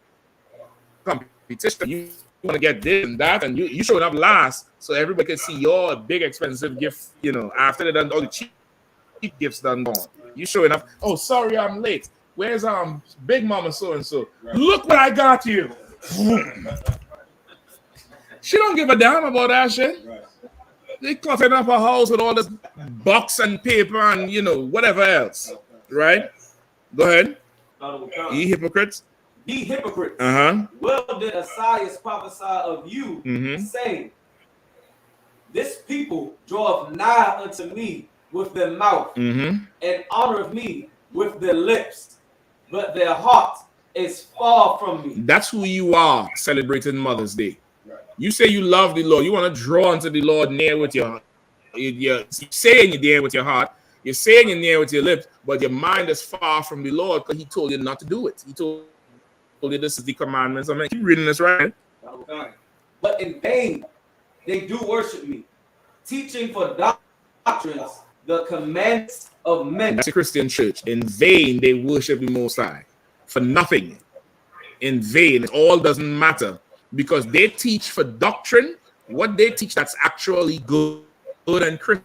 Speaker 1: competition. You want to get this and that, and you showing up last so everybody can see your big expensive gift, after they done all the cheap gifts done gone. You showing up, oh, sorry, I'm late. Where's Big Mama so-and-so? Look what I got you. She don't give a damn about that shit. They cluttering up her house with all this box and paper and whatever else. Right? Go ahead. Ye hypocrites.
Speaker 7: Ye hypocrites.
Speaker 1: Uh-huh.
Speaker 7: Well did I.S.U.P.K prophesy of you, saying, this people draweth nigh unto me with their mouth, and honoreth me with their lips, but their heart is far from me.
Speaker 1: That's who you are celebrating Mother's Day. You say you love the Lord. You want to draw unto the Lord near with you're saying you're there with your heart. You're saying you're near with your lips, but your mind is far from the Lord because he told you not to do it. He told you this is the commandments. I mean, keep reading this, right?
Speaker 7: But in vain they do worship me, teaching for doctrines the commandments of men.
Speaker 1: That's a Christian church. In vain they worship the Most High. For nothing. In vain. It all doesn't matter. Because they teach for doctrine what they teach that's actually good and Christian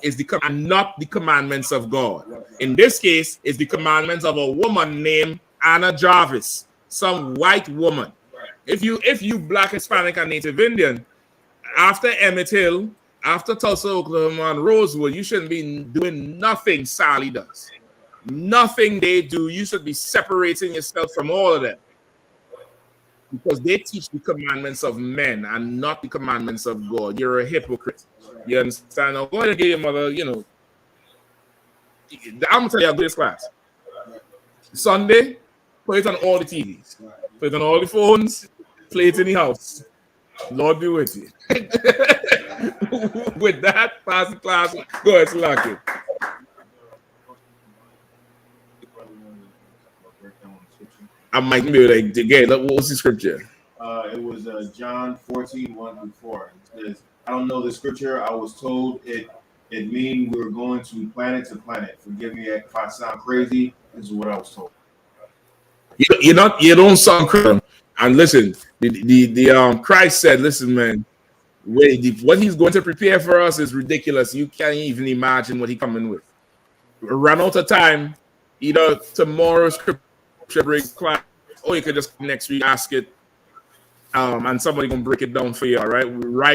Speaker 1: is and not the commandments of God. In this case, it's the commandments of a woman named Anna Jarvis, some white woman. If you Black, Hispanic, and Native Indian, after Emmett Hill, after Tulsa, Oklahoma, and Rosewood, you shouldn't be doing nothing Sally does. Nothing they do. You should be separating yourself from all of them. Because they teach the commandments of men and not the commandments of God. You're a hypocrite. You understand? Now, go ahead and give your mother, I'm going to tell you, I'll do this class. Sunday, put it on all the TVs. Put it on all the phones. Play it in the house. Lord be with you. With that, pass the class. Go ahead, Salaki. I might be able to get what was the scripture?
Speaker 2: It was John 14, 1-4. It says, I don't know the scripture. I was told it means we're going to planet. Forgive me if I sound crazy. This is what I was told.
Speaker 1: You don't sound crazy. And listen, the Christ said, listen, man, what he's going to prepare for us is ridiculous. You can't even imagine what he's coming with. Run out of time. Either tomorrow's scripture break class, or you could just come next week, ask it, and somebody gonna break it down for you. All right,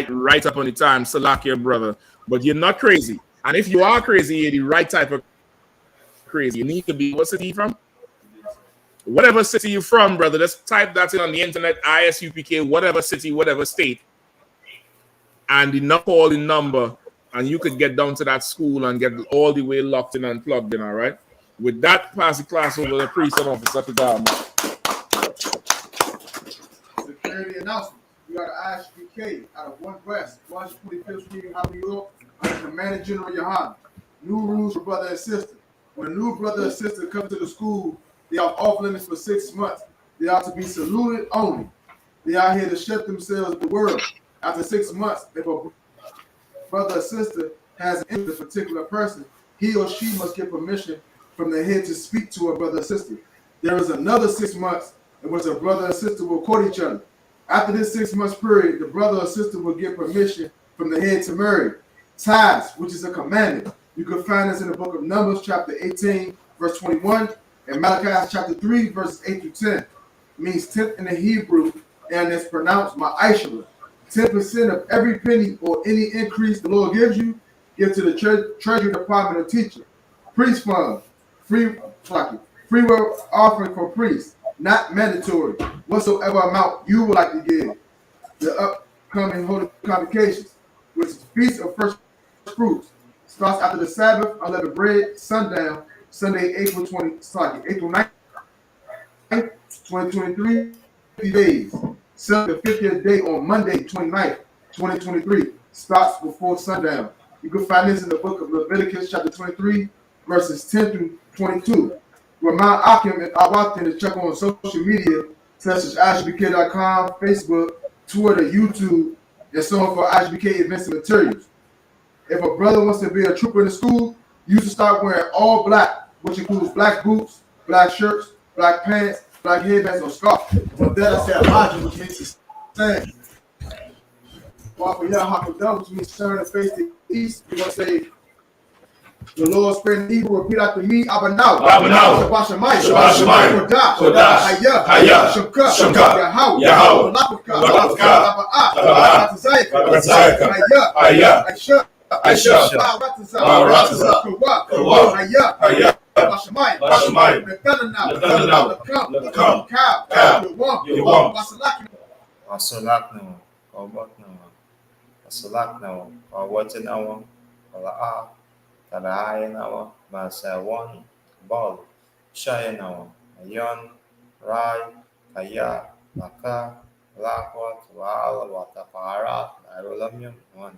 Speaker 1: right up on the time. Salakia, brother, but you're not crazy. And if you are crazy, you're the right type of crazy. You need to be. What city you from? Whatever city you're from, brother. Just type that in on the internet. I.S.U.P.K. Whatever city, whatever state, and call the number, and you could get down to that school and get all the way locked in and plugged in. All right. With that, pass the class over to the priest and officer to God.
Speaker 3: Security announcement. We got an I.S.U.P.K. out of One West, 125th Street, New York, under Commander General YAHANNA. New rules for brother and sister. When a new brother and sister come to the school, they are off limits for 6 months. They are to be saluted only. They are here to shut themselves with the world. After 6 months, if a brother or sister has an interest in a particular person, he or she must get permission from the head to speak to a brother or sister. There is another 6 months in which a brother and sister will court each other. After this 6 months period, the brother or sister will get permission from the head to marry. Tithes, which is a commandment. You can find this in the book of Numbers, chapter 18, verse 21, and Malachi, chapter 3, verses 8 through 10. It means tenth in the Hebrew, and it's pronounced ma'ashra. 10% of every penny or any increase the Lord gives you, give to the treasury department or teacher. Priest fund, free will offering for priests, not mandatory. Whatsoever amount you would like to give. The upcoming holy convocations, which is Feast of First Fruits, starts after the Sabbath, unleavened bread, sundown, Sunday, April 9th, 2023, 50 days. Celebrate the 50th day on Monday, 29th, 2023, starts before sundown. You can find this in the book of Leviticus, chapter 23, verses 10 through 22. Remind Akim and Awatin to check on social media such as ISUPK.com, Facebook, Twitter, YouTube, and so on for ISUPK events and materials. If a brother wants to be a trooper in the school, you should start wearing all black, which includes black boots, black shirts, black pants, black headbands, or scarf. With that, I say Elijah, which means to stand. While for YAHANNA, which means turn and face the east, you're going to say, the Lord spread the evil, repeat after me, Abanaw. Shabbat Shemayim. Kodah. I.S.U.P.K. Yahweh.
Speaker 5: Tarayan Masawan, Bal, Shayan, Ayon, Rai, Kaya, Laka, Lakwat, Wal, Watapara, Irolamium, one.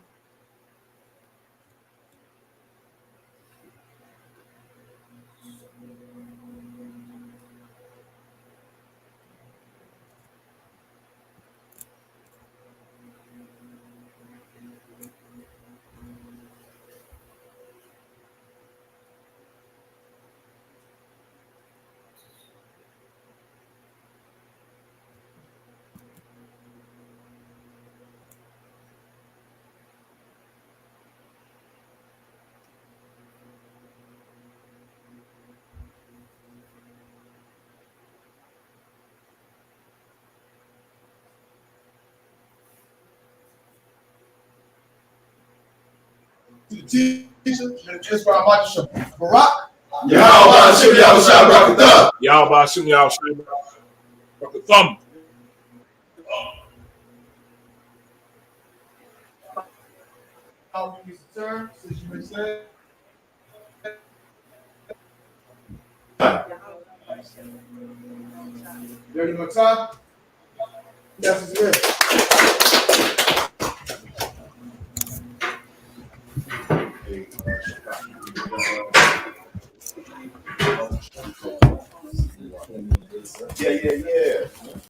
Speaker 3: to the teacher, and the Israel Michael Barak.
Speaker 2: Yahweh Shem Yahushua Barakatah.
Speaker 1: Yahweh Shem Yahushua Barakatah.
Speaker 3: How we use the term, since you been saying. There you go, time. Yes, it's here.
Speaker 2: Yeah.